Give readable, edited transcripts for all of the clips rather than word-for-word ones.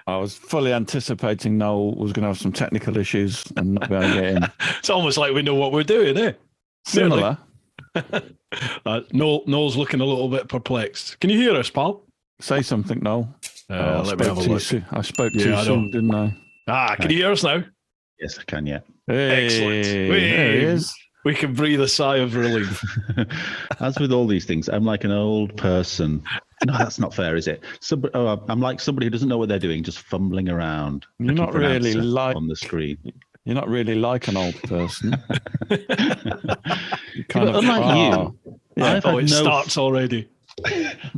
I was fully anticipating Noel was going to have some technical issues and not be able to get in. It's almost like we know what we're doing, eh? Similar. Noel's looking a little bit perplexed. Can you hear us, pal? Say something, Noel. Let me have a look. I spoke too soon, didn't I? Can you hear us now? Yes, I can, yeah. Hey, Excellent. there he is. We can breathe a sigh of relief. As with all these things, I'm like an old person. No, that's not fair, is it? I'm like somebody who doesn't know what they're doing, just fumbling around. You're not really like on the screen. You're not really like an old person. Unlike you, yeah. It starts already.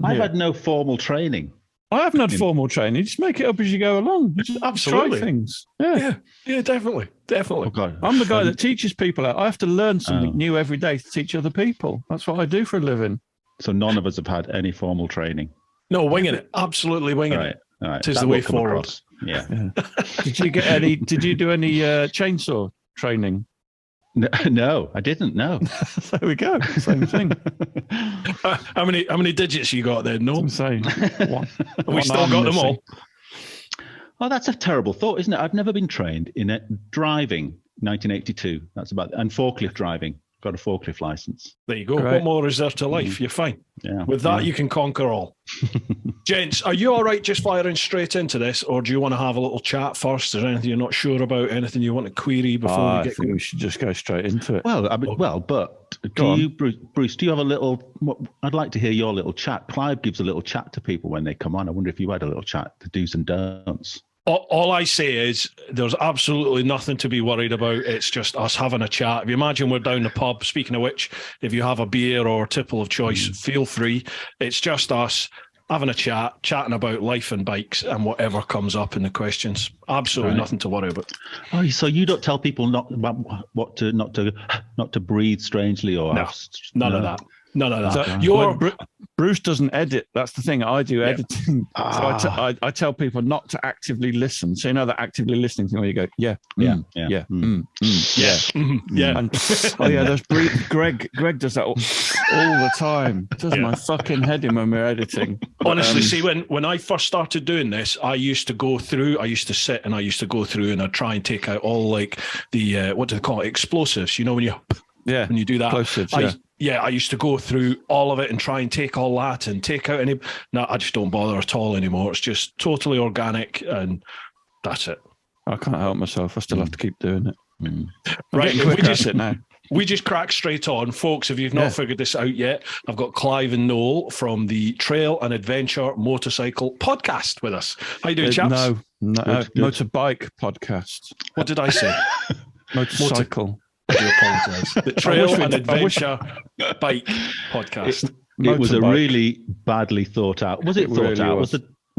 I've had no formal training. I haven't had formal training. You just make it up as you go along. You just Absolutely. try things. Yeah, definitely. Oh, God. I'm the guy that teaches people. I have to learn something new every day to teach other people. That's what I do for a living. So none of us have had any formal training. No, winging it. Absolutely winging it. All right. Tis the way forward. Yeah. Did you do any chainsaw training? No, I didn't. No. There we go. Same thing. How many digits you got there? No. Insane. We still got them all. Oh, that's a terrible thought, isn't it? I've never been trained in driving. 1982. That's about, and forklift driving. Got a forklift license. There you go. Right. What more is there to life? You're fine. Yeah. With that, you can conquer all. Gents, are you all right just firing straight into this, or do you want to have a little chat first? Is there anything you're not sure about? Anything you want to query before we get going? We should just go straight into it. Well, but Bruce, do you have a little? I'd like to hear your little chat. Clive gives a little chat to people when they come on. I wonder if you had a little chat, the do's and don'ts. All I say is there's absolutely nothing to be worried about. It's just us having a chat. If you imagine we're down the pub, speaking of which, if you have a beer or tipple of choice, feel free. It's just us having a chat, chatting about life and bikes and whatever comes up in the questions. Absolutely nothing to worry about. Oh, so you don't tell people not to breathe strangely or none of that. None of that. So, Bruce doesn't edit. That's the thing. I do editing. So I tell people not to actively listen. So you know that actively listening thing where you go, And there's Greg does that all the time. It does my fucking head in when we're editing. Honestly, see, when I first started doing this, I used to sit and I used to go through and I'd try and take out all like the what do they call it, explosives? You know when you do that. Explosives, I used to go through all of it and try and take all that and take out any. No, I just don't bother at all anymore. It's just totally organic, and that's it. I can't help myself. I still have to keep doing it. Right, we just crack straight on, folks. If you've not figured this out yet, I've got Clive and Noel from the Trail and Adventure Motorcycle Podcast with us. How you doing, chaps? No, MotorBIKE Podcast. What did I say? Motorcycle. I do apologise. The Trail and Adventure Bike Podcast. It was a really badly thought out. Was it thought really out? Was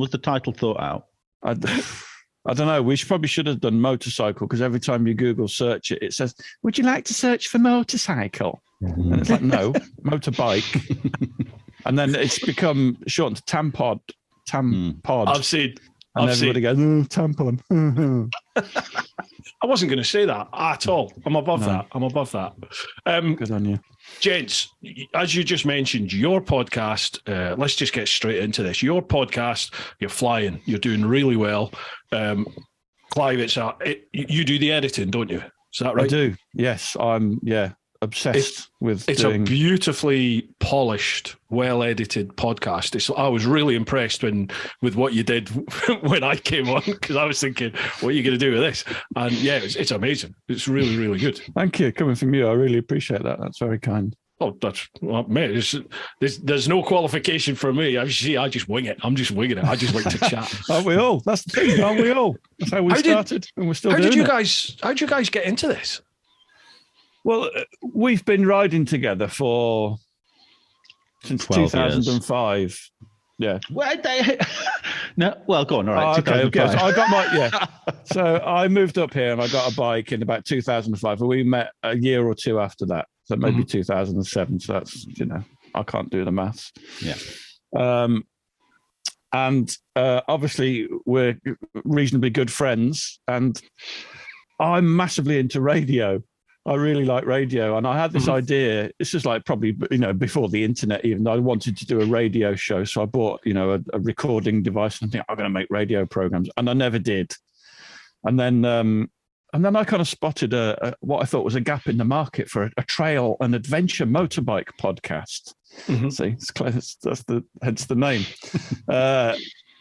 the title thought out? I don't know. We probably should have done motorcycle, because every time you Google search it, it says, "Would you like to search for motorcycle?" And it's like, no, motorbike. And then it's become shortened to TAMPod. I've seen. And everybody goes, tampon. I wasn't going to say that at all. I'm above that. Good on you. Gents, as you just mentioned, your podcast, let's just get straight into this. Your podcast, you're flying. You're doing really well. Clive, you do the editing, don't you? Is that right? I do, yes. I'm, obsessed with it's a beautifully polished, well-edited podcast. I was really impressed with what you did when I came on, because I was thinking, what are you going to do with this? And it's amazing. It's really, really good. Thank you. Coming from you, I really appreciate that. That's very kind. Oh, mate, there's no qualification for me. I just wing it. I'm just winging it. I just like to chat. Aren't we all? That's the thing, aren't we all? That's how we started, and we're still doing it. How did you guys get into this? Well, we've been riding together since 2005. Yeah. No, well, go on. All right. Okay. So I got So I moved up here and I got a bike in about 2005. And we met a year or two after that. So maybe 2007. So that's, I can't do the maths. Yeah. And obviously we're reasonably good friends, and I'm massively into radio. I really like radio, and I had this idea. This is like probably before the internet even. I wanted to do a radio show, so I bought a recording device and think I'm going to make radio programs, and I never did. And then I kind of spotted what I thought was a gap in the market for a trail and adventure motorbike podcast. See, it's clear, hence the name.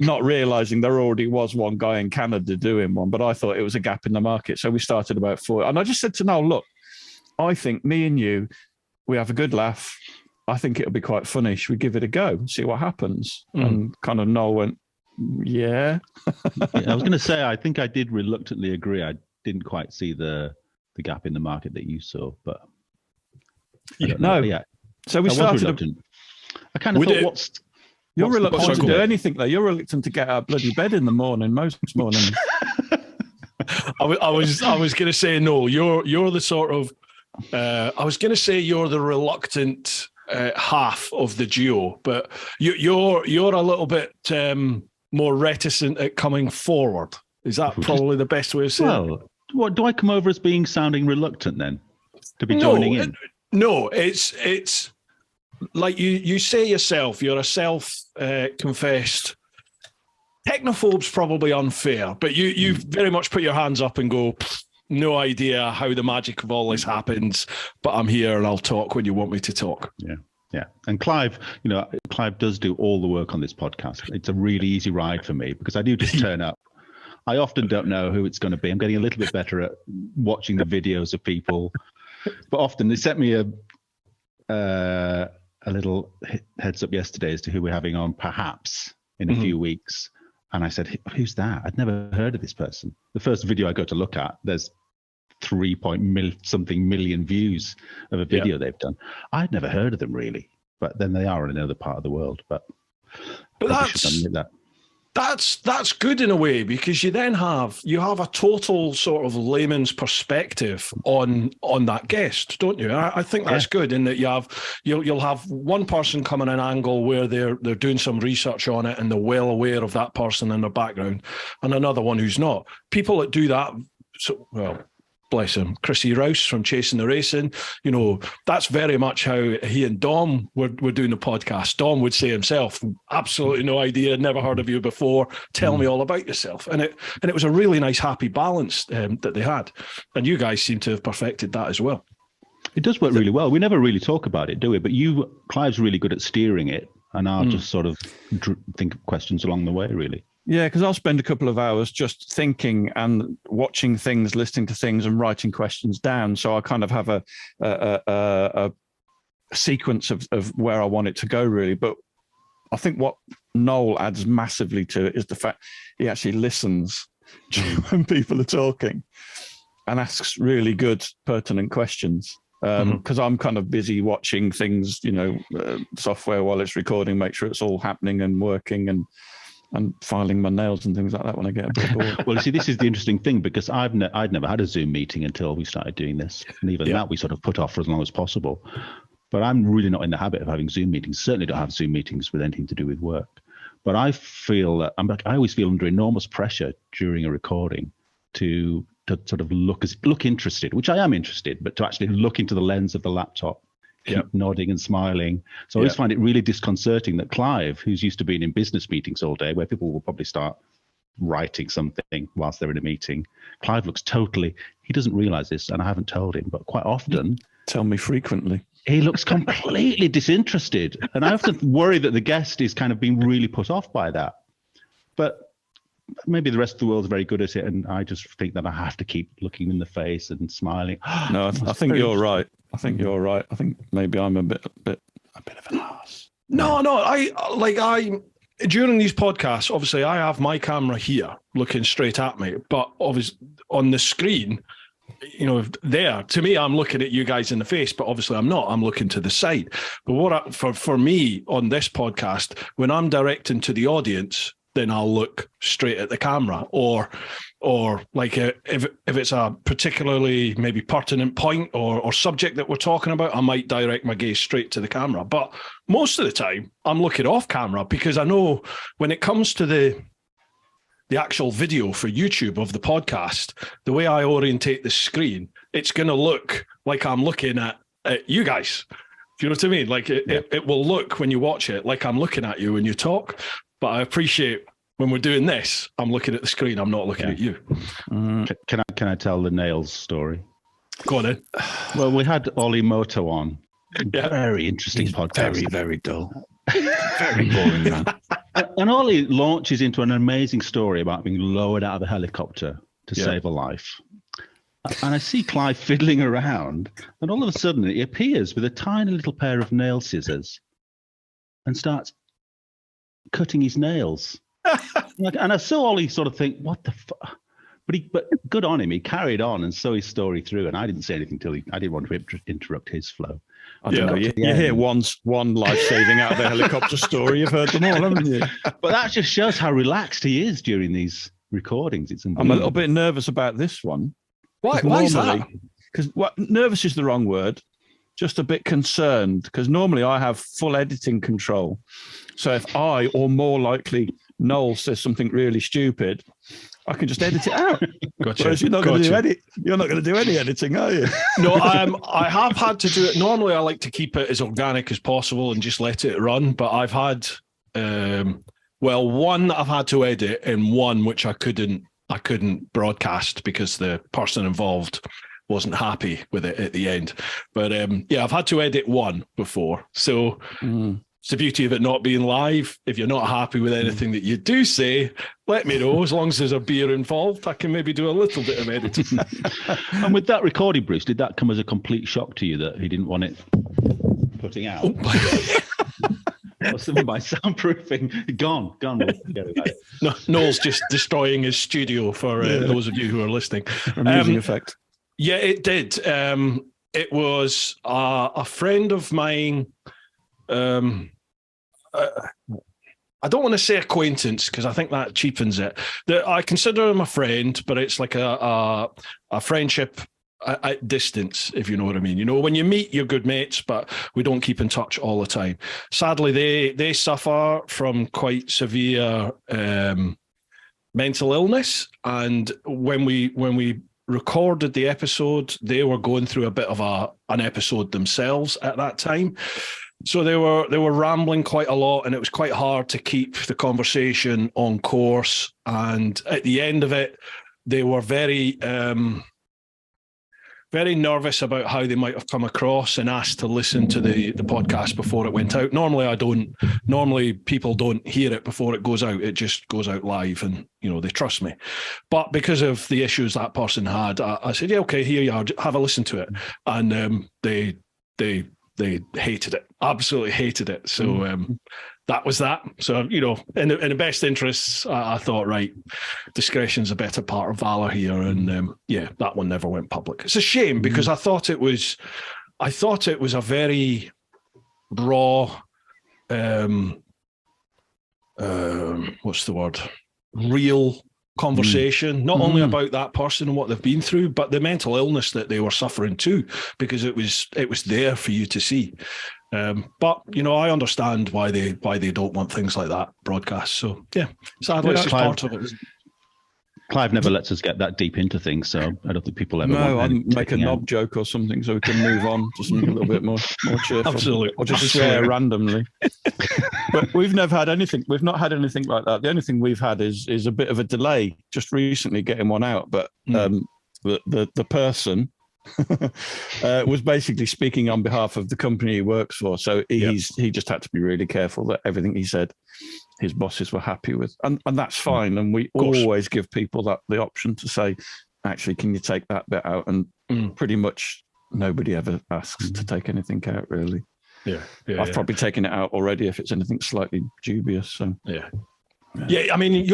Not realizing there already was one guy in Canada doing one, but I thought it was a gap in the market. So we started about 4. And I just said to Noel, look, I think me and you, we have a good laugh. I think it'll be quite funny. Should we give it a go and see what happens? And kind of Noel went, yeah. I was going to say, I think I did reluctantly agree. I didn't quite see the gap in the market that you saw, but no. Yeah. So we started. I kind of thought, you're reluctant to do anything, though. You're reluctant to get out of bloody bed in the morning, most mornings. I was going to say, no, you're the sort of, I was going to say you're the reluctant half of the duo, but you're a little bit more reticent at coming forward. Is that probably the best way of saying it? Well, what, do I come over as being sounding reluctant to be joining in? No, it's like you say yourself, you're a self-confessed technophobe's probably unfair, but you very much put your hands up and go, no idea how the magic of all this happens, but I'm here and I'll talk when you want me to talk. Yeah. And Clive, Clive does do all the work on this podcast. It's a really easy ride for me because I do just turn up. I often don't know who it's going to be. I'm getting a little bit better at watching the videos of people, but often they sent me a little heads up yesterday as to who we're having on perhaps in a few weeks. And I said, who's that? I'd never heard of this person. The first video I go to look at, there's 3-something million views of a video they've done. I'd never heard of them but then they are in another part of the world. But that's good in a way, because you then have a total sort of layman's perspective on that guest, don't you? I think that's good in that you'll have one person come in an angle where they're doing some research on it and they're well aware of that person in their background, and another one who's not. People that do that, bless him, Chrissy Rouse from Chasing the Racing, that's very much how he and Thom were doing the podcast. Thom would say himself, absolutely no idea, never heard of you before, tell me all about yourself. And it was a really nice, happy balance that they had. And you guys seem to have perfected that as well. It does work really well. We never really talk about it, do we? But Clive's really good at steering it, and I'll just sort of think of questions along the way, really. Yeah, because I'll spend a couple of hours just thinking and watching things, listening to things, and writing questions down. So I kind of have a sequence of where I want it to go, really. But I think what Noel adds massively to it is the fact he actually listens when people are talking and asks really good, pertinent questions. Because I'm kind of busy watching things, software while it's recording, make sure it's all happening and working, and filing my nails and things like that when I get a bit bored. Well, you see, this is the interesting thing, because I'd never had a Zoom meeting until we started doing this. And even that we sort of put off for as long as possible. But I'm really not in the habit of having Zoom meetings. Certainly don't have Zoom meetings with anything to do with work. But I feel that I always feel under enormous pressure during a recording to sort of look interested, which I am interested, but to actually look into the lens of the laptop, keep nodding and smiling. So I always find it really disconcerting that Clive, who's used to being in business meetings all day, where people will probably start writing something whilst they're in a meeting, Clive looks he doesn't realize this, and I haven't told him, but quite often, tell me frequently, he looks completely disinterested. And I often worry that the guest is kind of being really put off by that. But maybe the rest of the world's very good at it, and I just think that I have to keep looking in the face and smiling. No, I think you're right. I think you're right. I think maybe I'm a bit of an arse. No, I during these podcasts, obviously I have my camera here looking straight at me, but obviously on the screen, there, to me, I'm looking at you guys in the face, but obviously I'm not. I'm looking to the side. But for me on this podcast, when I'm directing to the audience, then I'll look straight at the camera, or like if it's a particularly maybe pertinent point or subject that we're talking about, I might direct my gaze straight to the camera. But most of the time, I'm looking off camera, because I know when it comes to the actual video for YouTube of the podcast, the way I orientate the screen, it's going to look like I'm looking at you guys. Do you know what I mean? Like it will look when you watch it like I'm looking at you when you talk. But I appreciate when we're doing this, I'm looking at the screen. I'm not looking at you. Can I tell the nails story? Go on then. Well, we had Ollie Moto on. Very interesting podcast. Very, very dull. Very boring, man. And Ollie launches into an amazing story about being lowered out of a helicopter to save a life. And I see Clive fiddling around, and all of a sudden he appears with a tiny little pair of nail scissors and starts cutting his nails. And I saw Ollie sort of think, what the fuck? But good on him. He carried on and saw his story through, and I didn't say anything I didn't want to interrupt his flow. I don't know. You hear one life-saving out of the helicopter story. You've heard them all, haven't you? But that just shows how relaxed he is during these recordings. I'm a little bit nervous about this one. Why is that? Because nervous is the wrong word. Just a bit concerned, because normally I have full editing control. So if I, or more likely Noel, says something really stupid, I can just edit it out. Gotcha. Whereas you're not going to do any editing, are you? No, I have had to do it. Normally, I like to keep it as organic as possible and just let it run. But I've had, one that I've had to edit, and one which I couldn't broadcast because the person involved wasn't happy with it at the end. But I've had to edit one before. So it's the beauty of it not being live. If you're not happy with anything that you do say, let me know. As long as there's a beer involved, I can maybe do a little bit of editing. And with that recording, Bruce, did that come as a complete shock to you that he didn't want it putting out? Or something by soundproofing. Gone. We'll forget about it. No, Noel's just destroying his studio for those of you who are listening. Amusing effect. Yeah, it did. It was a friend of mine. I don't want to say acquaintance because I think that cheapens it. I consider him a friend, but it's like a friendship at distance, if you know what I mean. You know, when you meet, you're good mates, but we don't keep in touch all the time. Sadly, they suffer from quite severe mental illness, and when we recorded the episode, they were going through a bit of an episode themselves at that time. So they were rambling quite a lot, and it was quite hard to keep the conversation on course. And at the end of it, they were very, very nervous about how they might have come across, and asked to listen to the podcast before it went out. Normally, I don't. Normally, people don't hear it before it goes out. It just goes out live, and they trust me. But because of the issues that person had, I said, "Yeah, okay, here you are. Have a listen to it." And they hated it, absolutely hated it. So that was that. So, in the best interests, I thought, right, discretion's a better part of valor here. And that one never went public. It's a shame because I thought it was a very raw, what's the word? Real conversation, not only about that person and what they've been through, but the mental illness that they were suffering too, because it was there for you to see. But I understand why they don't want things like that broadcast. So sadly, it's just part of it. Clive never lets us get that deep into things, so I don't think people ever. No, I'll make a knob joke or something so we can move on to something a little bit more cheerful. Absolutely, or just swear randomly. But we've never had anything. We've not had anything like that. The only thing we've had is a bit of a delay just recently getting one out. But the person was basically speaking on behalf of the company he works for, so he just had to be really careful that everything he said his bosses were happy with, and that's fine. And we always give people the option to say, actually, can you take that bit out? And pretty much nobody ever asks to take anything out, really. I've probably taken it out already if it's anything slightly dubious. So I mean,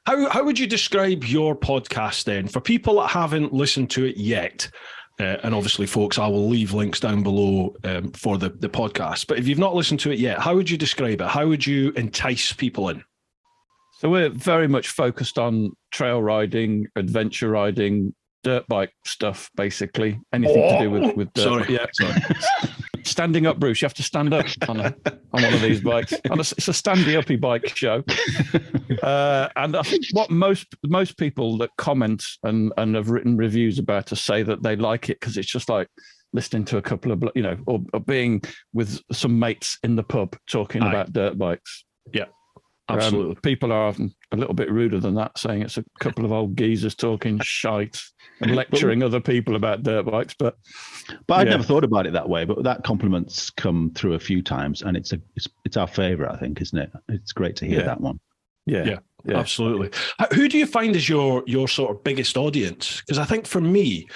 how would you describe your podcast then for people that haven't listened to it yet? And obviously, folks, I will leave links down below for the podcast. But if you've not listened to it yet, how would you describe it? How would you entice people in? So we're very much focused on trail riding, adventure riding, dirt bike stuff, basically. Anything to do with dirt. Sorry. standing up, Bruce. You have to stand up on one of these bikes. It's a standy-uppy bike show. And I think what most people that comment and have written reviews about us say that they like it because it's just like listening to a couple of, or being with some mates in the pub talking about dirt bikes. Yeah, absolutely. People are often a little bit ruder than that, saying it's a couple of old geezers talking shite and lecturing other people about dirt bikes. But I'd never thought about it that way. But that compliment's come through a few times, and it's our favourite, I think, isn't it? It's great to hear that one. Yeah, absolutely. Who do you find is your sort of biggest audience? Because I think for me,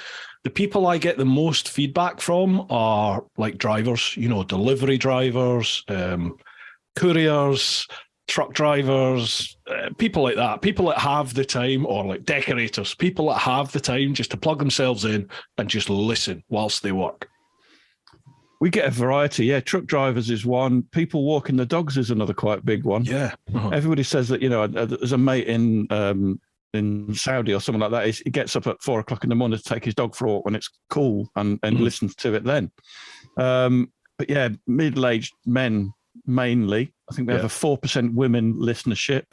the people I get the most feedback from are like drivers, delivery drivers, couriers, truck drivers, people like that, people that have the time, or like decorators, people that have the time just to plug themselves in and just listen whilst they work. We get a variety. Yeah, truck drivers is one. People walking the dogs is another quite big one. Yeah. Everybody says that, there's a mate in Saudi or something like that. He gets up at 4 o'clock in the morning to take his dog for a walk when it's cool and listens to it then. But yeah, middle-aged men mainly. I think we have a 4% women listenership.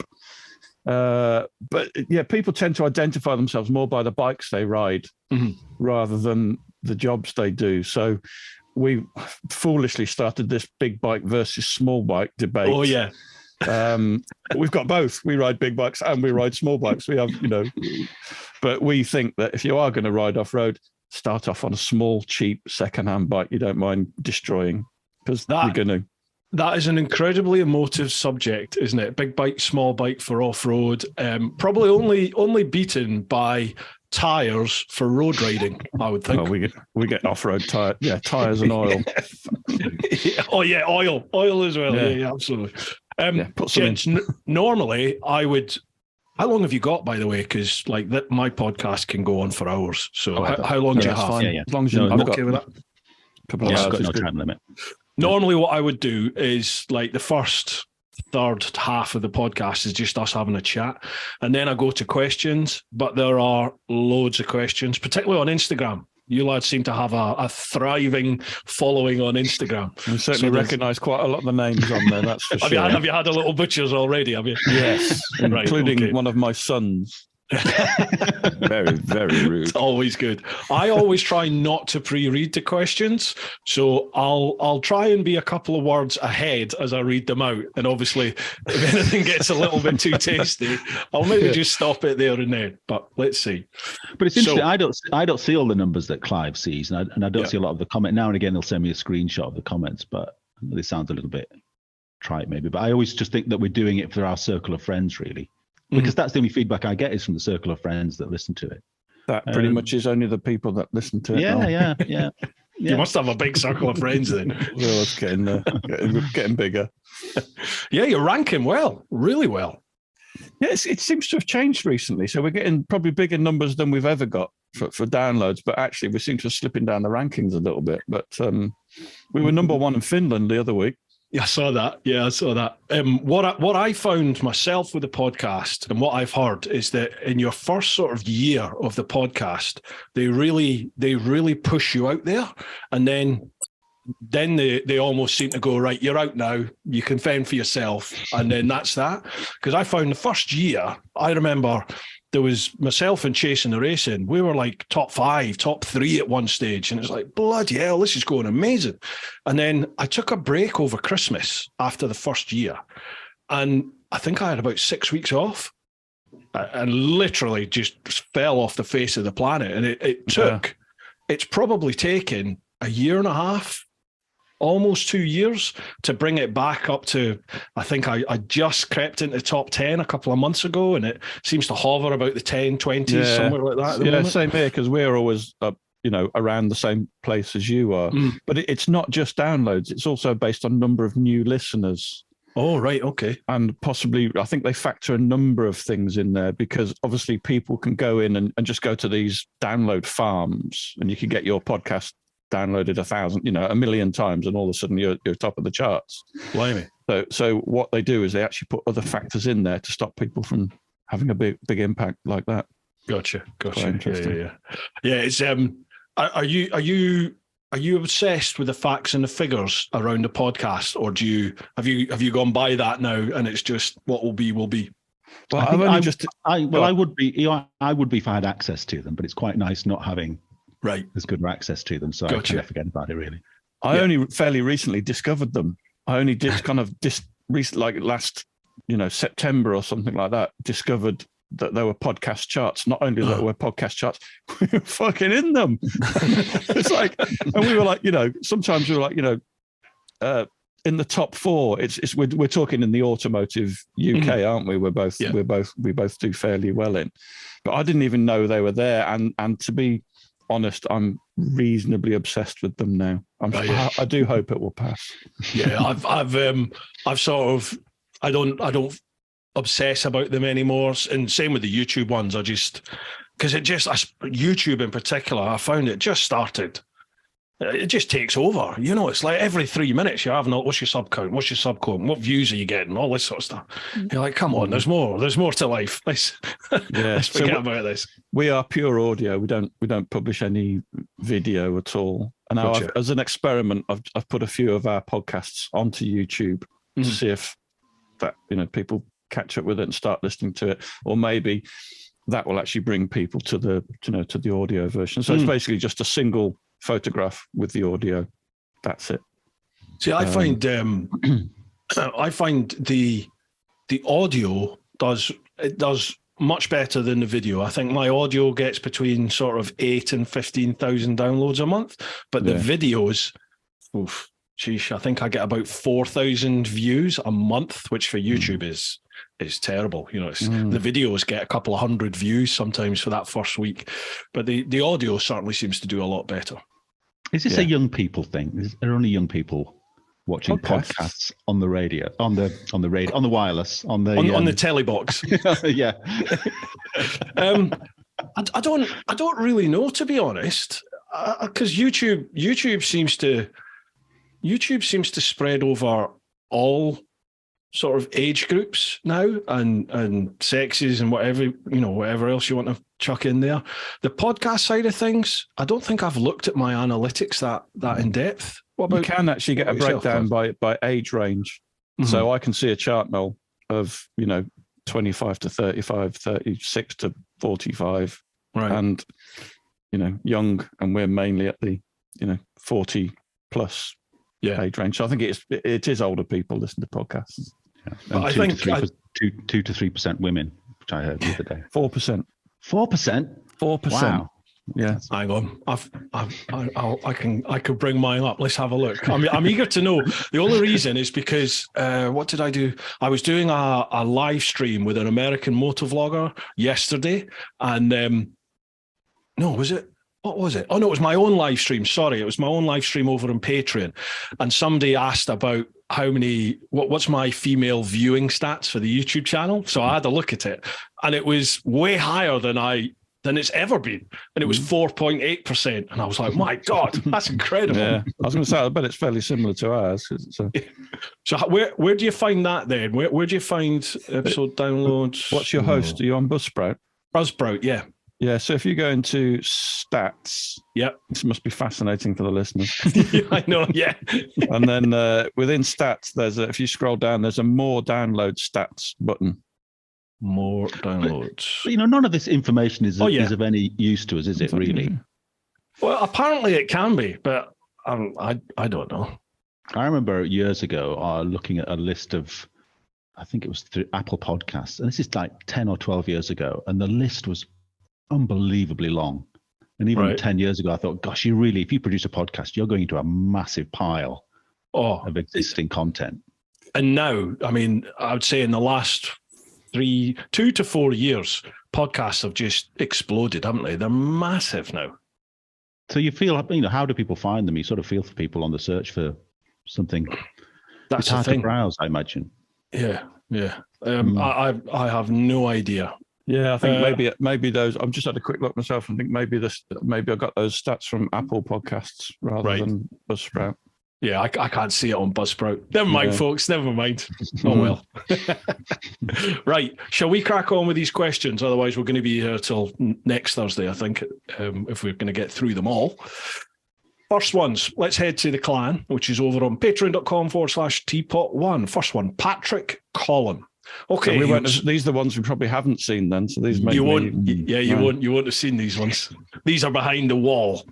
But yeah, people tend to identify themselves more by the bikes they ride rather than the jobs they do. So we foolishly started this big bike versus small bike debate. Oh, yeah. We've got both. We ride big bikes and we ride small bikes. We have, but we think that if you are going to ride off-road, start off on a small, cheap, second-hand bike you don't mind destroying, because you're going to. That is an incredibly emotive subject, isn't it? Big bike, small bike for off-road. Probably only beaten by tyres for road riding, I would think. Oh, we get off-road tyres and oil. Oh yeah, oil as well. Yeah, absolutely. Gents, normally I would. How long have you got, by the way? Because my podcast can go on for hours. So how long do you have? Fine. Yeah. As long as you're okay with that. Couple of hours. I've got no time limit. Normally, what I would do is the first third half of the podcast is just us having a chat, and then I go to questions. But there are loads of questions, particularly on Instagram. You lads seem to have a thriving following on Instagram. We certainly recognise quite a lot of the names on there, that's for sure. Have you had a little butchers already, have you? Yes, including one of my sons. Very, very rude. It's always good. I always try not to pre-read the questions, so I'll try and be a couple of words ahead as I read them out. And obviously, if anything gets a little bit too tasty, I'll maybe just stop it there and then. But let's see. But it's interesting. I don't see all the numbers that Clive sees, and I don't see a lot of the comment. Now and again, they'll send me a screenshot of the comments, but this sounds a little bit trite, maybe. But I always just think that we're doing it for our circle of friends, really. Because that's the only feedback I get is from the circle of friends that listen to it. That pretty much is only the people that listen to it. Yeah. You must have a big circle of friends then. Well, it's getting bigger. Yeah, you're ranking well, really well. Yeah, it seems to have changed recently. So we're getting probably bigger numbers than we've ever got for downloads. But actually, we seem to be slipping down the rankings a little bit. But we were number one in Finland the other week. Yeah, I saw that. What I found myself with the podcast and what I've heard is that in your first sort of year of the podcast, they really push you out there, and then they almost seem to go, right, you're out now, you can fend for yourself, and then that's that. Because I found the first year, I remember there was myself and Chase in the Racing. We were like top 5, top 3 at one stage. And it's like, bloody hell, this is going amazing. And then I took a break over Christmas after the first year. And I think I had about 6 weeks off and literally just fell off the face of the planet. And it's probably taken a year and a half, almost 2 years to bring it back up to, I think I just crept into top 10 a couple of months ago, and it seems to hover about the 10, 20s, somewhere like that. Yeah, same here, because we're always up, around the same place as you are. But it's not just downloads, it's also based on number of new listeners. Oh, right, okay. And possibly, I think they factor a number of things in there, because obviously people can go in and just go to these download farms, and you can get your podcast downloaded 1,000, 1 million times, and all of a sudden you're top of the charts. Blimey. So what they do is they actually put other factors in there to stop people from having a big impact like that. Gotcha. Yeah. It's are you Are you obsessed with the facts and the figures around the podcast, or have you gone by that now and it's just what will be will be? Well, I would be if I had access to them, but it's quite nice not having as good access to them, so I kind of forget about it really. I only fairly recently discovered them. I only did like last September or something like that, discovered that there were podcast charts. Not only that there were podcast charts, we were fucking in them. It's like, and we were like, sometimes we were like, in the top 4. We're talking in the automotive UK, aren't we? We both do fairly well in, but I didn't even know they were there. And to be honest, I'm reasonably obsessed with them now. I do hope it will pass. Yeah, I've sort of, I don't obsess about them anymore, and same with the YouTube ones. I just, because YouTube in particular, I found it just started. It just takes over. It's like every 3 minutes you're having, what's your sub count? What's your sub count? What views are you getting? All this sort of stuff. You're like, come on, there's more to life. Let's forget about this. We are pure audio. We don't publish any video at all. And now, as an experiment, I've put a few of our podcasts onto YouTube to see if that people catch up with it and start listening to it, or maybe that will actually bring people to the to the audio version. So it's basically just a single photograph with the audio. That's it. See, I find the audio does much better than the video. I think my audio gets between sort of 8,000 and 15,000 downloads a month, but the videos, I think I get about 4,000 views a month, which for YouTube is terrible. The videos get a couple of hundred views sometimes for that first week, but the audio certainly seems to do a lot better. Is this a young people thing? Is there only young people watching podcasts on the radio, on the radio, on the wireless, on the telly box? Yeah. I don't really know, to be honest, because YouTube seems to spread over all sort of age groups now, and sexes and whatever else you want to chuck in there. The podcast side of things, I don't think I've looked at my analytics that in depth. You can actually get a breakdown by age range. So I can see a chart now of 25 to 35, 36 to 45, and young, and we're mainly at the 40 plus age range. So I think it is older people listen to podcasts. Yeah. But I think 2 to 3% women, which I heard the other day. 4%. 4%. Wow. Yeah. Hang on. I could bring mine up. Let's have a look. I'm eager to know. The only reason is because what did I do? I was doing a live stream with an American motor vlogger yesterday, and no, was it? What was it? Oh, no, it was my own live stream. Sorry, it was my own live stream over on Patreon. And somebody asked about what's my female viewing stats for the YouTube channel. So I had a look at it, and it was way higher than it's ever been. And it was 4.8%. And I was like, my God, that's incredible. Yeah, I was going to say, I bet it's fairly similar to ours. So where do you find that then? Where do you find episode downloads? What's your host? Are you on Buzzsprout? Buzzsprout, yeah. Yeah, so if you go into stats, this must be fascinating for the listeners. I know, yeah. And then within stats, if you scroll down, there's a more download stats button. More downloads. But, none of this information is of any use to us, is it really? Well, apparently it can be, but I don't know. I remember years ago looking at a list of, I think it was through Apple Podcasts, and this is like 10 or 12 years ago, and the list was unbelievably long. And even 10 years ago, I thought, gosh, if you produce a podcast, you're going into a massive pile of existing content. And now, I would say in the last 2 to 4 years, podcasts have just exploded, haven't they? They're massive now. So you feel, how do people find them? You sort of feel for people on the search for something. That's it's hard to browse, I imagine. Yeah. I have no idea. Yeah, I think maybe those. I've just had a quick look myself and think maybe I got those stats from Apple Podcasts rather than Buzzsprout. Yeah, I can't see it on Buzzsprout. Never mind, folks. Never mind. Oh well. Right, shall we crack on with these questions? Otherwise, we're going to be here till next Thursday, I think, if we're going to get through them all. First ones, let's head to the clan, which is over on patreon.com/TeapotOne. First one, Patrick Collin. Okay, these are the ones we probably haven't seen then. So these you won't have seen these ones. These are behind the wall.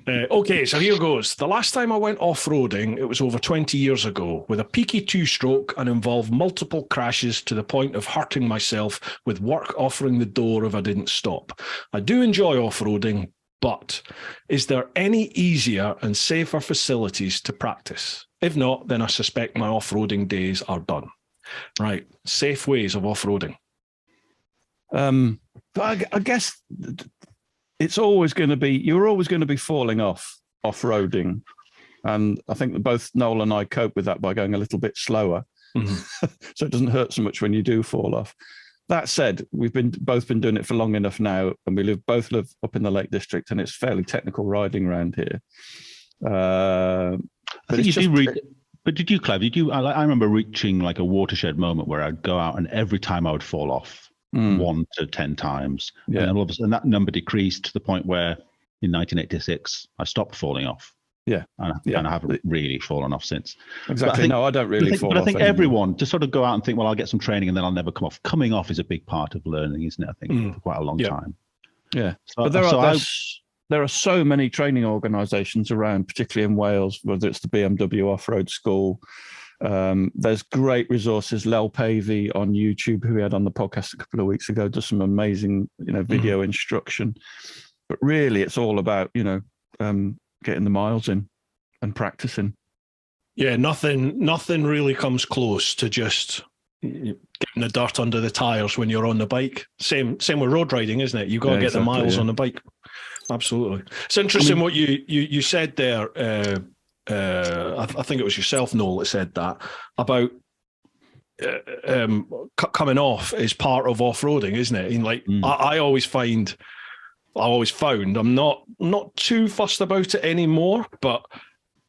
Okay, so here goes. The last time I went off-roading, it was over 20 years ago, with a peaky two-stroke and involved multiple crashes to the point of hurting myself, with work offering the door if I didn't stop. I do enjoy off-roading, but is there any easier and safer facilities to practice? If not, then I suspect my off-roading days are done. Right, safe ways of off-roading. But I guess it's always going to be, you're always going to be falling off-roading. And I think that both Noel and I cope with that by going a little bit slower. Mm-hmm. So it doesn't hurt so much when you do fall off. That said, we've both been doing it for long enough now, and we both live up in the Lake District, and it's fairly technical riding around here. I think you do But did you, Clive, I remember reaching like a watershed moment where I'd go out and every time I would fall off 1 to 10 times. Yeah. And then all of a sudden that number decreased to the point where in 1986, I stopped falling off. Yeah. And I haven't really fallen off since. Exactly. I don't really fall off. But I think everyone to sort of go out and think, well, I'll get some training and then I'll never come off. Coming off is a big part of learning, isn't it? I think for quite a long time. Yeah. But there are so many training organisations around, particularly in Wales, whether it's the BMW Off-Road School. There's great resources. Lel Pavey on YouTube, who we had on the podcast a couple of weeks ago, does some amazing, video instruction. But really, it's all about, getting the miles in and practicing. Yeah, nothing really comes close to just getting the dirt under the tyres when you're on the bike. Same with road riding, isn't it? You've got to get the miles on the bike. Absolutely. It's interesting what you said there. I think it was yourself, Noel, that said that about coming off is part of off-roading, isn't it? And I always found I'm not too fussed about it anymore, but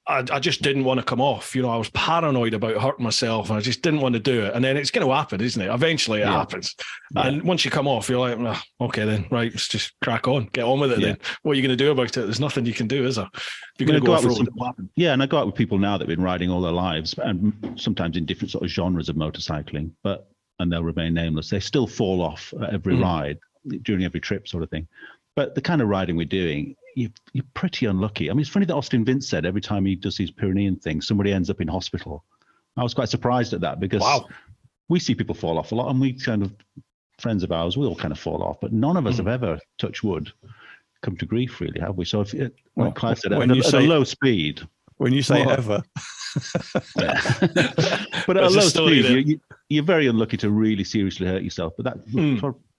I just didn't want to come off. I was paranoid about hurting myself and I just didn't want to do it. And then it's going to happen, isn't it? Eventually it happens. Yeah. And once you come off, you're like, okay, then, right, let's just crack on, get on with it then. What are you going to do about it? There's nothing you can do, is there? If you're going to go off-road, it will happen. Yeah, and I go out with people now that have been riding all their lives and sometimes in different sort of genres of motorcycling, and they'll remain nameless. They still fall off at every ride, during every trip sort of thing. But the kind of riding we're doing, you're pretty unlucky. I mean, it's funny that Austin Vince said every time he does these Pyrenean things, somebody ends up in hospital. I was quite surprised at that because we see people fall off a lot, and we kind of, friends of ours, we all kind of fall off, but none of us have ever, touch wood, come to grief, really, have we? So if like Clive said, at a low speed. When you say ever. But at a low speed, you're very unlucky to really seriously hurt yourself. But that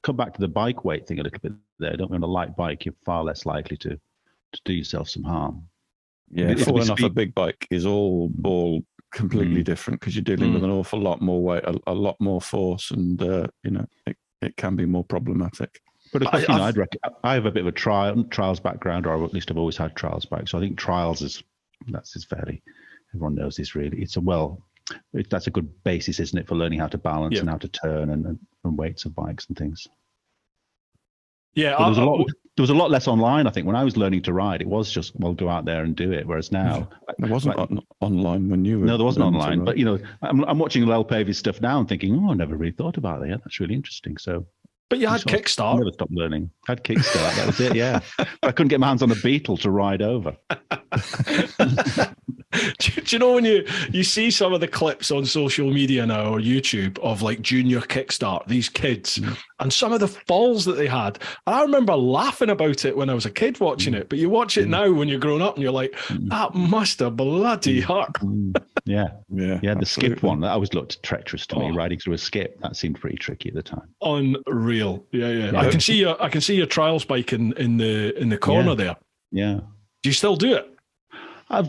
come back to the bike weight thing a little bit there. Don't be on a light bike, you're far less likely to do yourself some harm. Yeah, falling off a big bike is all completely different because you're dealing with an awful lot more weight, a lot more force, and it can be more problematic. But especially, I have a bit of a trials background, or at least I've always had trials back. So I think trials is fairly, everyone knows this really. That's a good basis, isn't it, for learning how to balance and how to turn and weights of bikes and things. Yeah, there was a lot less online. I think when I was learning to ride, it was just go out there and do it. Whereas now, there wasn't online when you were. No, there wasn't online. But I'm watching Lel Pavey's stuff now and thinking, I never really thought about that. That's really interesting. So. But you had Kickstart. I never stopped learning. I had Kickstart. That was it. Yeah, I couldn't get my hands on a Beetle to ride over. Do you know when you see some of the clips on social media now or YouTube of like junior Kickstart, these kids, and some of the falls that they had? I remember laughing about it when I was a kid watching it, but you watch it now when you're grown up and you're like, that must have bloody hurt. Yeah. The skip one, that always looked treacherous to me, riding through a skip. That seemed pretty tricky at the time. Unreal. Yeah. I can see your trials bike in the corner there. Yeah. Do you still do it? I've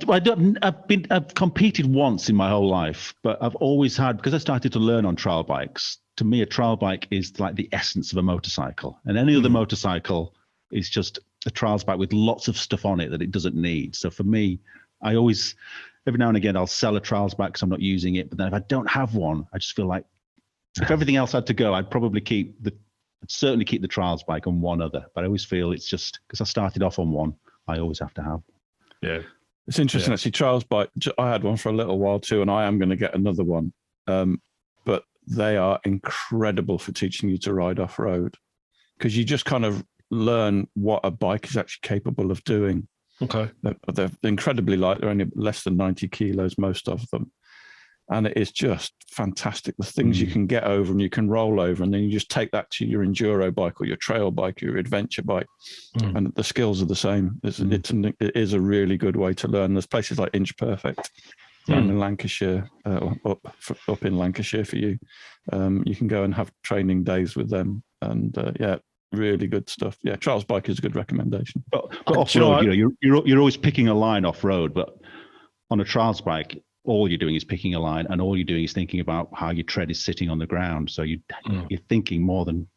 competed once in my whole life, but I've always had, because I started to learn on trial bikes. To me, a trial bike is like the essence of a motorcycle, and any other motorcycle is just a trials bike with lots of stuff on it that it doesn't need. So for me, I always, every now and again, I'll sell a trials bike because I'm not using it. But then if I don't have one, I just feel like if everything else had to go, I'd certainly keep the trials bike and one other. But I always feel it's just because I started off on one, I always have to have. Yeah. It's interesting, actually. Trials bike, I had one for a little while too, and I am going to get another one. But they are incredible for teaching you to ride off-road, because you just kind of learn what a bike is actually capable of doing. Okay. They're incredibly light. They're only less than 90 kilos, most of them. And it is just fantastic. The things you can get over and you can roll over, and then you just take that to your enduro bike or your trail bike or your adventure bike. And the skills are the same. It is a really good way to learn. There's places like Inch Perfect down in Lancashire, up in Lancashire for you. You can go and have training days with them. And really good stuff. Yeah, Trials bike is a good recommendation. But off-road, you're always picking a line off-road, but on a Trials bike, all you're doing is picking a line, and all you're doing is thinking about how your tread is sitting on the ground. So you're thinking more than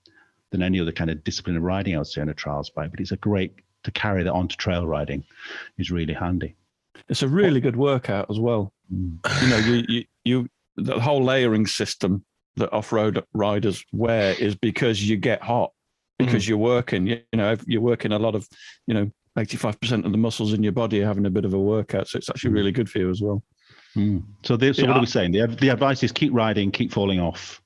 any other kind of discipline of riding, I would say, on a Trials bike. But it's a great to carry that on to trail riding is really handy. It's a really good workout as well. You the whole layering system that off-road riders wear is because you get hot, because you're working. You're working a lot of 85% of the muscles in your body are having a bit of a workout, so it's actually really good for you as well. So what are we saying? The advice is keep riding, keep falling off.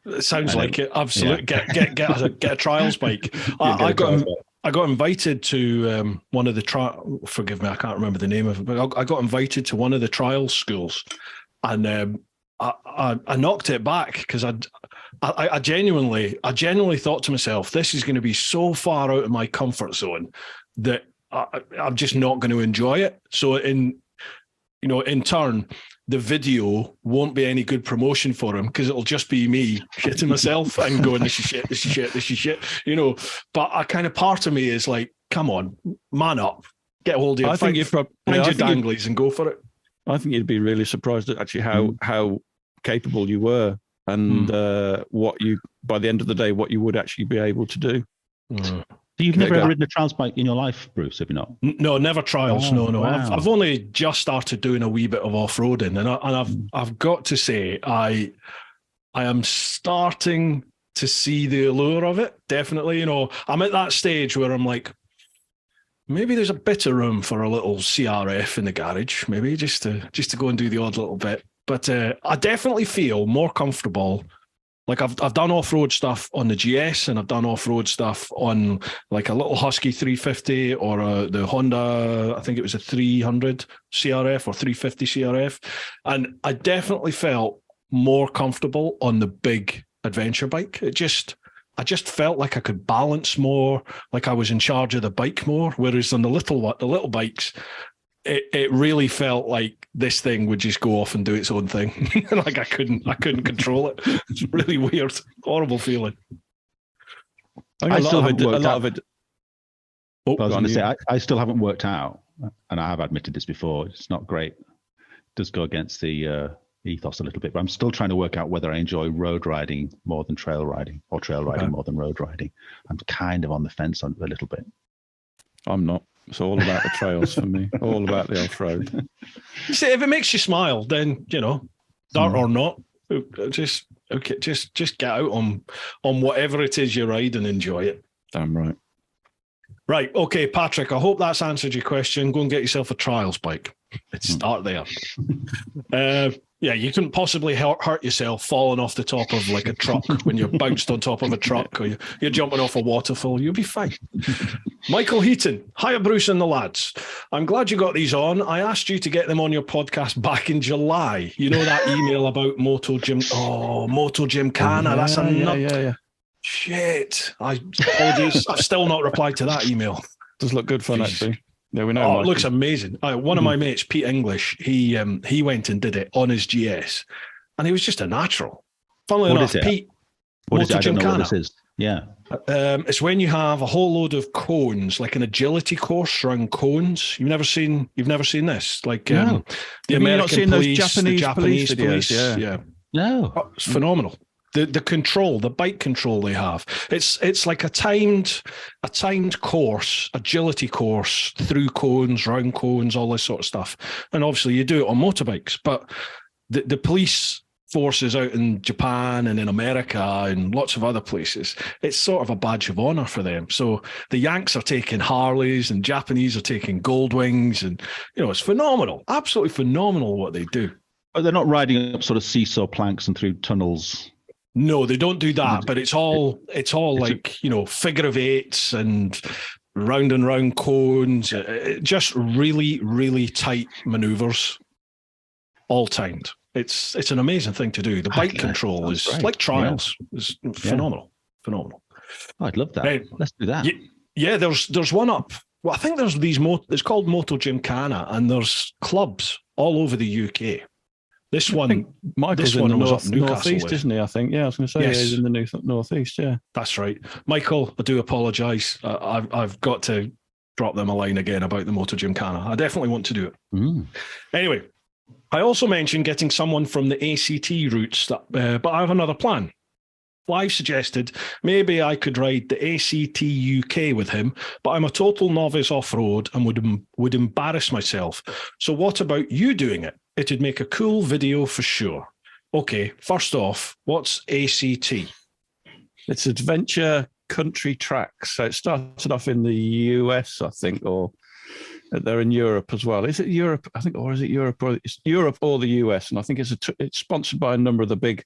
It sounds like it. Absolutely. Yeah. Get a Trials bike. I got invited to one of the forgive me, I can't remember the name of it, but I got invited to one of the trial schools, and I knocked it back because I genuinely thought to myself, this is going to be so far out of my comfort zone that I'm just not going to enjoy it. So in turn, the video won't be any good promotion for him, because it'll just be me shitting myself and going, this is shit. But a kind of part of me is like, come on, man up, get a hold of it. Find your danglies and go for it. I think you'd be really surprised at actually how capable you were, and what you, by the end of the day, what you would actually be able to do. So you've never ever ridden a Trials bike in your life, Bruce, have you not? No, never Trials. No. Wow. I've only just started doing a wee bit of off-roading, and I've got to say, I am starting to see the allure of it. Definitely, I'm at that stage where I'm like, maybe there's a bit of room for a little CRF in the garage, maybe just to go and do the odd little bit. But I definitely feel more comfortable. Like I've done off-road stuff on the GS, and I've done off-road stuff on like a little Husky 350 or the Honda, I think it was a 300 CRF or 350 CRF. And I definitely felt more comfortable on the big adventure bike. I just felt like I could balance more, like I was in charge of the bike more. Whereas on the little bikes, it really felt like this thing would just go off and do its own thing. Like I couldn't control it. It's really weird, horrible feeling. I still haven't worked out. I still haven't worked out, and I have admitted this before. It's not great. It does go against the ethos a little bit, but I'm still trying to work out whether I enjoy road riding more than trail riding, or trail riding more than road riding. I'm kind of on the fence on it a little bit. I'm not. It's all about the trails for me. All about the off-road. See, if it makes you smile, then dirt or not, just get out on whatever it is you ride and enjoy it. Damn right. Right. Okay, Patrick, I hope that's answered your question. Go and get yourself a Trials bike. Let's start there. You couldn't possibly hurt yourself falling off the top of like a truck when you're bounced on top of a truck, or you're jumping off a waterfall. You'll be fine. Michael Heaton. Hiya, Bruce and the lads. I'm glad you got these on. I asked you to get them on your podcast back in July. You know that email about Moto Gymkhana? That's another... Shit. Apologies. I've still not replied to that email. Does look good fun, actually. Yeah, we know. It looks amazing. One of my mates, Pete English, he went and did it on his GS, and he was just a natural. Funnily enough, Pete, Moto Gymkhana. Yeah. It's when you have a whole load of cones, like an agility course around cones. You've never seen this, like the American police, the Japanese police. Yeah. No, it's phenomenal. The control, the bike control they have. It's like a timed course, agility course through cones, round cones, all this sort of stuff. And obviously you do it on motorbikes, but the police forces out in Japan and in America and lots of other places, it's sort of a badge of honor for them. So the Yanks are taking Harleys and Japanese are taking Goldwings, and it's phenomenal, absolutely phenomenal what they do. But they're not riding up sort of seesaw planks and through tunnels. No, they don't do that. But it's all like figure of eights and round and round cones, just really, really tight maneuvers, all timed. It's an amazing thing to do. The bike control is great. Like trials. Yeah. It's phenomenal. Phenomenal. Oh, I'd love that. Let's do that. Yeah, there's one up. Well, I think there's these it's called Moto Gymkhana, and there's clubs all over the UK. This one was up northeast, isn't he? I think. Yeah, I was going to say he's in the northeast. Yeah, that's right. Michael, I do apologise. I've got to drop them a line again about the Moto Gymkhana. I definitely want to do it. Anyway, I also mentioned getting someone from the ACT routes, but I have another plan. Clive suggested maybe I could ride the ACT UK with him, but I'm a total novice off-road and would embarrass myself. So what about you doing it? It'd make a cool video for sure. Okay, first off, what's ACT? It's Adventure Country Tracks. So it started off in the US, I think, or they're in Europe as well. Is it Europe? I think, or is it Europe? Or it's Europe or the US? And I think it's sponsored by a number of the big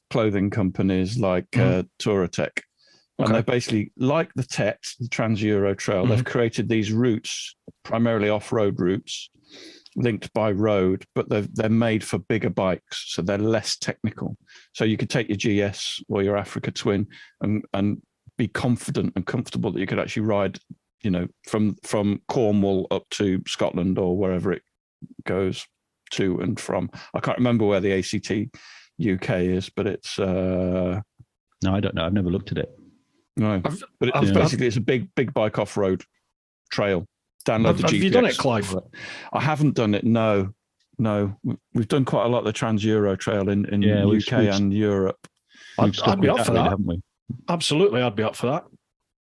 clothing companies like Touratech. And they're basically like the TET, the Trans-Euro Trail. They've created these routes, primarily off-road routes, linked by road, but they're made for bigger bikes, so they're less technical. So you could take your GS or your Africa Twin and be confident and comfortable that you could actually ride, from Cornwall up to Scotland or wherever it goes to and from. I can't remember where the ACT UK is, but it's no, I don't know. I've never looked at it. No, but basically it's a big bike off-road trail. Download the GPS. Have you done it, Clive? I haven't done it. No. We've done quite a lot of the Trans-Euro Trail in UK and Europe. I'd be up for that, haven't we? Absolutely, I'd be up for that.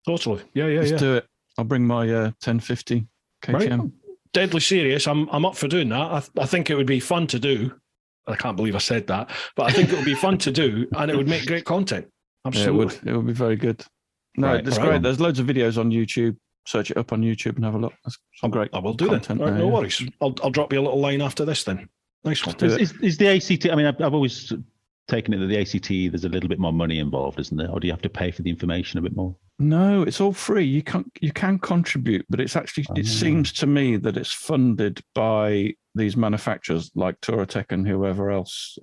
Totally. Yeah. Let's do it. I'll bring my 1050 KTM. Right. Deadly serious. I'm up for doing that. I think it would be fun to do. I can't believe I said that, but I think it would be fun to do, and it would make great content. Absolutely, it would be very good. No, it's great. There's loads of videos on YouTube. Search it up on YouTube and have a look. That's great. I will do that. Right, no worries. I'll drop you a little line after this then. Nice one. Is the ACT? I mean, I've always taken it that the ACT, there's a little bit more money involved, isn't there? Or do you have to pay for the information a bit more? No, it's all free. You can contribute, but it's actually it seems to me that it's funded by these manufacturers like Touratech and whoever else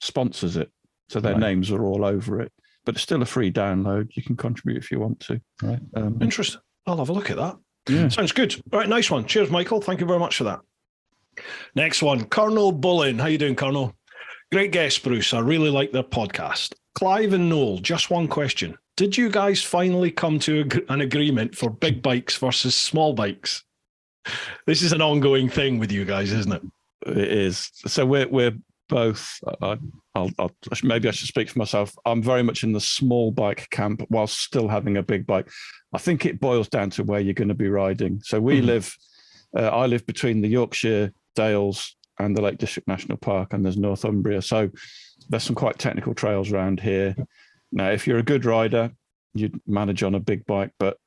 sponsors it. So their names are all over it. But it's still a free download. You can contribute if you want to. Right. Interesting. I'll have a look at that. Yeah. Sounds good. All right, nice one. Cheers, Michael. Thank you very much for that. Next one, Colonel Bullen. How you doing, Colonel? Great guest, Bruce. I really like their podcast. Clive and Noel, just one question. Did you guys finally come to an agreement for big bikes versus small bikes? This is an ongoing thing with you guys, isn't it? It is. So we're both. Maybe I should speak for myself. I'm very much in the small bike camp while still having a big bike. I think it boils down to where you're going to be riding. So we live. I live between the Yorkshire Dales and the Lake District National Park, and there's Northumbria. So there's some quite technical trails around here. Now, if you're a good rider, you'd manage on a big bike, but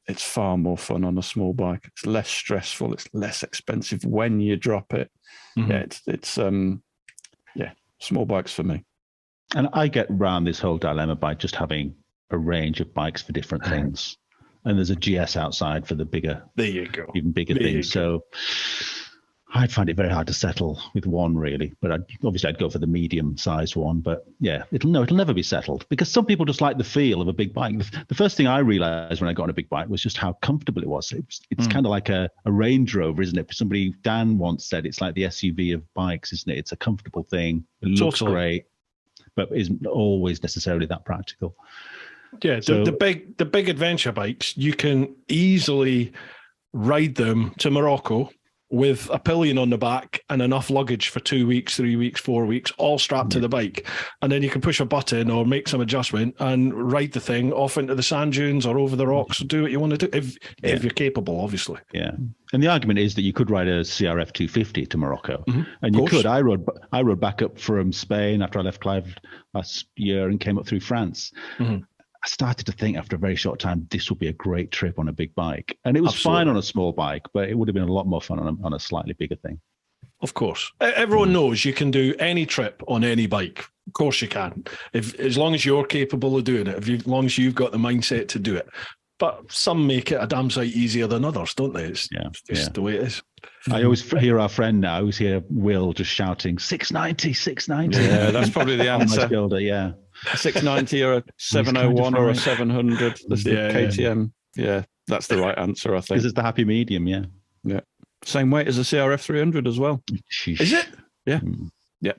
it's far more fun on a small bike. It's less stressful. It's less expensive when you drop it. Yeah, it's small bikes for me. And I get around this whole dilemma by just having a range of bikes for different things. And there's a GS outside for the bigger, there you go, even bigger things. So I'd find it very hard to settle with one, really. But I'd go for the medium-sized one. But yeah, it'll never be settled, because some people just like the feel of a big bike. The first thing I realized when I got on a big bike was just how comfortable it was. It's kind of like a Range Rover, isn't it? Dan once said it's like the SUV of bikes, isn't it? It's a comfortable thing. It looks great, but isn't always necessarily that practical. Yeah, so, the big adventure bikes, you can easily ride them to Morocco with a pillion on the back and enough luggage for 2 weeks, 3 weeks, 4 weeks, all strapped to the bike. And then you can push a button or make some adjustment and ride the thing off into the sand dunes or over the rocks, or do what you want to do, if you're capable, obviously. Yeah. And the argument is that you could ride a CRF 250 to Morocco. And you could. I rode back up from Spain after I left Clive last year and came up through France. I started to think after a very short time, this would be a great trip on a big bike. And it was fine on a small bike, but it would have been a lot more fun on a slightly bigger thing. Of course. Everyone knows you can do any trip on any bike. Of course you can. As long as you're capable of doing it, as long as you've got the mindset to do it. But some make it a damn sight easier than others, don't they? It's just the way it is. I always hear our friend now, who's here, Will, just shouting, 690, 690. Yeah, that's probably the answer. Shoulder, yeah. A 690 or a 701 or a 700. That's the KTM. Yeah, that's the right answer, I think. This is the happy medium, yeah. Yeah. Same weight as a CRF 300 as well. Sheesh. Is it? Yeah. Yeah.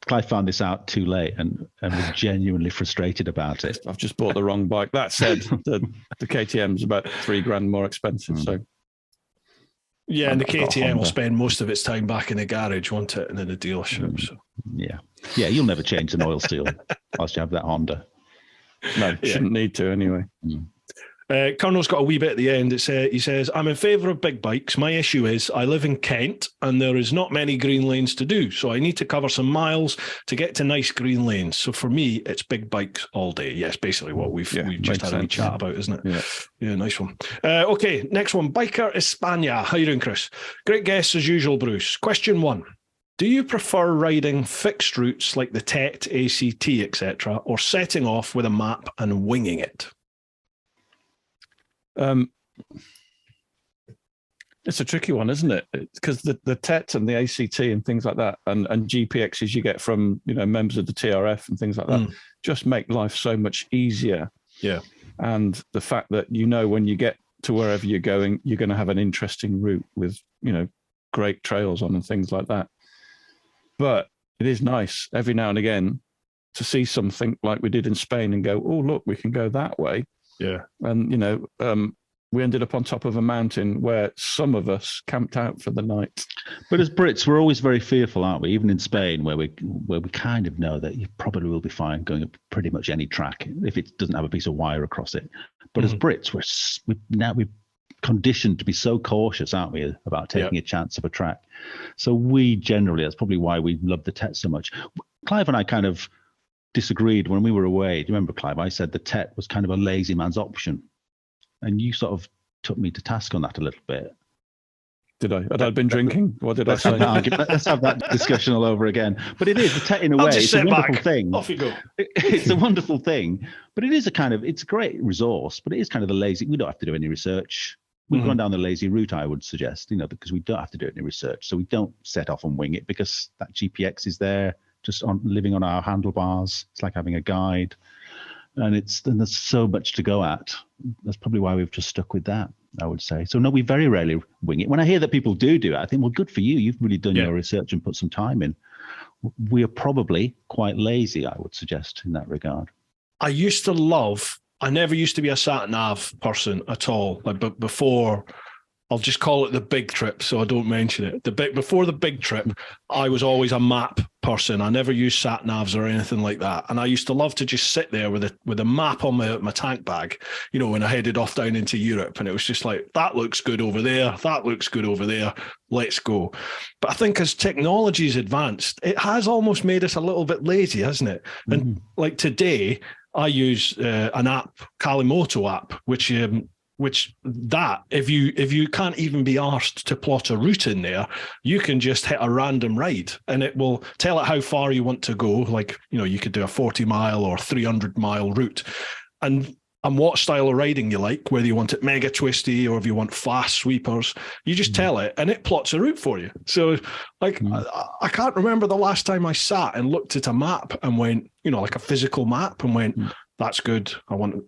Clive found this out too late and was genuinely frustrated about it. I've just bought the wrong bike. That said, the KTM's about $3,000 more expensive. So yeah, and the KTM will spend most of its time back in the garage, won't it, and in the dealership. So yeah, you'll never change an oil seal whilst you have that Honda. No, shouldn't need to anyway. Colonel's got a wee bit at the end. He says, I'm in favour of big bikes. My issue is I live in Kent and there is not many green lanes to do. So I need to cover some miles to get to nice green lanes. So for me, it's big bikes all day. Yes, basically what we've just had a chat about, isn't it? Yeah, nice one. Okay, next one. Biker España. How you doing, Chris? Great guests as usual, Bruce. Question 1. Do you prefer riding fixed routes like the TET, ACT, etc., or setting off with a map and winging it? It's a tricky one, isn't it? Because the TET and the ACT and things like that, and GPXs you get from members of the TRF and things like that, just make life so much easier. Yeah, and the fact that when you get to wherever you're going to have an interesting route with great trails on and things like that. But it is nice every now and again to see something like we did in Spain and go, oh look, we can go that way. Yeah. And, we ended up on top of a mountain where some of us camped out for the night. But as Brits, we're always very fearful, aren't we? Even in Spain, where we kind of know that you probably will be fine going up pretty much any track if it doesn't have a piece of wire across it. But as Brits, we're conditioned to be so cautious, aren't we, about taking a chance of a track. So we generally, that's probably why we love the TET so much. Clive and I kind of disagreed when we were away. Do you remember, Clive? I said the TET was kind of a lazy man's option. And you sort of took me to task on that a little bit. Did I? Had I been drinking? What did I say? Let's have that discussion all over again. But it is, the TET in a way, it's a wonderful thing. Off you go. It's a wonderful thing. But it is it's a great resource, but it is kind of the lazy, we don't have to do any research. We've gone down the lazy route, I would suggest, because we don't have to do any research. So we don't set off and wing it because that GPX is there, just living on our handlebars. It's like having a guide. And there's so much to go at. That's probably why we've just stuck with that, I would say. So no, we very rarely wing it. When I hear that people do it, I think, well, good for you. You've really done your research and put some time in. We are probably quite lazy, I would suggest, in that regard. I never used to be a sat-nav person at all. But before, I'll just call it the big trip, so I don't mention it. Before the big trip, I was always a map person. I never used sat-navs or anything like that. And I used to love to just sit there with a map on my tank bag, when I headed off down into Europe. And it was just like, that looks good over there. That looks good over there. Let's go. But I think as technology's advanced, it has almost made us a little bit lazy, hasn't it? And like today, I use an app, Kalimoto app, which if you can't even be asked to plot a route in there, you can just hit a random ride and it will tell it how far you want to go. Like, you could do a 40-mile or 300-mile route and what style of riding you like, whether you want it mega twisty or if you want fast sweepers, you just tell it and it plots a route for you. So like, I can't remember the last time I sat and looked at a map and went, like a physical map and went, that's good.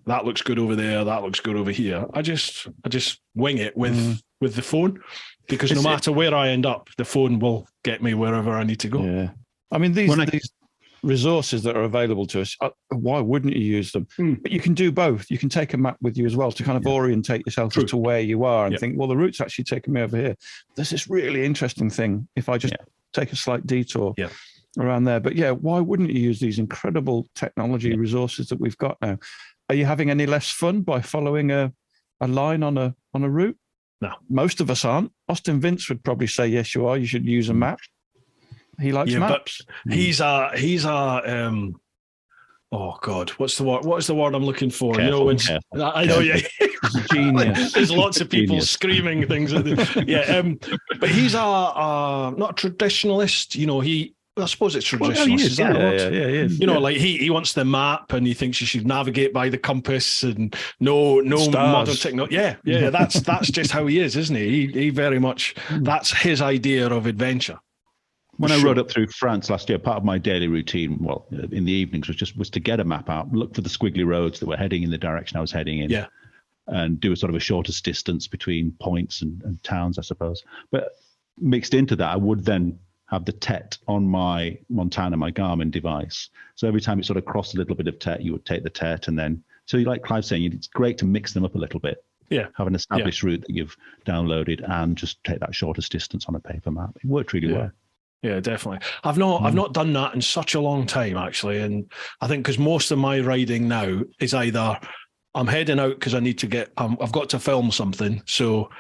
That looks good over there. That looks good over here. I just wing it with the phone because no matter where I end up, the phone will get me wherever I need to go. Yeah. I mean, resources that are available to us, why wouldn't you use them? But you can do both. You can take a map with you as well to kind of orientate yourself as to where you are and think, well, the route's actually taking me over here. There's this really interesting thing if I just take a slight detour around there. But why wouldn't you use these incredible technology resources that we've got now? Are you having any less fun by following a line on a route? No. Most of us aren't. Austin Vince would probably say, yes, you are. You should use a map. He likes maps. But he's a oh God, what's the word? What is the word I'm looking for? Careful, I know, He's a genius. There's lots of people screaming things. But he's not a traditionalist. I suppose it's traditionalist. He is. Like he wants the map and he thinks you should navigate by the compass and no modern technology. Yeah. That's just how he is, isn't he? He very much, that's his idea of adventure. When I rode up through France last year, part of my daily routine, in the evenings, was to get a map out, look for the squiggly roads that were heading in the direction I was heading in, and do a sort of a shortest distance between points and towns, I suppose. But mixed into that, I would then have the TET on my Montana, my Garmin device. So every time it sort of crossed a little bit of TET, you would take the TET, and then like Clive saying, it's great to mix them up a little bit. Yeah, have an established route that you've downloaded and just take that shortest distance on a paper map. It worked really well. Yeah, definitely. I've not done that in such a long time, actually. And I think because most of my riding now is either I'm heading out because I need to get, I've got to film something. So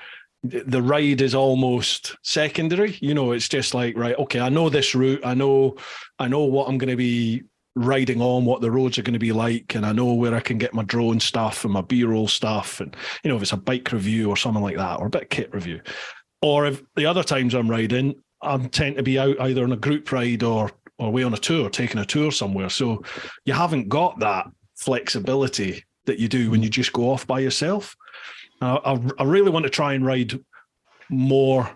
the ride is almost secondary. It's just like, right, okay, I know this route. I know what I'm going to be riding on, what the roads are going to be like. And I know where I can get my drone stuff and my B-roll stuff. And, if it's a bike review or something like that, or a bit of kit review. Or if the other times I'm riding, I tend to be out either on a group ride or away on a tour, taking a tour somewhere. So you haven't got that flexibility that you do when you just go off by yourself. I really want to try and ride more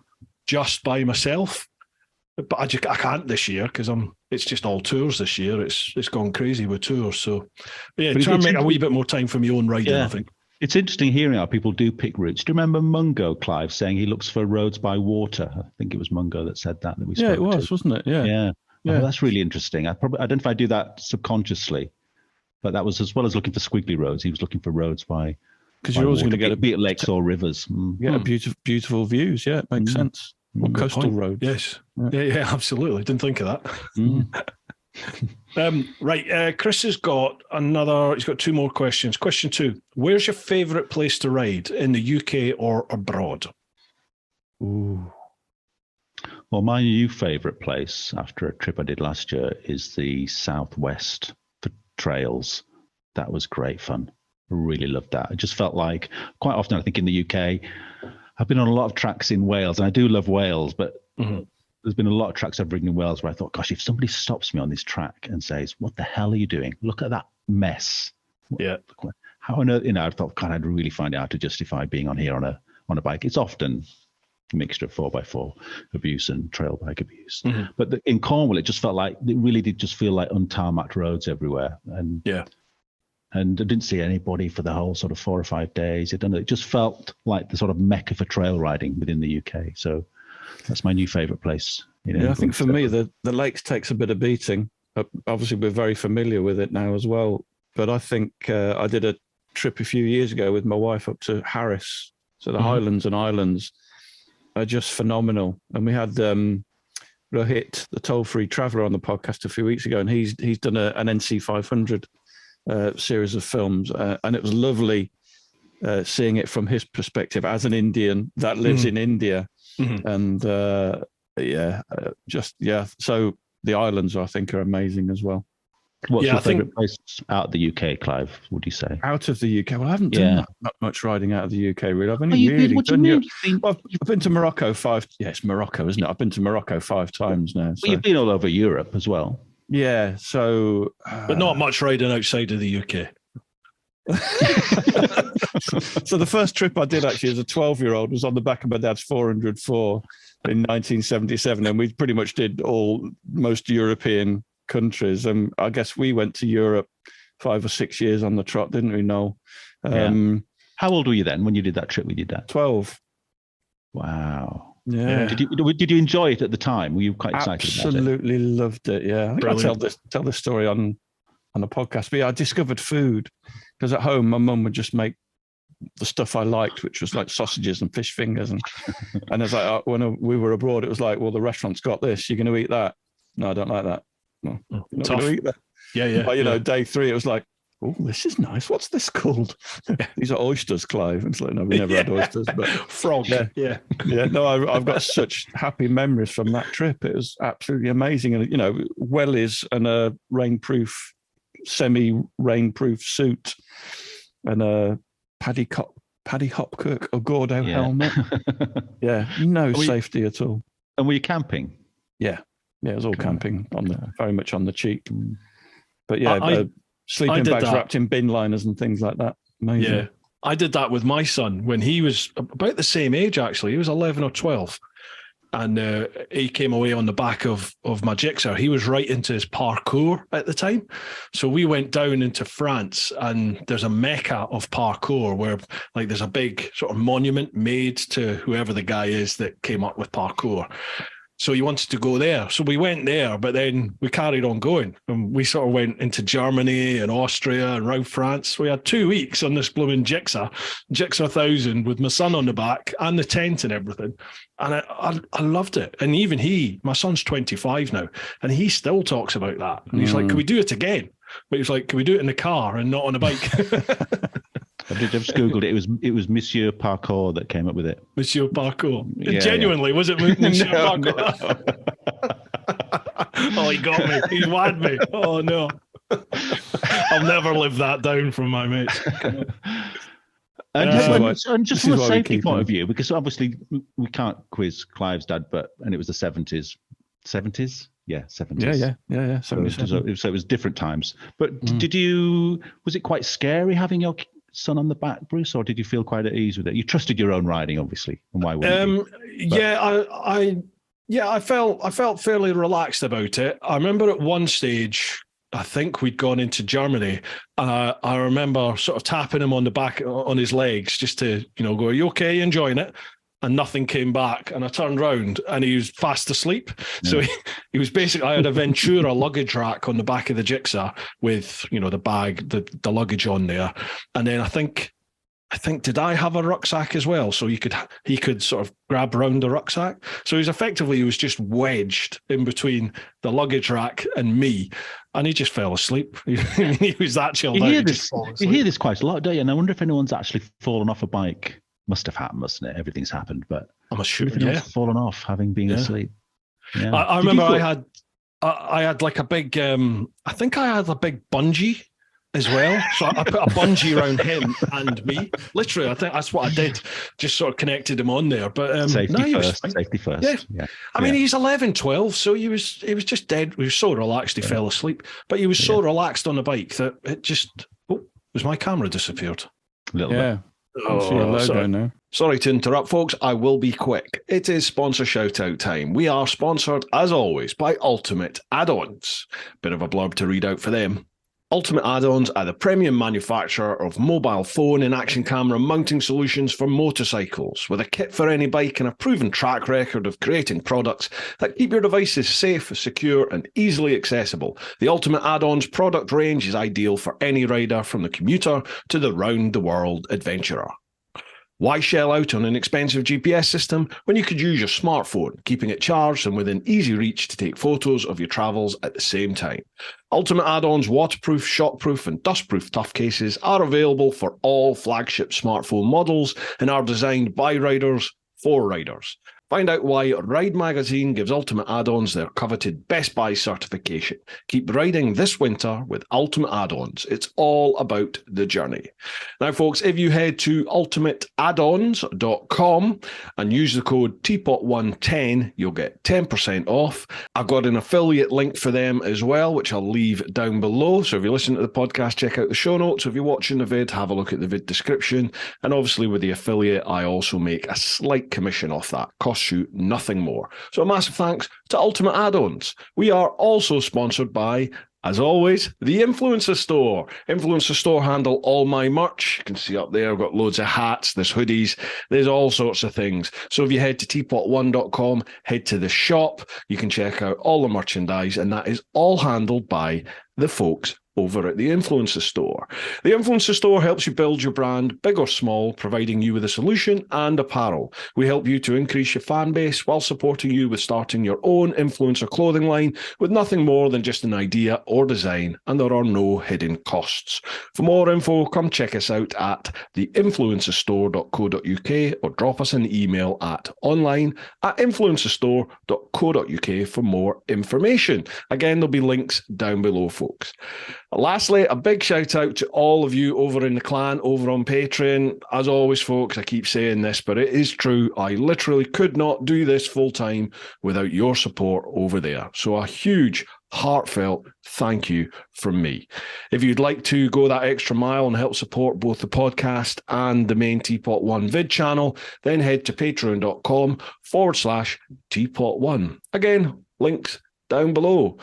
just by myself, but I can't this year because it's just all tours this year. It's gone crazy with tours. So try and make a wee bit more time for my own riding, I think. It's interesting hearing how people do pick routes. Do you remember Mungo, Clive, saying he looks for roads by water? I think it was Mungo that said that we spoke it was, wasn't it? Yeah. Oh, that's really interesting. I don't know if I do that subconsciously, but that was as well as looking for squiggly roads. He was looking for roads by because you're always going to get be it lakes or rivers. Yeah, beautiful views. Yeah, it makes sense. Or coastal roads. Yes. Yeah, absolutely. Didn't think of that. Right, Chris has got he's got two more questions. Question 2, where's your favourite place to ride in the UK or abroad? Ooh. Well, my new favourite place after a trip I did last year is the southwest for trails. That was great fun. I really loved that. I just felt like quite often, I think in the UK, I've been on a lot of tracks in Wales, and I do love Wales, but there's been a lot of tracks I've ridden in Wales where I thought, gosh, if somebody stops me on this track and says, what the hell are you doing? Look at that mess. Yeah. How on earth, I thought, God, I'd really find it hard to justify being on here on a bike. It's often a mixture of 4x4 abuse and trail bike abuse. But in Cornwall, it just felt like, it really did just feel like untarmacked roads everywhere. And I didn't see anybody for the whole sort of 4 or 5 days. It just felt like the sort of mecca for trail riding within the UK. So that's my new favourite place. I think for me, the Lakes takes a bit of beating. Obviously, we're very familiar with it now as well. But I think I did a trip a few years ago with my wife up to Harris. So the Highlands and Islands are just phenomenal. And we had Rohit, the toll-free traveller, on the podcast a few weeks ago, and he's done an NC 500 series of films. And it was lovely seeing it from his perspective as an Indian that lives in India. And so the islands, I think, are amazing as well. What's your favourite place out of the UK, Clive, would you say? Out of the UK? Well, I haven't done that much riding out of the UK, really. I've only really done Europe. I've been to Morocco 5. Yeah, it's Morocco, isn't it? I've been to Morocco 5 times now. So. Well, you've been all over Europe as well. Yeah, so... but not much riding outside of the UK. So the first trip I did actually as a 12-year-old was on the back of my dad's 404 in 1977, and we pretty much did most European countries. And I guess we went to Europe 5 or 6 years on the trot, didn't we, Noel? How old were you then when you did that trip with your dad? 12. Wow. Yeah. Did you enjoy it at the time? Were you quite excited about it? Absolutely loved it. Yeah. I think I'll tell this story on a podcast. But yeah, I discovered food because at home my mum would just make the stuff I liked, which was like sausages and fish fingers, and it's like when we were abroad, it was like, well, the restaurant's got this. You're going to eat that? No, I don't like that. No, you're not going to eat that. Yeah. But, day 3, it was like, oh, this is nice. What's this called? These are oysters, Clive. It's like, no, we never had oysters, but frog. Yeah. No, I've got such happy memories from that trip. It was absolutely amazing, and wellies and a semi-rainproof suit and a Paddy Hopkirk or Gordo helmet. Yeah, no safety at all. And were you camping? Yeah, it was all camping very much on the cheap. But sleeping bags wrapped in bin liners and things like that. Amazing. Yeah, I did that with my son when he was about the same age. Actually, he was 11 or 12. And he came away on the back of my Gixxer. He was right into his parkour at the time. So we went down into France, and there's a mecca of parkour where like there's a big sort of monument made to whoever the guy is that came up with parkour. So he wanted to go there. So we went there, but then we carried on going. And we sort of went into Germany and Austria and around France. We had 2 weeks on this blooming Gixxer 1000 with my son on the back and the tent and everything. And I loved it. And even my son's 25 now, and he still talks about that. And he's like, can we do it again? But he's like, can we do it in the car and not on a bike? I just Googled it. It was Monsieur Parkour that came up with it. Monsieur Parkour. Genuinely, was it Monsieur Parkour? Oh, he got me. He whacked me. Oh, no. I'll never live that down from my mates. And just from a safety point of view, because obviously we can't quiz Clive's dad, and it was the 70s. 70s? Yeah, 70s. Yeah. So it was different times. But was it quite scary having your son on the back, Bruce, or did you feel quite at ease with it? You trusted your own riding, obviously, and why wouldn't you? I felt fairly relaxed about it. I remember at one stage, I think we'd gone into Germany, and I remember sort of tapping him on the back, on his legs, just to, go, are you okay? You enjoying it? And nothing came back. And I turned round and he was fast asleep. Yeah. So he was basically, I had a Ventura luggage rack on the back of the Gixxer with, the bag, the luggage on there. And then I think, did I have a rucksack as well? So he could sort of grab round the rucksack. So he was just wedged in between the luggage rack and me. And he just fell asleep. He was that chilled out. You hear this quite a lot, don't you? And I wonder if anyone's actually fallen off a bike. Must have happened, mustn't it? Everything's happened, but I'm sure fallen off having been asleep. Yeah. I remember I had like a big. I think I had a big bungee as well. So I put a bungee around him and me. Literally, I think that's what I did. Just sort of connected him on there. But safety first. Yeah. I mean, he's 11, 12, so he was just dead. He was so relaxed he fell asleep. But he was so relaxed on the bike that it just was my camera disappeared. A little bit. Sorry to interrupt, folks. I will be quick. It is sponsor shout-out time. We are sponsored, as always, by Ultimate Add-ons. Bit of a blurb to read out for them. Ultimate Add-ons are the premium manufacturer of mobile phone and action camera mounting solutions for motorcycles, with a kit for any bike and a proven track record of creating products that keep your devices safe, secure, and easily accessible. The Ultimate Add-ons product range is ideal for any rider, from the commuter to the round-the-world adventurer. Why shell out on an expensive GPS system when you could use your smartphone, keeping it charged and within easy reach to take photos of your travels at the same time? Ultimate Add-ons waterproof, shockproof and dustproof tough cases are available for all flagship smartphone models and are designed by riders for riders. Find out why Ride Magazine gives Ultimate Add-ons their coveted Best Buy certification. Keep riding this winter with Ultimate Add-ons. It's all about the journey. Now, folks, if you head to ultimateaddons.com and use the code TeapotOne10, you'll get 10% off. I've got an affiliate link for them as well, which I'll leave down below. So if you listen to the podcast, check out the show notes. If you're watching the vid, have a look at the vid description. And obviously with the affiliate, I also make a slight commission off that. Costs you nothing more. So a massive thanks to Ultimate Add-ons. We are also sponsored by as always, the Influencer Store. Influencer Store handle all my merch. You can see up there, I've got loads of hats, there's hoodies, there's all sorts of things. So if you head to TeapotOne.com, head to the shop, you can check out all the merchandise, and that is all handled by the folks over at the Influencer Store. The Influencer Store helps you build your brand, big or small, providing you with a solution and apparel. We help you to increase your fan base while supporting you with starting your own influencer clothing line with nothing more than just an idea or design, and there are no hidden costs. For more info, come check us out at theinfluencerstore.co.uk or drop us an email at online@influencerstore.co.uk for more information. Again, there'll be links down below, folks. Lastly, a big shout out to all of you over in the clan, over on Patreon. As always, folks, I keep saying this, but it is true. I literally could not do this full time without your support over there. So a huge, heartfelt thank you from me. If you'd like to go that extra mile and help support both the podcast and the main TeapotOne vid channel, then head to patreon.com/TeapotOne. Again, links down below.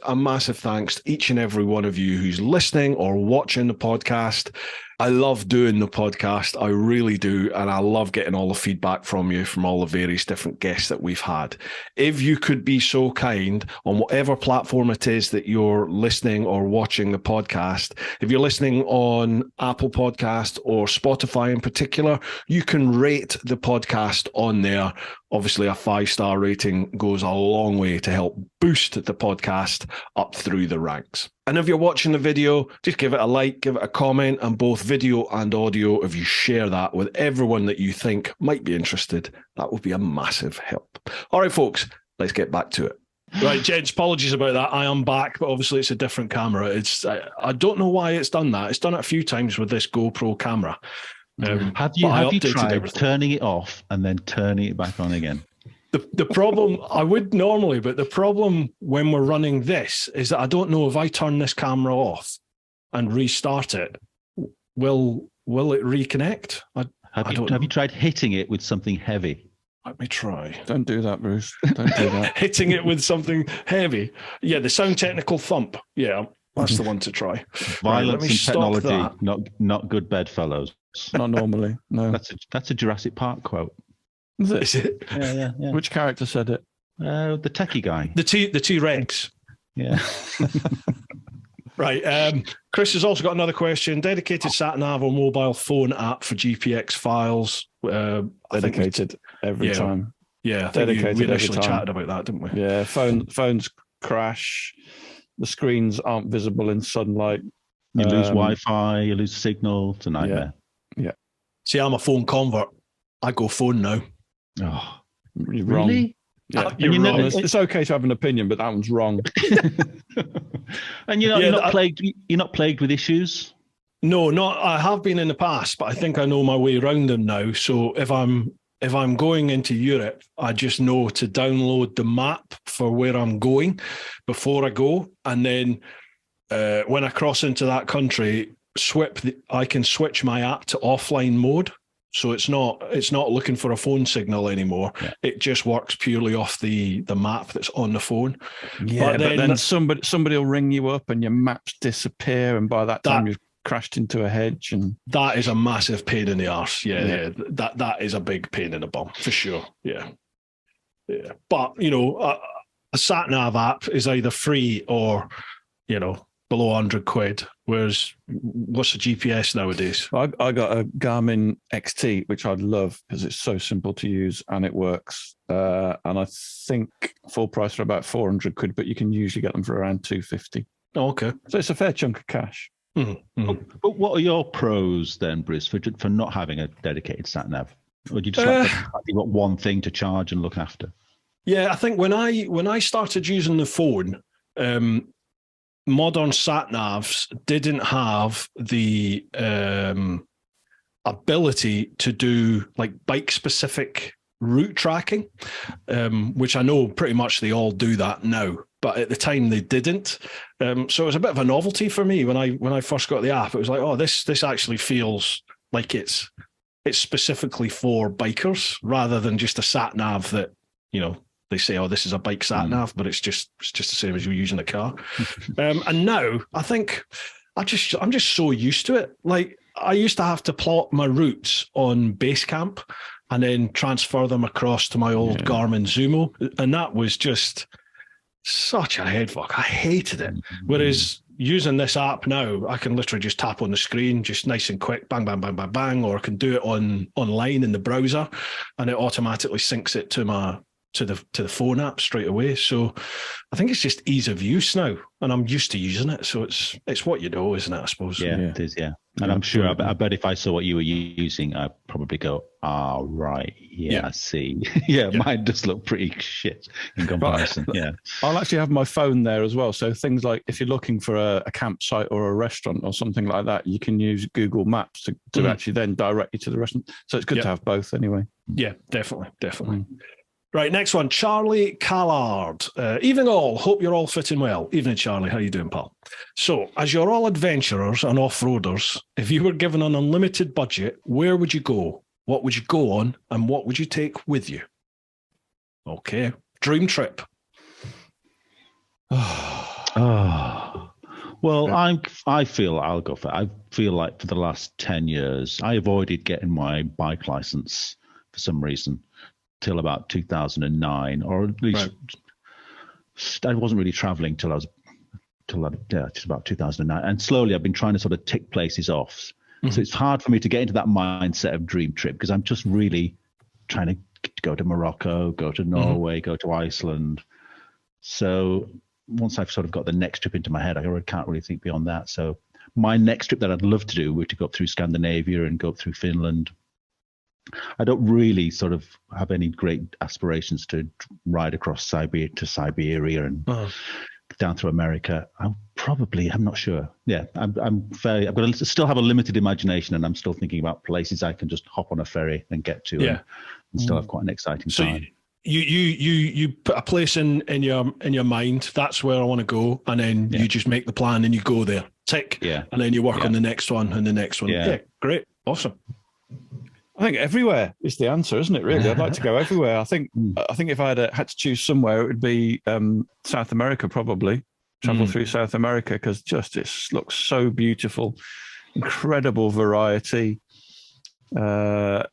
A massive thanks to each and every one of you who's listening or watching the podcast. I love doing the podcast. I really do. And I love getting all the feedback from you, from all the various different guests that we've had. If you could be so kind, on whatever platform it is that you're listening or watching the podcast, if you're listening on Apple Podcast or Spotify in particular, you can rate the podcast on there. Obviously, a 5-star rating goes a long way to help boost the podcast up through the ranks. And if you're watching the video, just give it a like, give it a comment, and both video and audio, if you share that with everyone that you think might be interested, that would be a massive help. All right, folks, let's get back to it. Right, gents, apologies about that. I am back, but obviously it's a different camera. I don't know why it's done that. It's done it a few times with this GoPro camera. Have you tried everything, turning it off and then turning it back on again? The problem, I would normally, but the problem when we're running this is that I don't know if I turn this camera off and restart it, will it reconnect? Have you tried hitting it with something heavy? Let me try. Don't do that, Bruce. Don't do that. Hitting it with something heavy. Yeah, the sound technical thump. Yeah, that's the one to try. Violence and technology, not good bedfellows. Not normally, no. That's a Jurassic Park quote. Is it? Yeah. Which character said it? The techie guy. The T-Rex. Yeah. Right. Chris has also got another question. Dedicated sat-nav or mobile phone app for GPX files. Dedicated every time. Yeah, I think we initially chatted about that, didn't we? Yeah, phones crash. The screens aren't visible in sunlight. You lose Wi-Fi, you lose signal. It's a nightmare. Yeah. See, I'm a phone convert. I go phone now. Oh, you're wrong. Really? Yeah, you're wrong. It's okay to have an opinion, but that one's wrong. And you're not plagued. You're not plagued with issues. No, I have been in the past, but I think I know my way around them now. So if I'm going into Europe, I just know to download the map for where I'm going before I go, and then when I cross into that country, I can switch my app to offline mode. So it's not looking for a phone signal anymore. Yeah. It just works purely off the map that's on the phone. Yeah, but then somebody will ring you up and your maps disappear, and by that time you've crashed into a hedge. And that is a massive pain in the arse. Yeah. That is a big pain in the bum for sure. Yeah. But a sat nav app is either free or below 100 quid. Whereas what's the GPS nowadays? I got a Garmin XT, which I love because it's so simple to use and it works. And I think full price for about 400 quid, but you can usually get them for around 250. Oh, okay. So it's a fair chunk of cash. Mm-hmm. But what are your pros then, Bruce, for not having a dedicated sat nav? Or do you just you've got one thing to charge and look after? Yeah, I think when I started using the phone, modern sat navs didn't have the ability to do like bike specific route tracking, which I know pretty much they all do that now, but at the time they didn't. So it was a bit of a novelty for me when I first got the app. It was like, oh, this actually feels like it's specifically for bikers rather than just a sat nav that they say, oh, this is a bike sat nav, but it's just the same as you're using a car. And now I think I'm just so used to it. Like, I used to have to plot my routes on Basecamp and then transfer them across to my old Garmin Zumo. And that was just such a head fuck. I hated it. Whereas using this app now, I can literally just tap on the screen, just nice and quick, bang, bang, bang, bang, bang, or I can do it online in the browser, and it automatically syncs it to the phone app straight away. So I think it's just ease of use now, and I'm used to using it. So it's what you know, isn't it? I suppose. Yeah, it is. Yeah, and I'm sure. I bet if I saw what you were using, I'd probably go, right, I see. Mine does look pretty shit in comparison. Yeah, I'll actually have my phone there as well. So things like if you're looking for a campsite or a restaurant or something like that, you can use Google Maps to actually then direct you to the restaurant. So it's good to have both anyway. Yeah, definitely. Right, next one, Charlie Callard. Evening all, hope you're all fitting well. Evening, Charlie, how you doing, pal? So, as you're all adventurers and off-roaders, if you were given an unlimited budget, where would you go? What would you go on? And what would you take with you? Okay, dream trip. Well, I feel I'll go for it. I feel like for the last 10 years, I avoided getting my bike license for some reason till about 2009, or at least I wasn't really traveling till just about 2009. And slowly I've been trying to sort of tick places off. So it's hard for me to get into that mindset of dream trip because I'm just really trying to go to Morocco, go to Norway, go to Iceland. So once I've sort of got the next trip into my head, I can't really think beyond that. So my next trip that I'd love to do would to go up through Scandinavia and go up through Finland. I don't really sort of have any great aspirations to ride across Siberia and down through America. I'm not sure. Yeah, I've got to still have a limited imagination, and I'm still thinking about places I can just hop on a ferry and get to, and still have quite an exciting time. You put a place in your mind. That's where I want to go, and then you just make the plan and you go there. Tick. Yeah. And then you work on the next one and the next one. Yeah. Great. Awesome. I think everywhere is the answer, isn't it? Really, I'd like to go everywhere. I think if I had to choose somewhere, it would be South America, probably. Travel through South America because it looks so beautiful, incredible variety. I'd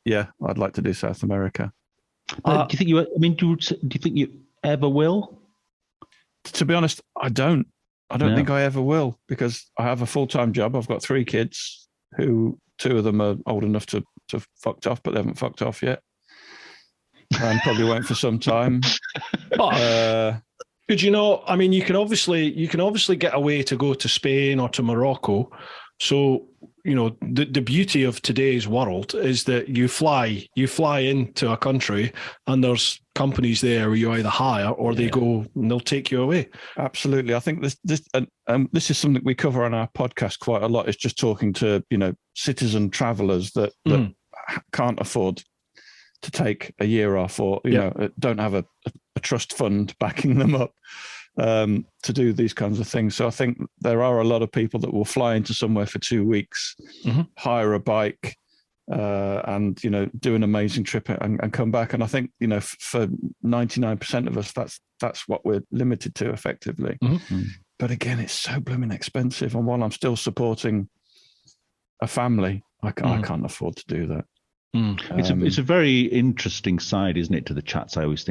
like to do South America. Do you think you ever will? To be honest, I don't. I don't think I ever will because I have a full-time job. I've got 3 kids who 2 of them are old enough to fucked off, but they haven't fucked off yet. And probably won't for some time. Could you know? I mean, you can obviously get away to go to Spain or to Morocco. So the beauty of today's world is that you fly into a country and there's companies there where you either hire or they go and they'll take you away. Absolutely. I think this is something we cover on our podcast quite a lot. Is just talking to citizen travelers that can't afford to take a year off or don't have a trust fund backing them up to do these kinds of things. So I think there are a lot of people that will fly into somewhere for 2 weeks, hire a bike, and do an amazing trip and come back. And I think for 99% of us, that's what we're limited to effectively. But again, it's so blooming expensive. And while I'm still supporting a family, I can't afford to do that. It's a very interesting side, isn't it, to the chats? I always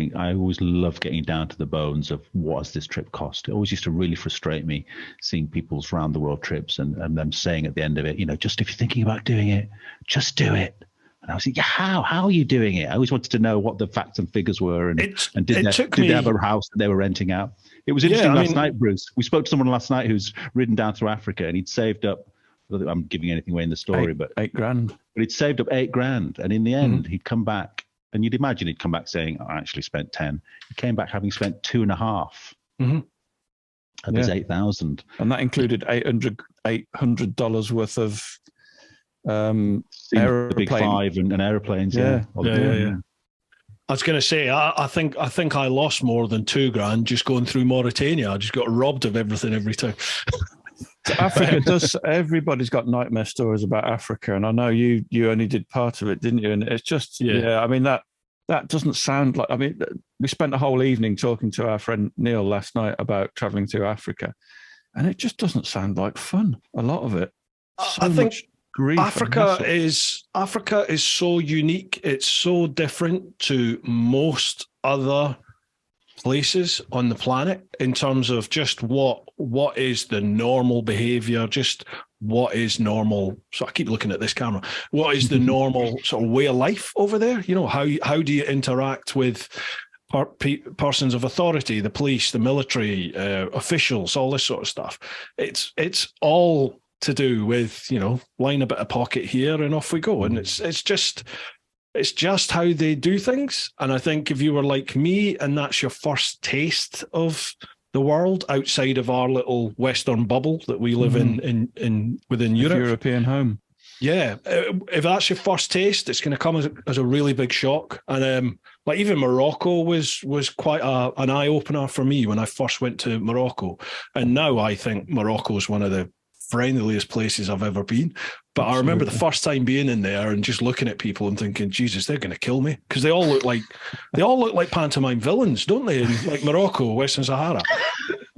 love getting down to the bones of what does this trip cost. It always used to really frustrate me seeing people's round the world trips and them saying at the end of it, just if you're thinking about doing it, just do it. And I was like, how are you doing it? I always wanted to know what the facts and figures were and did they have a house that they were renting out? It was interesting last night, Bruce. We spoke to someone last night who's ridden down through Africa and he'd saved up, I'm giving anything away in the story, but $8,000. But he'd saved up $8,000, and in the end, he'd come back, and you'd imagine he'd come back saying, "I actually spent 10." He came back having spent 2.5 of his 8,000, and that included $800 worth of the big 5 and aeroplanes. Yeah. I was going to say, I think I lost more than $2,000 just going through Mauritania. I just got robbed of everything every time. Africa does. Everybody's got nightmare stories about Africa, and I know you only did part of it, didn't you? And it's just, I mean that that doesn't sound like, I mean, we spent a whole evening talking to our friend Neil last night about traveling through Africa, and it just doesn't sound like fun, a lot of it. I think Africa is so unique. It's so different to most other places on the planet in terms of just what is the normal behavior, just what is normal. So I keep looking at this camera. What is the normal sort of way of life over there? You know, how do you interact with persons of authority, the police, the military, officials, all this sort of stuff. It's all to do with, you know, line a bit of pocket here and off we go. And it's just how they do things. And I think if you were like me and that's your first taste of the world outside of our little Western bubble that we live in within Europe, European home. Yeah, if that's your first taste, it's going to come as a really big shock. And like even Morocco was quite an eye opener for me when I first went to Morocco. And now I think Morocco is one of the friendliest places I've ever been. But Absolutely. I remember the first time being in there and just looking at people and thinking, Jesus, they're going to kill me, because they all look like pantomime villains, don't they? In like Morocco, Western Sahara.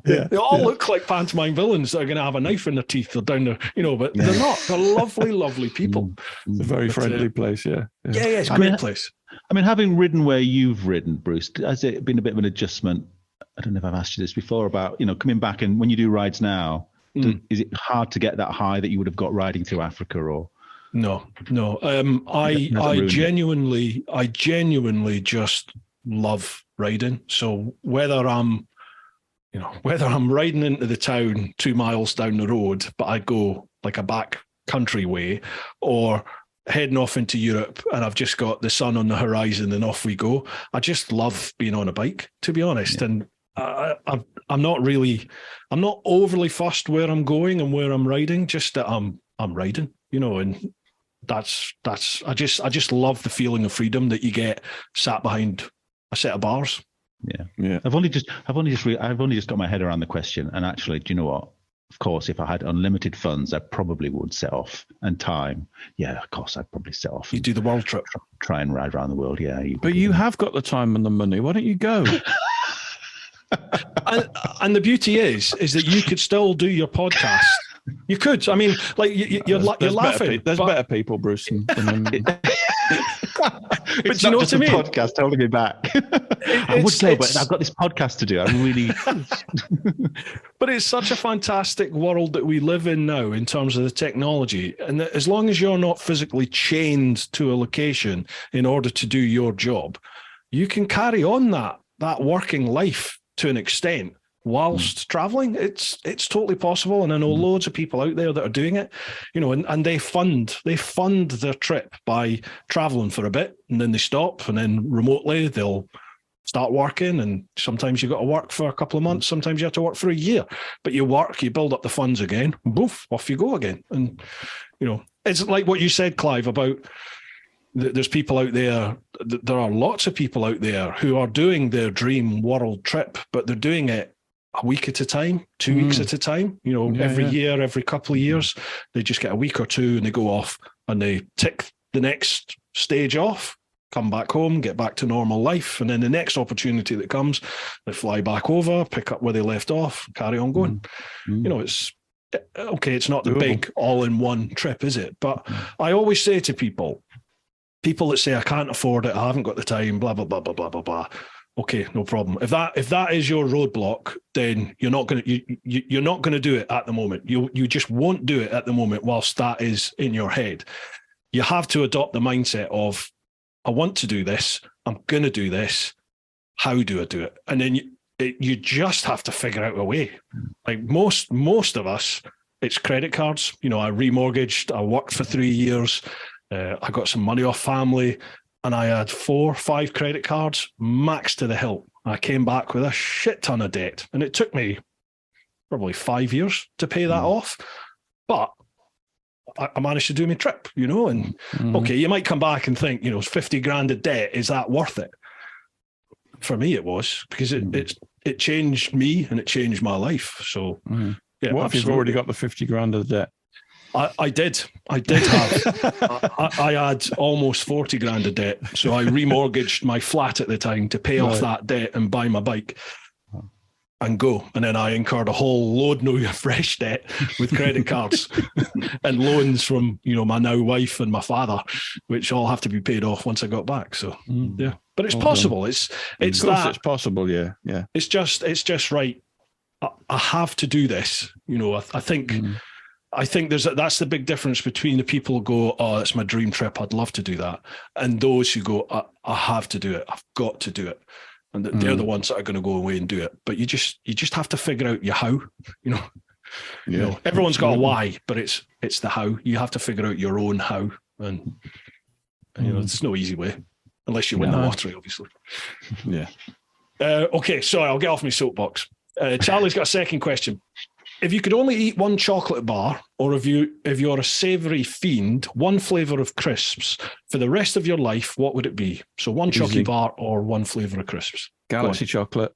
Yeah, they all look like pantomime villains that are going to have a knife in their teeth or down their, you know, but they're not. They're lovely, lovely people. It's a very friendly place, yeah. Yeah, it's a great place. I mean, having ridden where you've ridden, Bruce, has it been a bit of an adjustment? I don't know if I've asked you this before about, you know, coming back and when you do rides now, is it hard to get that high that you would have got riding through Africa or? No. I genuinely just love riding. So whether I'm riding into the town 2 miles down the road, but I go like a back country way, or heading off into Europe and I've just got the sun on the horizon and off we go. I just love being on a bike, to be honest. Yeah. And I'm not overly fussed where I'm going and where I'm riding, just that I'm riding, you know, and that's I just love the feeling of freedom that you get sat behind a set of bars. Yeah. I've only just got my head around the question, and actually, do you know what? Of course, if I had unlimited funds, I probably would set off, and time. Yeah, of course, I'd probably set off. You do the world trip, try and ride around the world. Yeah, but you have got the time and the money. Why don't you go? and the beauty is that you could still do your podcast. You could. I mean, like you're laughing. There's better people, Bruce. But you know what I mean? Podcast holding me back. I would go, but I've got this podcast to do. I'm really. But it's such a fantastic world that we live in now in terms of the technology, and that as long as you're not physically chained to a location in order to do your job, you can carry on that working life to an extent whilst traveling. It's totally possible, and I know loads of people out there that are doing it, you know, and they fund their trip by traveling for a bit, and then they stop, and then remotely they'll start working, and sometimes you've got to work for a couple of months, sometimes you have to work for a year, but you build up the funds again, boof, off you go again. And you know, it's like what you said, Clive, about there's people out there, there are lots of people out there who are doing their dream world trip, but they're doing it a week at a time, 2 weeks at a time, you know, every year, every couple of years, they just get a week or two and they go off and they tick the next stage off, come back home, get back to normal life. And then the next opportunity that comes, they fly back over, pick up where they left off, carry on going. You know, it's not the big all-in-one trip, is it? But I always say to people that say, I can't afford it, I haven't got the time, blah, blah, blah, blah, blah, blah, blah. Okay, no problem. If that is your roadblock, then you're not going to do it at the moment. You just won't do it at the moment whilst that is in your head. You have to adopt the mindset of, I want to do this, I'm going to do this, how do I do it? And then you just have to figure out a way. Like most of us, it's credit cards. You know, I remortgaged, I worked for 3 years, I got some money off family, and I had 4 or 5 credit cards, max to the hilt. I came back with a shit ton of debt, and it took me probably 5 years to pay that off. But I managed to do my trip, you know, and okay, you might come back and think, you know, 50 grand of debt, is that worth it? For me, it was, because it changed me and it changed my life. So, yeah. What if you've already got the 50 grand of debt? I did have. I had almost 40 grand of debt, so I remortgaged my flat at the time to pay off that debt and buy my bike and go. And then I incurred a whole load of fresh debt with credit cards and loans from my now wife and my father, which all have to be paid off once I got back. So yeah, but it's possible. It's it's possible. Yeah. It's just right. I have to do this. I think. I think that's the big difference between the people who go, oh, it's my dream trip, I'd love to do that, and those who go, I have to do it, I've got to do it, and they're the ones that are going to go away and do it. But you just have to figure out your how. Everyone's got a why, but it's the how. You have to figure out your own how, and it's no easy way unless you win the lottery, obviously. Yeah. Okay, sorry, I'll get off my soapbox. Charlie's got a second question. If you could only eat one chocolate bar, or if you're a savoury fiend, one flavour of crisps for the rest of your life, what would it be? So one chocolate bar or one flavour of crisps? Galaxy chocolate,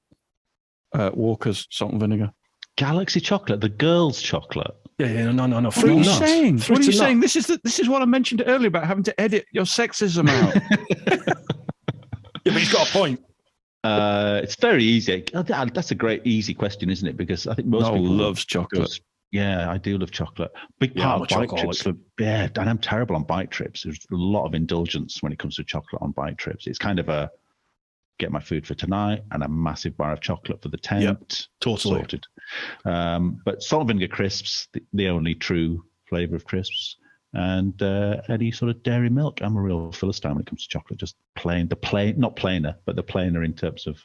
Walker's salt and vinegar. Galaxy chocolate, the girls' chocolate. Yeah, no. What are you saying? What are you saying? This is what I mentioned earlier about having to edit your sexism out. Yeah, but he's got a point. It's very easy. That's a great, easy question, isn't it? Because I think most people loves chocolate. Yeah, I do love chocolate. Big part of bike trips. And I'm terrible on bike trips. There's a lot of indulgence when it comes to chocolate on bike trips. It's kind of a get my food for tonight and a massive bar of chocolate for the tent. Yep, totally sorted. But salt and vinegar crisps, the only true flavour of crisps. And any sort of dairy milk. I'm a real Philistine when it comes to chocolate. Just plain, not plainer, but the plainer in terms of,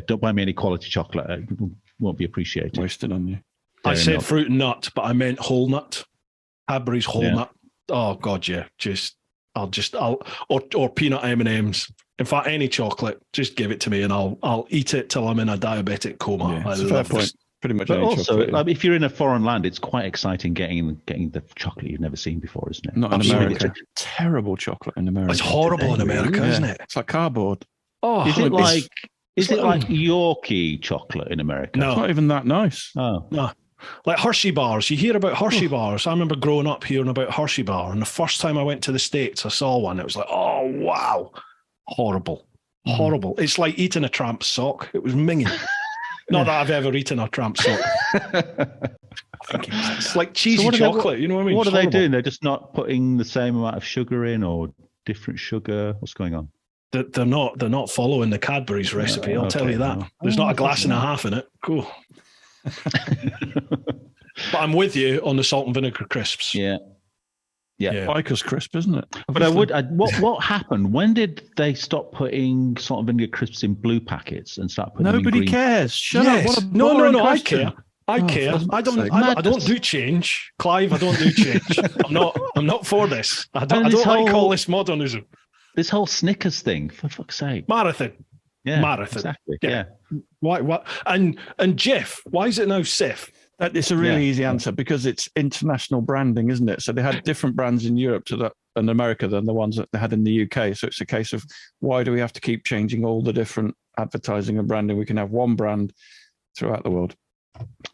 don't buy me any quality chocolate. It won't be appreciated. Wasted on you. I said fruit and nut, but I meant whole nut. Cadbury's whole nut. Oh God, yeah. Or peanut M&Ms. In fact, any chocolate, just give it to me and I'll eat it till I'm in a diabetic coma. Yeah, that's a fair point. Pretty much. But also, if you're in a foreign land, it's quite exciting getting the chocolate you've never seen before, isn't it? Not in America. It's terrible chocolate in America. It's horrible in America, isn't it? It's like cardboard. Oh, is it like Yorkie chocolate in America? No, it's not even that nice. Oh, no. Like Hershey bars. You hear about Hershey bars. I remember growing up hearing about Hershey bar, and the first time I went to the States, I saw one. It was like, oh wow, horrible. It's like eating a tramp sock. It was minging. Not that I've ever eaten a tramp sock. It's like cheesy chocolate. You know what I mean? What are they doing? They're just not putting the same amount of sugar in, or different sugar. What's going on? They're not following the Cadbury's recipe. I'll tell you that. There's not a glass and a half in it. Cool. But I'm with you on the salt and vinegar crisps. Yeah. Biker's crisp, isn't it? But what happened? When did they stop putting salt and vinegar crisps in blue packets and start putting Nobody them in green? cares. Shut up. What a no, I care. I care. I don't do change, Clive. I don't do change. I'm not for this. I don't like all this modernism. This whole Snickers thing, for fuck's sake. Marathon. Yeah, marathon. Exactly. Yeah. Why? What? And Jeff, why is it now Sif? It's a really easy answer because it's international branding, isn't it? So they had different brands in Europe and America than the ones that they had in the UK. So it's a case of why do we have to keep changing all the different advertising and branding? We can have one brand throughout the world.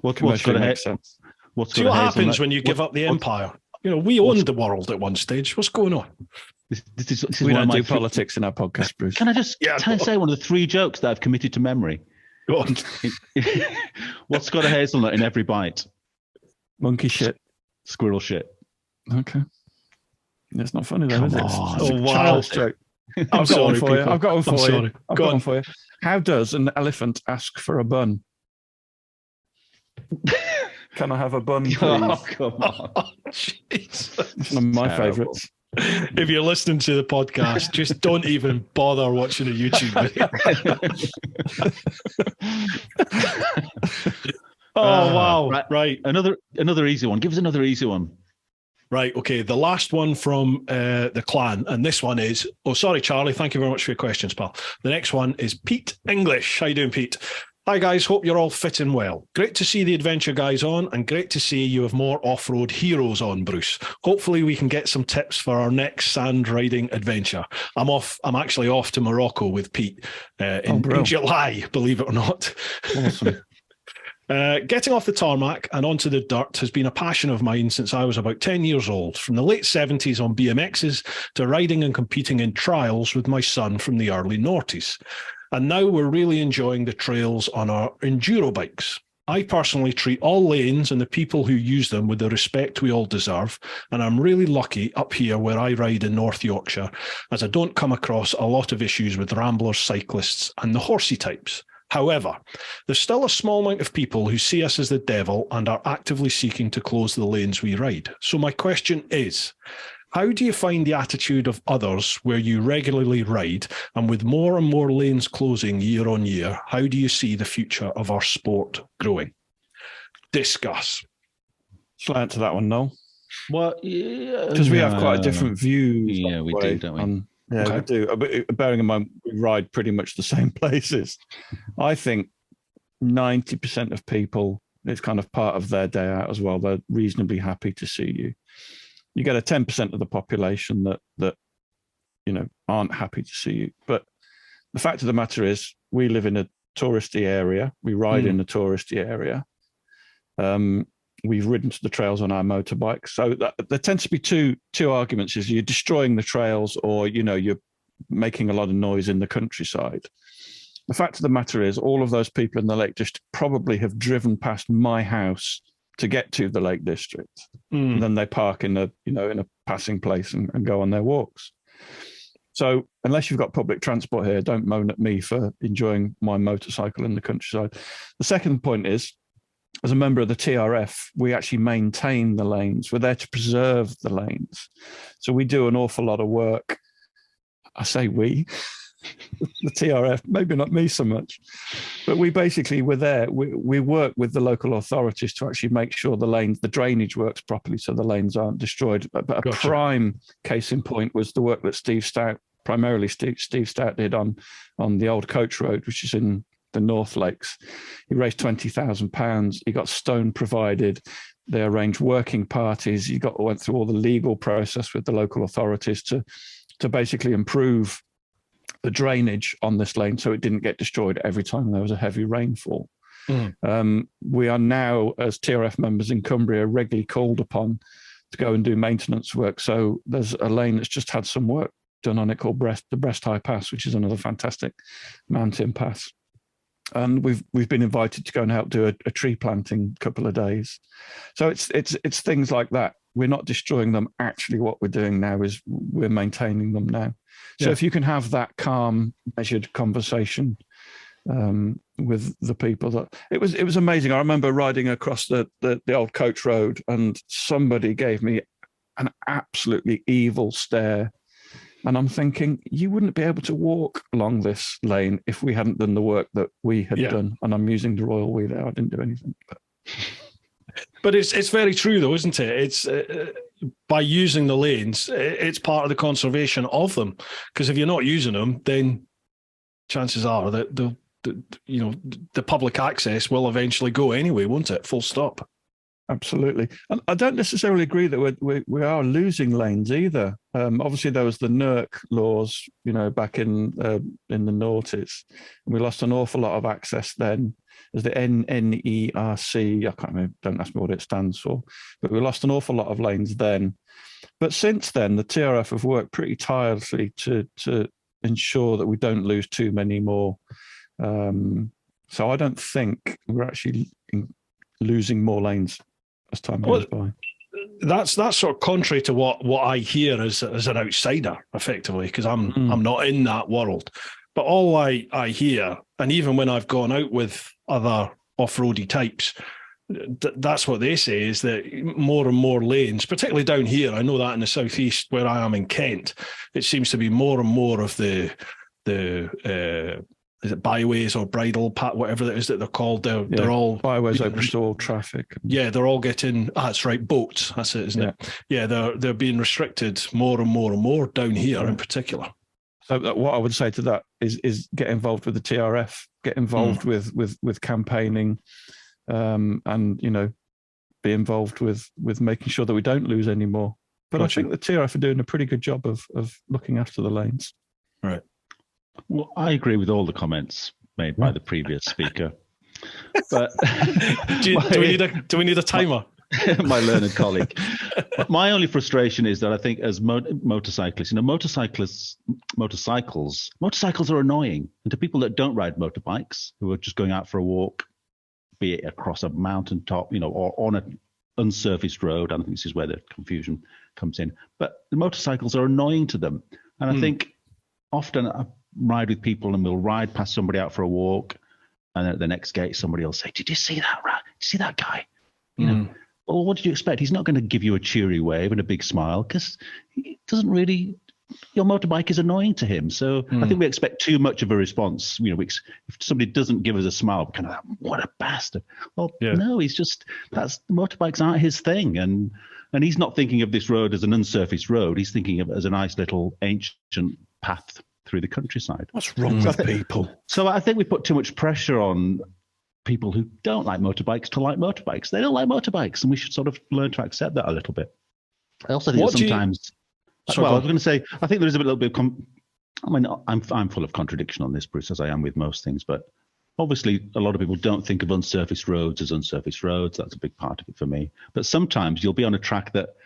What's going to make sense? See what happens when you give up the empire? We owned the world at one stage. What's going on? This is we don't do politics in our podcast, Bruce. Can I just say one of the 3 jokes that I've committed to memory? Go on. What's got a hazelnut in every bite? Monkey shit. Squirrel shit. Okay. It's not funny though, is it? Oh, wow. Joke. I've got one for you. How does an elephant ask for a bun? Can I have a bun, please? Oh, come on. Oh, Jesus. It's one of my favourites. If you're listening to the podcast, just don't even bother watching a YouTube video. Oh, wow. Right. Another easy one. Give us another easy one. Right. Okay. The last one from the clan. And this one is, sorry, Charlie. Thank you very much for your questions, pal. The next one is Pete English. How you doing, Pete? Hi, guys. Hope you're all fit and well. Great to see the adventure guys on, and great to see you have more off-road heroes on, Bruce. Hopefully we can get some tips for our next sand riding adventure. I'm actually off to Morocco with Pete in July, believe it or not. Awesome. Getting off the tarmac and onto the dirt has been a passion of mine since I was about 10 years old, from the late 70s on BMXs to riding and competing in trials with my son from the early noughties. And now we're really enjoying the trails on our enduro bikes. I personally treat all lanes and the people who use them with the respect we all deserve, and I'm really lucky up here where I ride in North Yorkshire, as I don't come across a lot of issues with ramblers, cyclists, and the horsey types. However, there's still a small amount of people who see us as the devil and are actively seeking to close the lanes we ride. So my question is, how do you find the attitude of others where you regularly ride, and with more and more lanes closing year on year, how do you see the future of our sport growing? Discuss. Shall I answer that one, Noel? Well, because we have quite a different view. Yeah, we do, don't we? Yeah, we do. But bearing in mind, we ride pretty much the same places. I think 90% of people, it's kind of part of their day out as well. They're reasonably happy to see you. You get a 10% of the population that aren't happy to see you. But the fact of the matter is, we live in a touristy area. We ride in a touristy area. We've ridden to the trails on our motorbikes. So there tends to be two arguments: is you're destroying the trails, or you're making a lot of noise in the countryside. The fact of the matter is, all of those people in the Lake District probably have driven past my house to get to the Lake District, and then they park in a passing place and go on their walks. So unless you've got public transport here, don't moan at me for enjoying my motorcycle in the countryside. The second point is, as a member of the TRF, we actually maintain the lanes. We're there to preserve the lanes. So we do an awful lot of work. I say we, the TRF, maybe not me so much, but we're there. We work with the local authorities to actually make sure the drainage works properly so the lanes aren't destroyed. But a prime case in point was the work that Steve Stout did on the old coach road, which is in the North Lakes. He raised £20,000. He got stone provided. They arranged working parties. He went through all the legal process with the local authorities to basically improve the drainage on this lane so it didn't get destroyed every time there was a heavy rainfall. We are now, as TRF members in Cumbria, regularly called upon to go and do maintenance work. So there's a lane that's just had some work done on it called the Breast High Pass, which is another fantastic mountain pass. And we've been invited to go and help do a tree planting couple of days. So it's things like that. We're not destroying them. Actually, what we're doing now is we're maintaining them now. So if you can have that calm, measured conversation with the people, that it was amazing. I remember riding across the old coach road, and somebody gave me an absolutely evil stare. And I'm thinking, you wouldn't be able to walk along this lane if we hadn't done the work that we had done. And I'm using the royal we there. I didn't do anything. But it's very true, though, isn't it? It's by using the lanes, it's part of the conservation of them. Because if you're not using them, then chances are that the public access will eventually go anyway, won't it? Full stop. Absolutely. And I don't necessarily agree that we are losing lanes either. Obviously, there was the NERC laws, back in the noughties. And we lost an awful lot of access then. There's the NERC. I can't remember, don't ask me what it stands for. But we lost an awful lot of lanes then. But since then, the TRF have worked pretty tirelessly to ensure that we don't lose too many more. So I don't think we're actually losing more lanes as time goes by. That's sort of contrary to what I hear as an outsider, effectively, because I'm not in that world. But all I hear, and even when I've gone out with other off-roady types, that's what they say, is that more and more lanes, particularly down here, I know that in the southeast where I am in Kent, it seems to be more and more of the is it byways or bridle path, whatever it is that they're called? They're all byways open to all traffic. Yeah, they're all getting. That's right, boats. That's it, isn't it? Yeah, they're being restricted more and more and more down here in particular. So what I would say to that is get involved with the TRF, get involved with campaigning, and be involved with making sure that we don't lose any more. But I think the TRF are doing a pretty good job of looking after the lanes. Right. Well, I agree with all the comments made by the previous speaker. But do we need a timer? My learned colleague. My only frustration is that I think as motorcyclists, motorcycles are annoying. And to people that don't ride motorbikes, who are just going out for a walk, be it across a mountaintop, or on an unsurfaced road, I think this is where the confusion comes in. But the motorcycles are annoying to them. And I think often I ride with people and we'll ride past somebody out for a walk, and at the next gate, somebody will say, "Did you see that? Did you see that guy?" Well, what did you expect? He's not going to give you a cheery wave and a big smile because he doesn't really. Your motorbike is annoying to him. So I think we expect too much of a response. If somebody doesn't give us a smile, kind of, what a bastard. Well, no, motorbikes aren't his thing. And he's not thinking of this road as an unsurfaced road. He's thinking of it as a nice little ancient path through the countryside. What's wrong with people? So I think we put too much pressure on people who don't like motorbikes to like motorbikes. They don't like motorbikes, and we should sort of learn to accept that a little bit. I also think sometimes. I was going to say, I think there is a little bit. I'm full of contradiction on this, Bruce, as I am with most things. But obviously, a lot of people don't think of unsurfaced roads as unsurfaced roads. That's a big part of it for me. But sometimes you'll be on a track that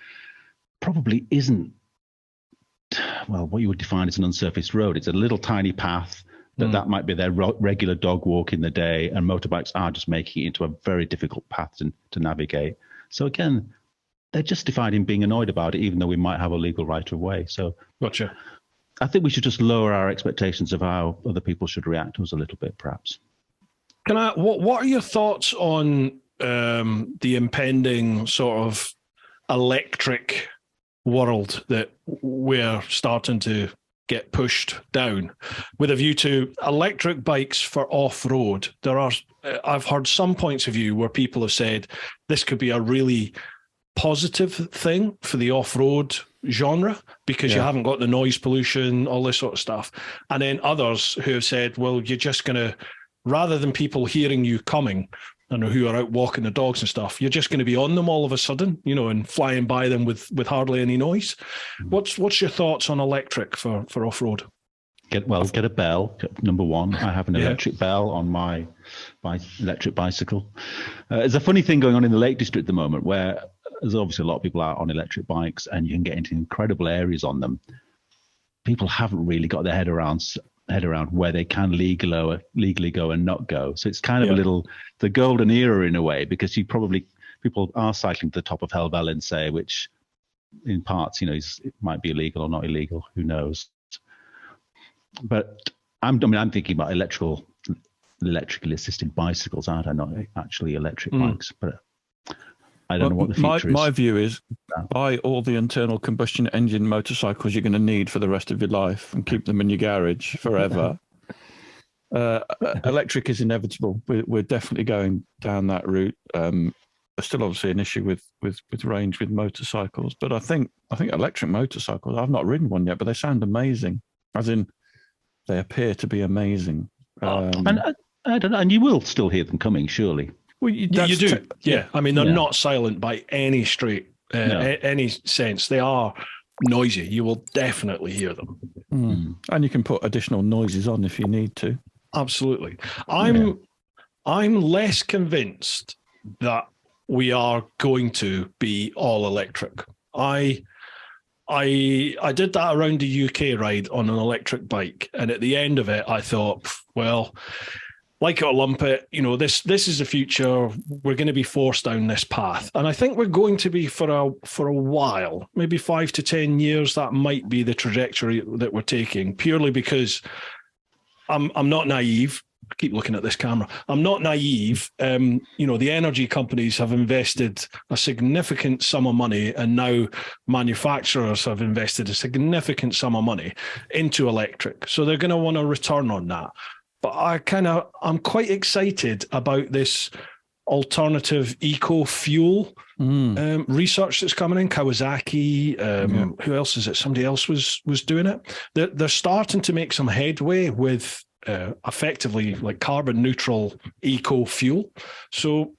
probably isn't, well, what you would define as an unsurfaced road. It's a little tiny path. That might be their regular dog walk in the day, and motorbikes are just making it into a very difficult path to navigate. So again, they're justified in being annoyed about it, even though we might have a legal right of way. So gotcha. I think we should just lower our expectations of how other people should react to us a little bit, perhaps. What are your thoughts on the impending sort of electric world that we're starting to get pushed down with a view to electric bikes for off-road? I've heard some points of view where people have said this could be a really positive thing for the off-road genre because you haven't got the noise pollution, all this sort of stuff. And then others who have said, well, you're just going to, rather than people hearing you coming and who are out walking the dogs and stuff, you're just going to be on them all of a sudden, and flying by them with hardly any noise. What's your thoughts on electric for off-road? Get a bell, number one. I have an electric bell on my electric bicycle. There's a funny thing going on in the Lake District at the moment where there's obviously a lot of people out on electric bikes and you can get into incredible areas on them. People haven't really got their head around where they can legally go and not go. So it's kind of the golden era in a way, because people are cycling to the top of Helvellyn, say, which in parts, it might be illegal or not illegal, who knows. But I'm thinking about electrically assisted bicycles, aren't I? Not actually electric bikes, but I don't know what the future is. My view is buy all the internal combustion engine motorcycles you're going to need for the rest of your life and keep them in your garage forever. Electric is inevitable. We're definitely going down that route. There's still obviously an issue with range with motorcycles, but I think electric motorcycles, I've not ridden one yet, but they sound amazing. As in, they appear to be amazing. And I don't know, and you will still hear them coming, surely. Well, you do. Yeah. I mean, they're not silent by any any sense. They are noisy. You will definitely hear them. And you can put additional noises on if you need to. Absolutely. I'm less convinced that we are going to be all electric. I did that around the UK ride on an electric bike, and at the end of it, I thought, well, like it or lump it, this is the future. We're going to be forced down this path, and I think we're going to be for a while, maybe 5 to 10 years. That might be the trajectory that we're taking, purely because I'm not naive. I keep looking at this camera. I'm not naive. The energy companies have invested a significant sum of money, and now manufacturers have invested a significant sum of money into electric. So they're going to want a return on that. But I'm quite excited about this alternative eco-fuel research that's coming in. Kawasaki, who else is it? Somebody else was doing it. They're starting to make some headway with effectively like carbon neutral eco-fuel. So,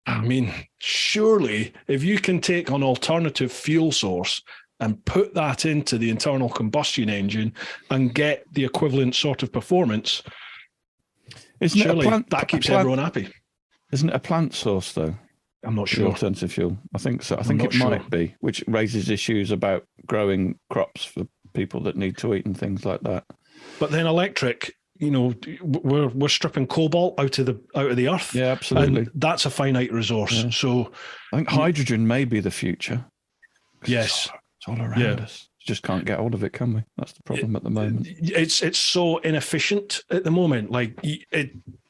I mean, surely if you can take an alternative fuel source and put that into the internal combustion engine and get the equivalent sort of performance, Surely that keeps everyone happy. Isn't it a plant source though? I'm not sure. Alternative fuel. I think so. I think it might be, which raises issues about growing crops for people that need to eat and things like that. But then electric, we're stripping cobalt out of the earth. Yeah, absolutely. And that's a finite resource. Yeah. So I think hydrogen may be the future. Yes, it's all around us. Just can't get hold of it, can we? That's the problem at the moment. It's so inefficient at the moment. Like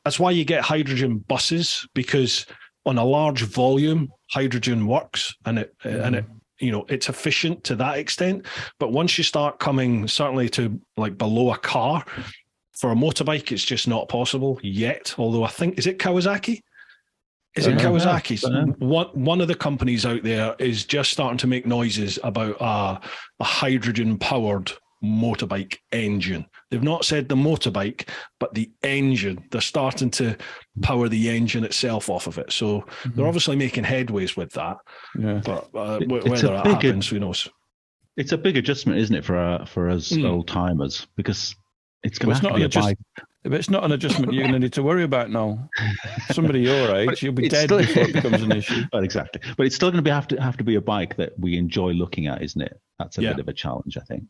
that's why you get hydrogen buses, because on a large volume, hydrogen works, and it's efficient to that extent. But once you start coming certainly to like below a car, for a motorbike, it's just not possible yet. Although I think, is it Kawasaki? Is it Kawasaki's? One of the companies out there is just starting to make noises about a hydrogen-powered motorbike engine. They've not said the motorbike, but the engine. They're starting to power the engine itself off of it. So they're obviously making headways with that. Yeah. But whether that happens, who knows? It's a big adjustment, isn't it, for us old timers? Because it's going to have to be a bike. If it's not an adjustment you're going to need to worry about, Noel. Somebody your age, you'll be dead before it becomes an issue. Well, exactly. But it's still going to have to be a bike that we enjoy looking at, isn't it? That's a bit of a challenge, I think.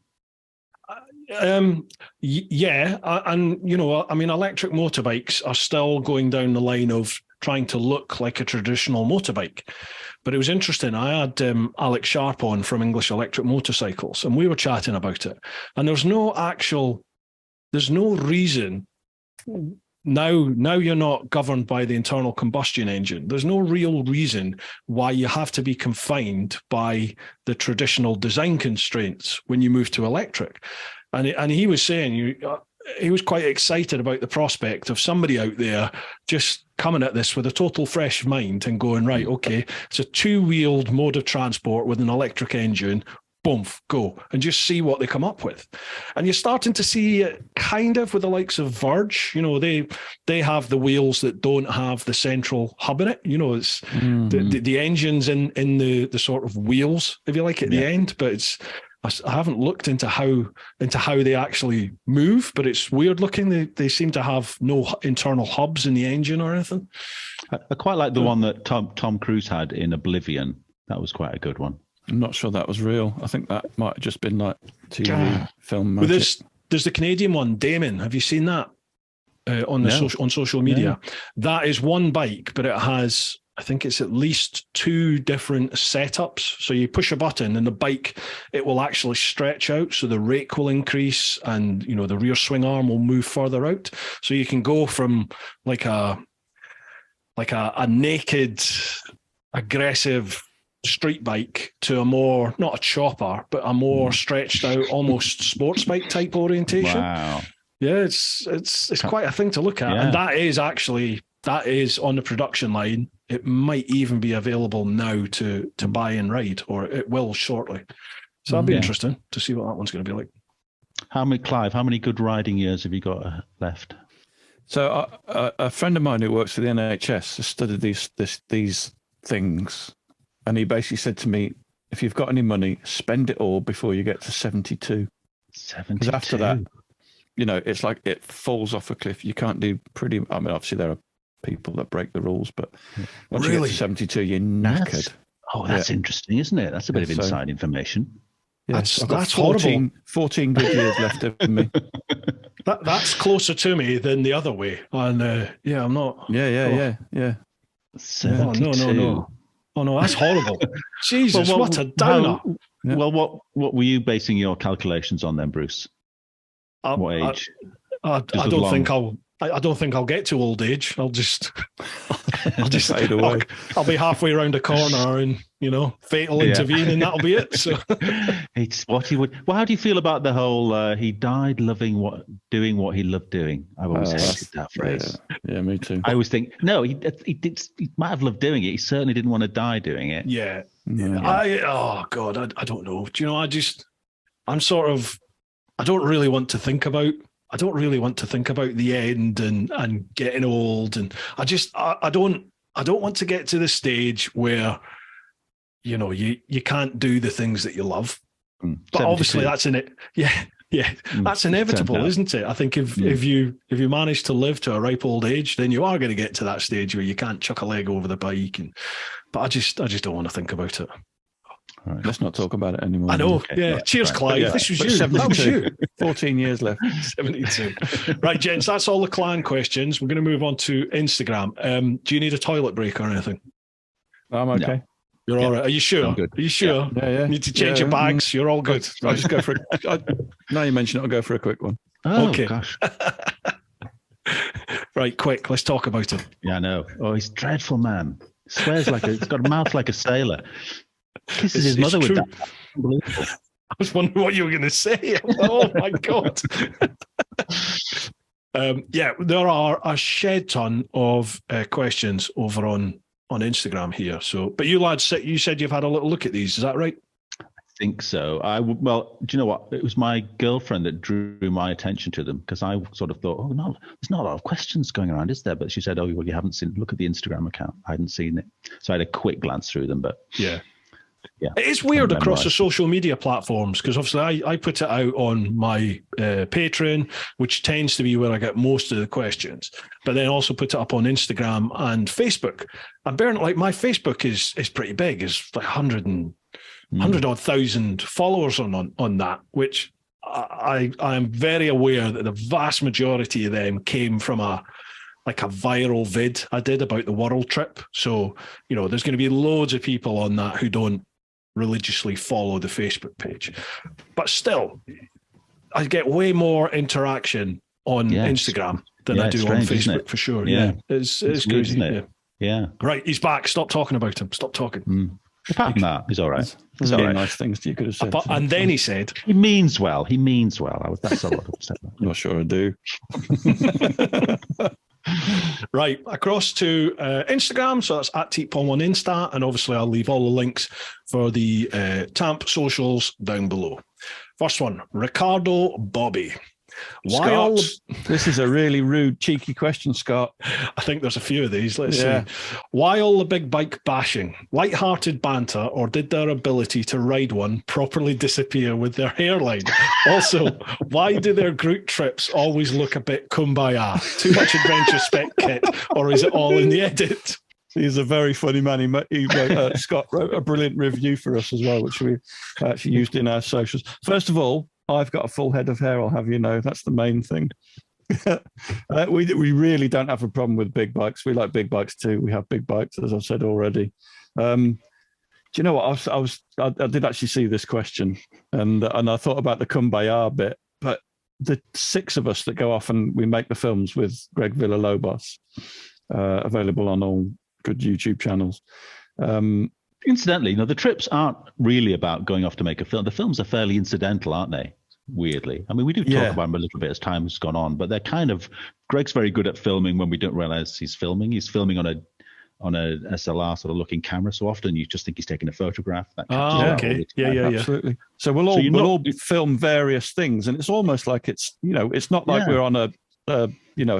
And electric motorbikes are still going down the line of trying to look like a traditional motorbike. But it was interesting. I had Alex Sharp on from English Electric Motorcycles, and we were chatting about it. And there's no reason. Now you're not governed by the internal combustion engine. There's no real reason why you have to be confined by the traditional design constraints when you move to electric. And he was saying he was quite excited about the prospect of somebody out there just coming at this with a total fresh mind and going, right, okay, it's a two-wheeled mode of transport with an electric engine. Boom, go, and just see what they come up with. And you're starting to see it kind of with the likes of Verge. They have the wheels that don't have the central hub in it. It's the engine's in the sort of wheels, if you like, at the end. But I haven't looked into how they actually move, but it's weird looking. They seem to have no internal hubs in the engine or anything. I quite like the one that Tom Cruise had in Oblivion. That was quite a good one. I'm not sure that was real. I think that might have just been like TV film magic. Well, there's the Canadian one, Damon. Have you seen that on social media? Yeah. That is one bike, but it has, I think it's at least two different setups. So you push a button and the bike, it will actually stretch out. So the rake will increase and, the rear swing arm will move further out. So you can go from like a naked, aggressive street bike to a more, not a chopper, but a more stretched out, almost sports bike type orientation. Wow. Yeah, it's quite a thing to look at. Yeah. And that is on the production line. It might even be available now to buy and ride, or it will shortly. So that'd be interesting to see what that one's going to be like. Clive, how many good riding years have you got left? So a friend of mine who works for the NHS has studied these things. And he basically said to me, if you've got any money, spend it all before you get to 72. 72. Because after that, it's like it falls off a cliff. You can't do obviously there are people that break the rules, but once you get to 72, you're knackered. That's interesting, isn't it? That's a bit of inside information. Yeah, that's 14 good years left in me. That's closer to me than the other way. And I'm not. Yeah. 72. No. Oh no, that's horrible. Jesus, what a downer. Well, what were you basing your calculations on then, Bruce? What age? I don't think I'll get to old age. I'll just fade away. I'll be halfway around a corner and fate will intervene and that'll be it. So it's what he would. Well, how do you feel about the whole he died doing what he loved doing? I've always hated that phrase. Yeah, me too. I always think he might have loved doing it. He certainly didn't want to die doing it. Yeah. I don't know. Do you know? I don't really want to think about the end and getting old, and I don't want to get to the stage where you can't do the things that you love. But 72. Obviously that's in it. Yeah, Yeah, that's inevitable, isn't it? I think if you manage to live to a ripe old age, then you are going to get to that stage where you can't chuck a leg over the bike. But I just don't want to think about it. All right, let's not talk about it anymore. I know. Okay. Yeah. Right. Cheers, Clive. Yeah. This was you. 72. That was you. 14 years left. 72. Right, gents, that's all the clan questions. We're going to move on to Instagram. Do you need a toilet break or anything? I'm okay. No. You're all right. Are you sure? I'm good. Are you sure? Yeah. Need to change your bags. You're all good. I'll just go for now you mention it, I'll go for a quick one. Oh, okay. Gosh. Right, quick. Let's talk about it. Yeah, I know. Oh, he's a dreadful man. Swears he's got a mouth like a sailor. Kisses his mother with that. Unbelievable. I was wondering what you were going to say. Oh my God. There are a shed ton of questions over on Instagram here. So, but you lads, you said you've had a little look at these. Is that right? I think so. Well, do you know what? It was my girlfriend that drew my attention to them because I sort of thought, oh no, there's not a lot of questions going around, is there? But she said, oh, well, you haven't seen. Look at the Instagram account. I hadn't seen it, so I had a quick glance through them. But yeah. It is weird across the social media platforms because obviously I put it out on my Patreon, which tends to be where I get most of the questions, but then also put it up on Instagram and Facebook. And bearing like my Facebook is pretty big, it's like 100,000 followers on that, which I am very aware that the vast majority of them came from a viral vid I did about the world trip. So, there's going to be loads of people on that who don't religiously follow the Facebook page. But still, I get way more interaction on Instagram than I do on Facebook for sure. Yeah. It's crazy. Isn't it? Yeah. Right, he's back. Stop talking about him. Stop talking. Apart from that, he's all right. There's any nice things you could have said. And then he said... He means well. That's a lot of upset. I'm not sure I do. Right, across to Instagram. So that's at TeapotOne Insta. And obviously I'll leave all the links for the TAMP Socials down below. First one, Ricardo Bobby. Scott, this is a really rude, cheeky question, Scott. I think there's a few of these. Let's see. Why all the big bike bashing? Light-hearted banter, or did their ability to ride one properly disappear with their hairline? Also, why do their group trips always look a bit kumbaya? Too much adventure spec kit, or is it all in the edit? He's a very funny man. Scott wrote a brilliant review for us as well, which we actually used in our socials. First of all, I've got a full head of hair, I'll have you know. That's the main thing. We really don't have a problem with big bikes. We like big bikes too. We have big bikes, as I've said already. Do you know what? I did actually see this question, and I thought about the kumbaya bit. But the six of us that go off and we make the films with Greg Villalobos, available on all good YouTube channels. Incidentally, the trips aren't really about going off to make a film. The films are fairly incidental, aren't they? Weirdly. I mean, we do talk about them a little bit as time has gone on, but they're Greg's very good at filming when we don't realize he's filming. He's filming on a SLR sort of looking camera. So often you just think he's taking a photograph. Absolutely. So we'll all film various things, and it's almost like it's not like we're on a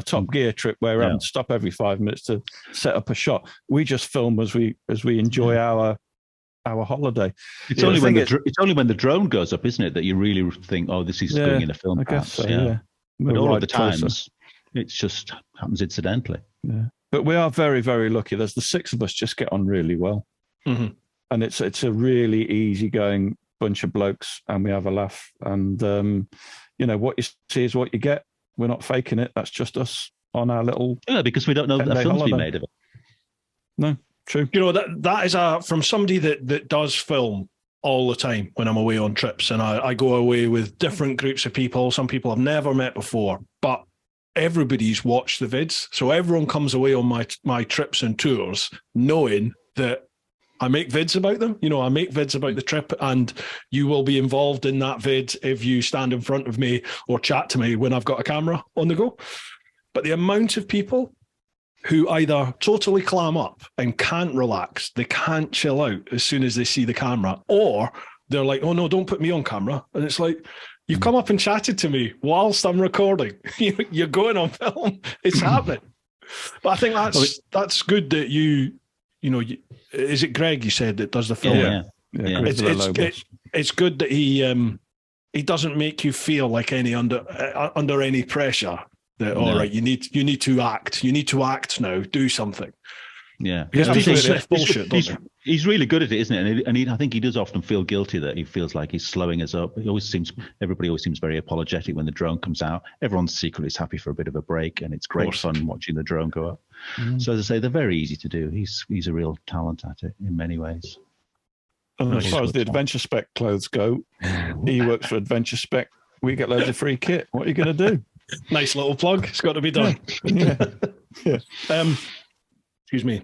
Top Gear trip where we're having to stop every 5 minutes to set up a shot. We just film as we enjoy our holiday. It's only when the drone goes up, isn't it, that you really think, oh, this is going in a film. I guess so, yeah. But all of the times, it just happens incidentally. Yeah. But we are very, very lucky. There's the six of us just get on really well, and it's a really easygoing bunch of blokes, and we have a laugh. And what you see is what you get. We're not faking it. That's just us on our little... Yeah, because we don't know that a film's been made of it. No, true. That is from somebody that does film all the time when I'm away on trips. And I go away with different groups of people. Some people I've never met before. But everybody's watched the vids. So everyone comes away on my trips and tours knowing that I make vids about them. I make vids about the trip, and you will be involved in that vid if you stand in front of me or chat to me when I've got a camera on the go. But the amount of people who either totally clam up and can't relax, they can't chill out as soon as they see the camera, or they're like, oh no, don't put me on camera. And it's like, you've come up and chatted to me whilst I'm recording. You're going on film. It's happening. But I think that's good that is it Greg you said that does the film? Yeah. It's good that he he doesn't make you feel like under any pressure that, all right, you need to act. You need to act now. Do something. Yeah. Because people sniff bullshit, don't they? He's really good at it, isn't it? And I think he does often feel guilty that he feels like he's slowing us up. Everybody always seems very apologetic when the drone comes out. Everyone secretly is happy for a bit of a break, and it's great fun watching the drone go up. So as I say, they're very easy to do. He's a real talent at it in many ways. And as far as the Adventure Spec clothes go, he works for Adventure Spec. We get loads of free kit. What are you going to do? Nice little plug. It's got to be done. Yeah. Excuse me.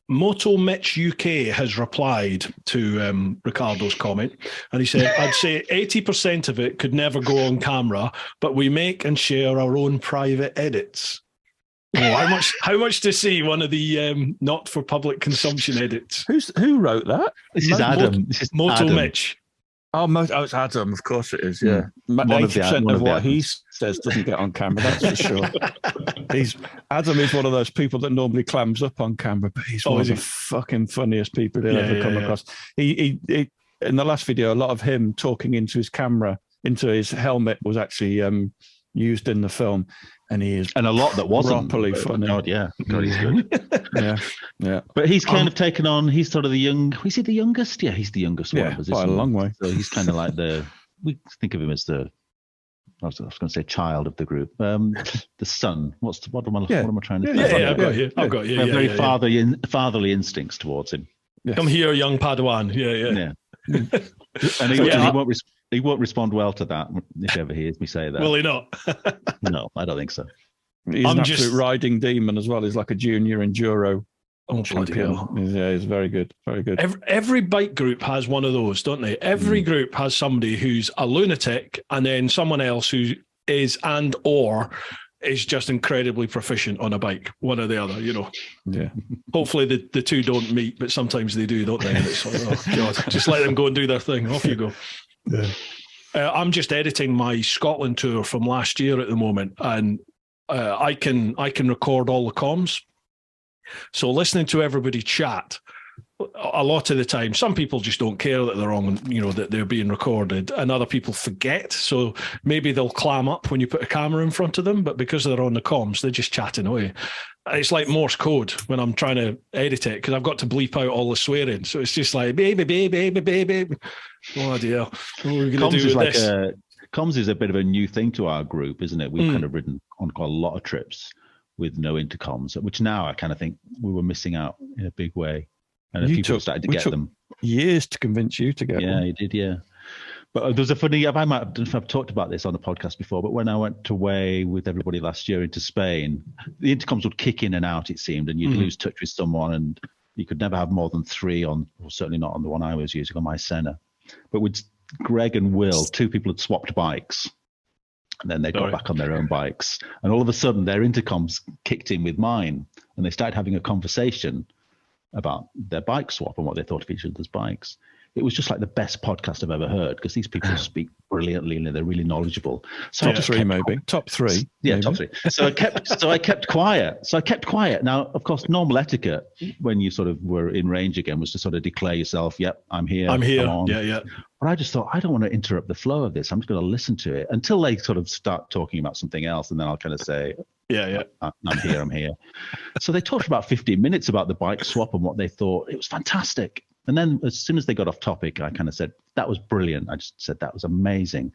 Moto Mitch UK has replied to Ricardo's comment, and he said, I'd say 80% of it could never go on camera, but we make and share our own private edits. Oh, how much to see one of the not for public consumption edits? Who wrote that? This is Adam. Moto Mitch. Oh, it's Adam. Of course it is. Yeah, 80% of what he says doesn't get on camera. That's for sure. Adam is one of those people that normally clams up on camera, but he's one of the fucking funniest people you'll ever come across. He in the last video, a lot of him talking into his camera, into his helmet, was actually used in the film, and he is a lot that wasn't properly funny. God, he's good. yeah. But he's kind of taken on. He's sort of the young. Is he the youngest? Yeah, he's the youngest one. By a long way. So he's kind of like we think of him as the. I was going to say child of the group. The son. What am I trying to say? I've got you. Very fatherly instincts towards him. Yes. Come here, young Padawan. Yeah. And he won't respond well to that if ever he hears me say that. Will he not? No, I don't think so. He's an absolute riding demon as well. He's like a junior enduro champion. Yeah, he's very good. Very good. Every bike group has one of those, don't they? Every group has somebody who's a lunatic, and then someone else who is is just incredibly proficient on a bike, one or the other, Yeah. Hopefully the two don't meet, but sometimes they do, don't they? And it's like, oh God, just let them go and do their thing. Off you go. Yeah. I'm just editing my Scotland tour from last year at the moment, and I can record all the comms. So listening to everybody chat, a lot of the time, some people just don't care that they're on, that they're being recorded, and other people forget. So maybe they'll clam up when you put a camera in front of them, but because they're on the comms, they're just chatting away. It's like Morse code when I'm trying to edit it, because I've got to bleep out all the swearing. So it's just like, baby. Oh dear. What are we going to do with this? Comms is a bit of a new thing to our group, isn't it? We've kind of ridden on quite a lot of trips with no intercoms, which now I kind of think we were missing out in a big way. And people started to get them. Years to convince you to get them. Yeah, you did, yeah. But there's a funny, I don't know if I've talked about this on the podcast before, but when I went away with everybody last year into Spain, the intercoms would kick in and out, it seemed, and you'd lose touch with someone, and you could never have more than 3 on, or certainly not on the one I was using on my Sena. But with Greg and Will, 2 people had swapped bikes, and then they got back on their own bikes. And all of a sudden, their intercoms kicked in with mine, and they started having a conversation about their bike swap and what they thought of each other's bikes. It was just like the best podcast I've ever heard, because these people speak brilliantly and they're really knowledgeable. So top 3, maybe. Top 3. Yeah, maybe. Top 3. So I kept quiet. Now, of course, normal etiquette when you sort of were in range again was to sort of declare yourself, yep, I'm here. I'm here. Come on. Yeah. But I just thought, I don't want to interrupt the flow of this. I'm just going to listen to it until they sort of start talking about something else. And then I'll kind of say, yeah. I'm here. So they talked about 15 minutes about the bike swap and what they thought. It was fantastic. And then as soon as they got off topic, I kind of said, that was brilliant. I just said, that was amazing.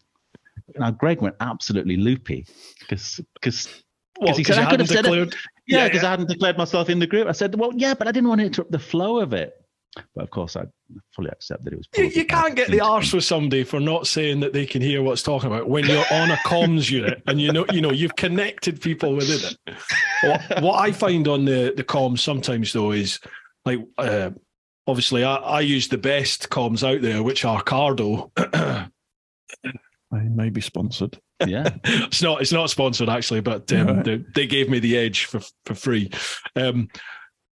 Now, Greg went absolutely loopy because he said, I could have said it. Yeah, because I hadn't declared myself in the group. I said, well, yeah, but I didn't want to interrupt the flow of it. But of course, I fully accept that it was. You can't get the arse with somebody for not saying that they can hear what's talking about when you're on a comms unit and you've connected people within it. What I find on the comms sometimes though is like, obviously I use the best comms out there, which are Cardo. I may be sponsored. Yeah, it's not sponsored actually, but they gave me the edge for free.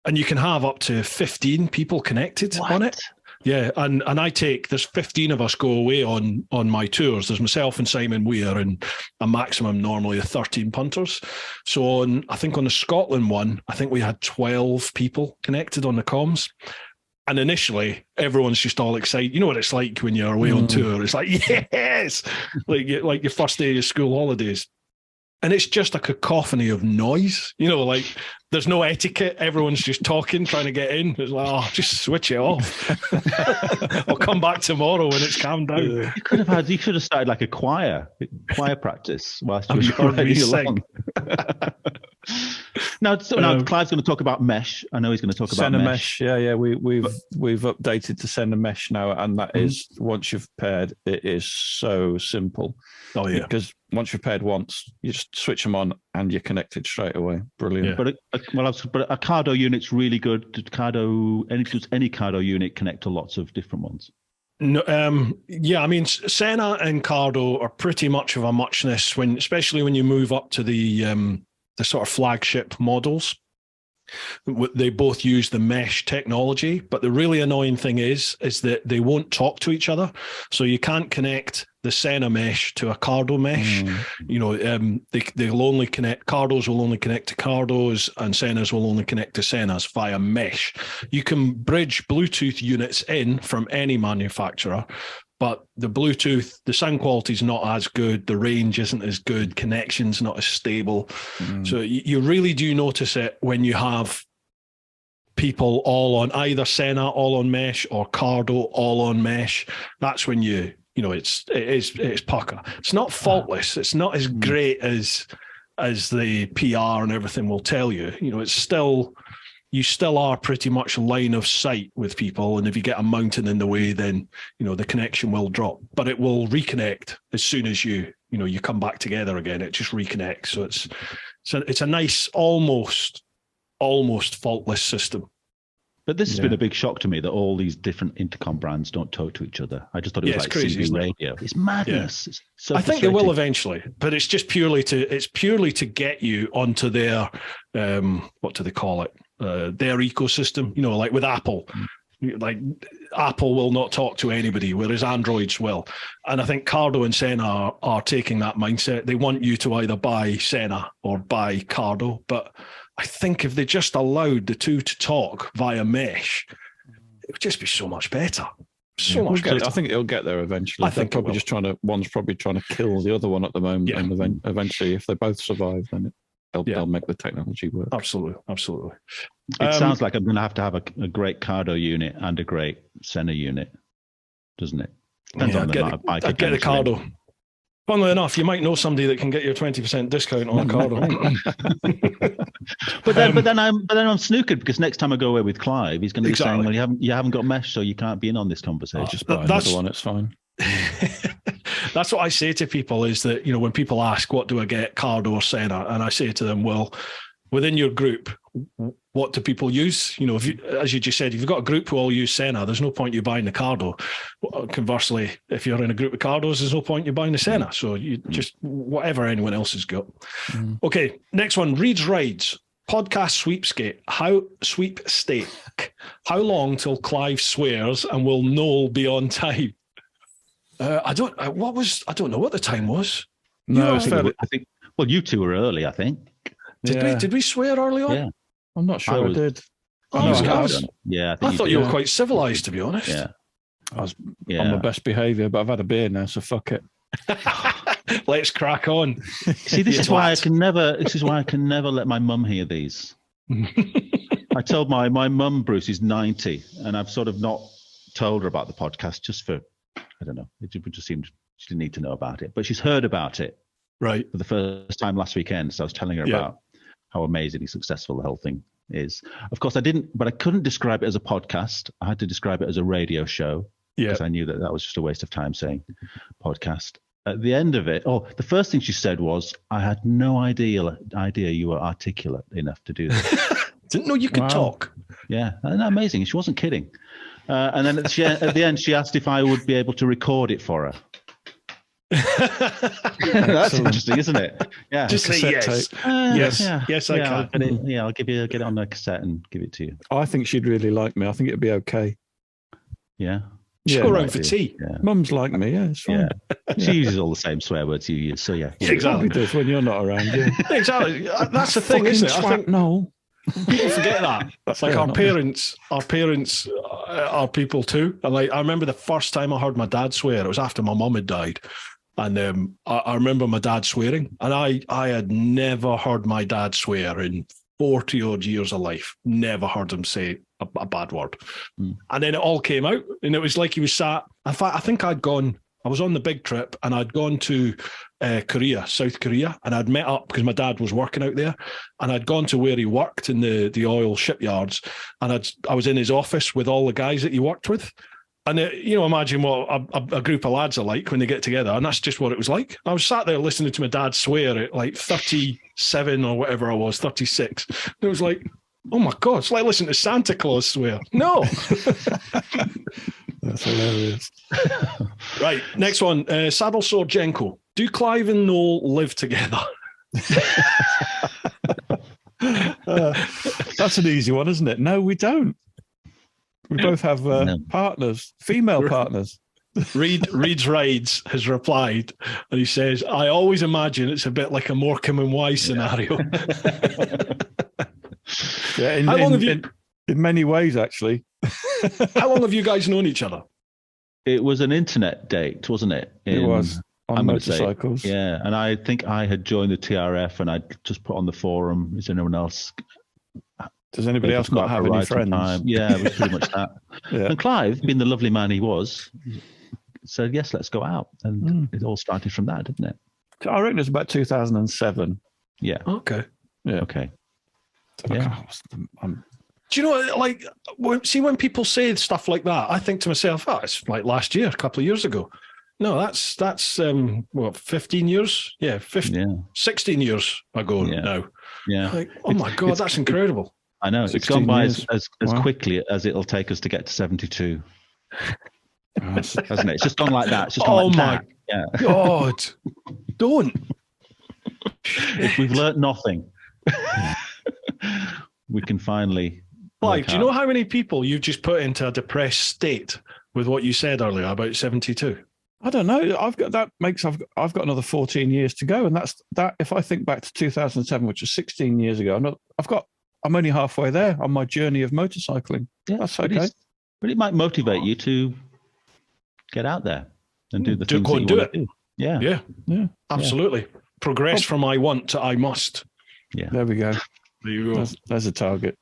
And you can have up to 15 people connected on it. Yeah, and there's 15 of us go away on my tours. There's myself and Simon Weir and a maximum normally of 13 punters. So I think on the Scotland one, I think we had 12 people connected on the comms. And initially, everyone's just all excited. You know what it's like when you're away on tour. It's like, yes, like your first day of school holidays. And it's just a cacophony of noise. You know, like there's no etiquette. Everyone's just talking, trying to get in. It's like, oh, just switch it off. I'll come back tomorrow when it's calmed down. You could have started like a choir practice whilst you were already along. Now Clive's going to talk about mesh. I know he's going to talk about Sena mesh. Yeah. We've updated to Sena mesh now, and that is, once you've paired, it is so simple. Oh yeah, because once you've paired once, you just switch them on and you're connected straight away. Brilliant. Yeah. But a Cardo unit's really good. Does any Cardo unit connect to lots of different ones? No, I mean, Sena and Cardo are pretty much of a muchness especially when you move up to the sort of flagship models. They both use the mesh technology, but the really annoying thing is that they won't talk to each other. So you can't connect the Sena mesh to a Cardo mesh. You know, they'll only connect, Cardos will only connect to Cardos, and Senas will only connect to Senas via mesh. You can bridge Bluetooth units in from any manufacturer, but the sound quality is not as good, the range isn't as good, connection's not as stable. So you really do notice it when you have people all on either Sena, all on mesh, or Cardo, all on mesh. That's when it's pucker. It's not faultless. It's not as great as the PR and everything will tell you. You know, you still are pretty much line of sight with people. And if you get a mountain in the way, then, you know, the connection will drop, but it will reconnect as soon as you come back together again. It just reconnects. So it's a nice, almost faultless system. But this has been a big shock to me that all these different intercom brands don't talk to each other. I just thought it was like crazy, CB radio. It's madness. Yeah. It's so I think they will eventually, but it's just purely to get you onto their what do they call it? Their ecosystem. You know, like with Apple. Like Apple will not talk to anybody, whereas Androids will. And I think Cardo and Sena are taking that mindset. They want you to either buy Sena or buy Cardo, but I think if they just allowed the two to talk via mesh, it would just be so much better. Much better. I think it'll get there eventually. I think one's probably trying to kill the other one at the moment. Yeah. And eventually, if they both survive, then they'll make the technology work. Absolutely. It sounds like I'm going to have a great Cardo unit and a great Sena unit, doesn't it? Depends on the amount of bike. I'd get the Cardo. Funnily enough, you might know somebody that can get you a 20% discount on a Cardo. but then I'm snookered, because next time I go away with Clive, he's going to be saying, "Well, you haven't got mesh, so you can't be in on this conversation." Just buy another one. It's fine. That's what I say to people, is that, you know, when people ask, what do I get, Cardo or Sena? And I say to them, well, within your group, what do people use? You know, as you just said, if you've got a group who all use Sena, there's no point you buying the Cardo. Conversely, if you're in a group of Cardos, there's no point you buying the Sena. So you just, whatever anyone else has got. Okay, next one, Reed's Rides. Podcast sweepstake. How long till Clive swears, and will Noel be on time? I don't know what the time was. No, I think. Well, you two were early, I think. Did we swear early on? Yeah. I'm not sure I did. Yeah, I thought you were quite civilized, to be honest. Yeah. I was on my best behavior, but I've had a beer now, so fuck it. Let's crack on. See, this is why I can never let my mum hear these. I told my mum, Bruce, is 90, and I've sort of not told her about the podcast just for, I don't know, it just seemed she didn't need to know about it, but she's heard about it. Right. For the first time last weekend. So I was telling her about how amazingly successful the whole thing is. Of course, I couldn't describe it as a podcast. I had to describe it as a radio show. Because I knew that was just a waste of time saying podcast. At the end of it, the first thing she said was, I had no idea you were articulate enough to do this. Didn't know you could talk. Yeah, isn't that amazing? She wasn't kidding. And then at the end, she asked if I would be able to record it for her. That's interesting, isn't it? Yeah. Just say yes. Yes, I can. I'll get it on a cassette and give it to you. I think she'd really like me. I think it'd be okay. Yeah. She'll go around for tea. Yeah. Mum's like me. Yeah, it's fine. Yeah. She uses all the same swear words you use. So yeah. Exactly. Does when you're not around. Yeah. Exactly. That's the thing, isn't it? I think no. People forget that. That's like our parents are people too. And like, I remember the first time I heard my dad swear, it was after my mum had died. And I remember my dad swearing, and I had never heard my dad swear in 40 odd years of life. Never heard him say a bad word. And then it all came out, and it was like he was sat. In fact, I think I was on the big trip, and I'd gone to Korea, South Korea, and I'd met up because my dad was working out there, and I'd gone to where he worked in the oil shipyards, and I was in his office with all the guys that he worked with. And, imagine what a group of lads are like when they get together. And that's just what it was like. I was sat there listening to my dad swear at like 37 or whatever I was, 36. And it was like, oh my God, it's like listening to Santa Claus swear. No. That's hilarious. Right, next one. Saddle Sword Jenko. Do Clive and Noel live together? That's an easy one, isn't it? No, we don't. We both have partners, female partners. Reeds Rides has replied, and he says, I always imagine it's a bit like a Morecambe and Wise scenario. In many ways, actually. How long have you guys known each other? It was an internet date, wasn't it? It was. On motorcycles. Yeah, and I think I had joined the TRF, and I just put on the forum, is anyone else... Does anybody else not have any friends? Yeah, it was pretty much that. Yeah. And Clive, being the lovely man he was, said, yes, let's go out. And it all started from that, didn't it? I reckon it was about 2007. Yeah. Okay. Yeah. Okay. Yeah. Do you know, like, when people say stuff like that, I think to myself, it's like last year, a couple of years ago. No, that's 15 years? Yeah, 16 years ago now. Yeah. Like, oh my God, that's incredible. I know. It's gone by as quickly as it'll take us to get to 72. Hasn't it? It's just gone like that. It's just gone like that. God. Don't. If we've learnt nothing, we can finally... Clive, do you know how many people you've just put into a depressed state with what you said earlier about 72? I don't know. I've got another 14 years to go, and that's that. If I think back to 2007, which was 16 years ago, I'm only halfway there on my journey of motorcycling. Yeah, that's okay. But it might motivate you to get out there and do the things that you want to do. Yeah, absolutely. Progress from I want to I must. Yeah, there we go. There you go. There's a target.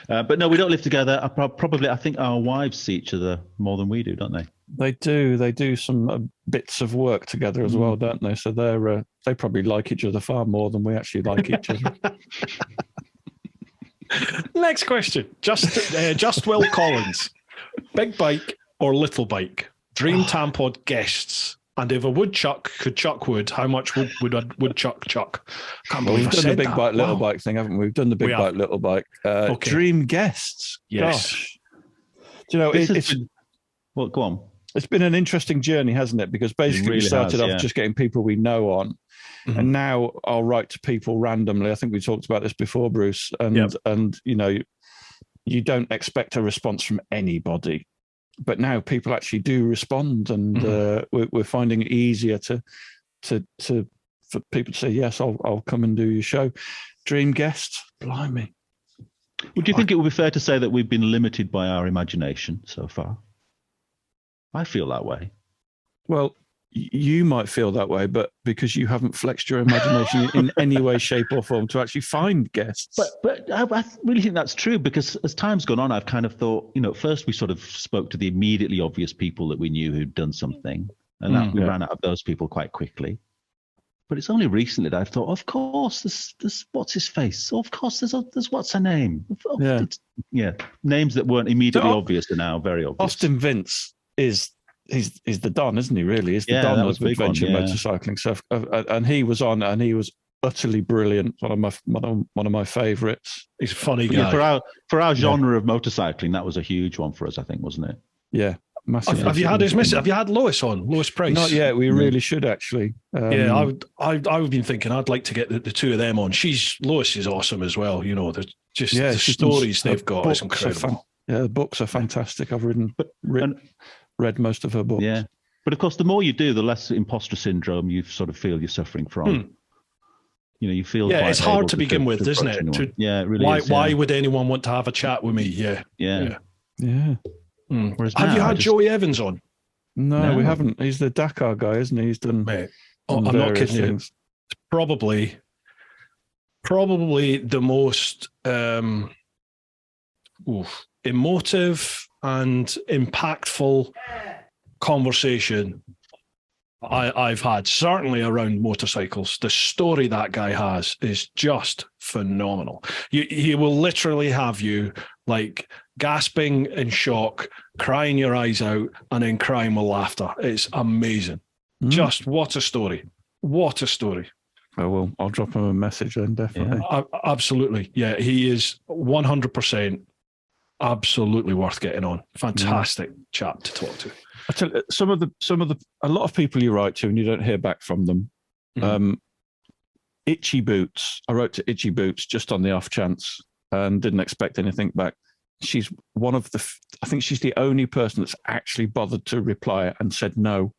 But no, we don't live together. I think our wives see each other more than we do, don't they? They do. They do some bits of work together as well, don't they? So they probably like each other far more than we actually like each other. Next question. Just Will Collins. Big bike or little bike? Dream Tampod guests. And if a woodchuck could chuck wood, how much would a woodchuck chuck? We've done the big bike, little bike thing, haven't we? We've done the big bike, little bike. Dream guests. Yes. Gosh. Do you know, go on. It's been an interesting journey, hasn't it? Because basically we started off just getting people we know on. Mm-hmm. And now I'll write to people randomly. I think we talked about this before, Bruce. And you don't expect a response from anybody. But now people actually do respond, and we're finding it easier for people to say, yes, I'll come and do your show. Dream guests, blimey. Would you think it would be fair to say that we've been limited by our imagination so far? I feel that way. Well, you might feel that way, but because you haven't flexed your imagination in any way, shape or form to actually find guests. But I really think that's true, because as time's gone on, I've kind of thought, first we sort of spoke to the immediately obvious people that we knew who'd done something, and we ran out of those people quite quickly. But it's only recently that I've thought, of course, there's what's his face? Of course, there's what's her name? Names that weren't immediately obvious are now very obvious. Austin Vince is... He's the Don, isn't he? Really, he's the Don of adventure motorcycling stuff. And he was on, and he was utterly brilliant. One of my favourites. He's a funny guy. For our genre of motorcycling, that was a huge one for us, I think, wasn't it? Yeah, massive. Have you had Have you had Lewis on? Lewis Price? Not yet. We really should actually. I've been thinking I'd like to get the two of them on. Lewis is awesome as well. The stories they've got is incredible. The books are fantastic. I've read most of her books. Yeah. But of course, the more you do, the less imposter syndrome you sort of feel you're suffering from. You feel it's hard to begin with, isn't it? Yeah, it really is. Why would anyone want to have a chat with me? Yeah. Have you had Joey Evans on? No, we haven't. He's the Dakar guy, isn't he? He's done. I'm not kidding you. It's probably the most emotive and impactful conversation I've had, certainly around motorcycles. The story that guy has is just phenomenal. He will literally have you like gasping in shock, crying your eyes out, and then crying with laughter. It's amazing. Just what a story. What a story. Oh, well, I'll drop him a message then, definitely. Yeah. Absolutely. Yeah, he is 100% absolutely worth getting on. Fantastic chap to talk to. I tell you, a lot of people you write to and you don't hear back from them. Itchy Boots. I wrote to Itchy Boots just on the off chance and didn't expect anything back. She's one of I think she's the only person that's actually bothered to reply and said no.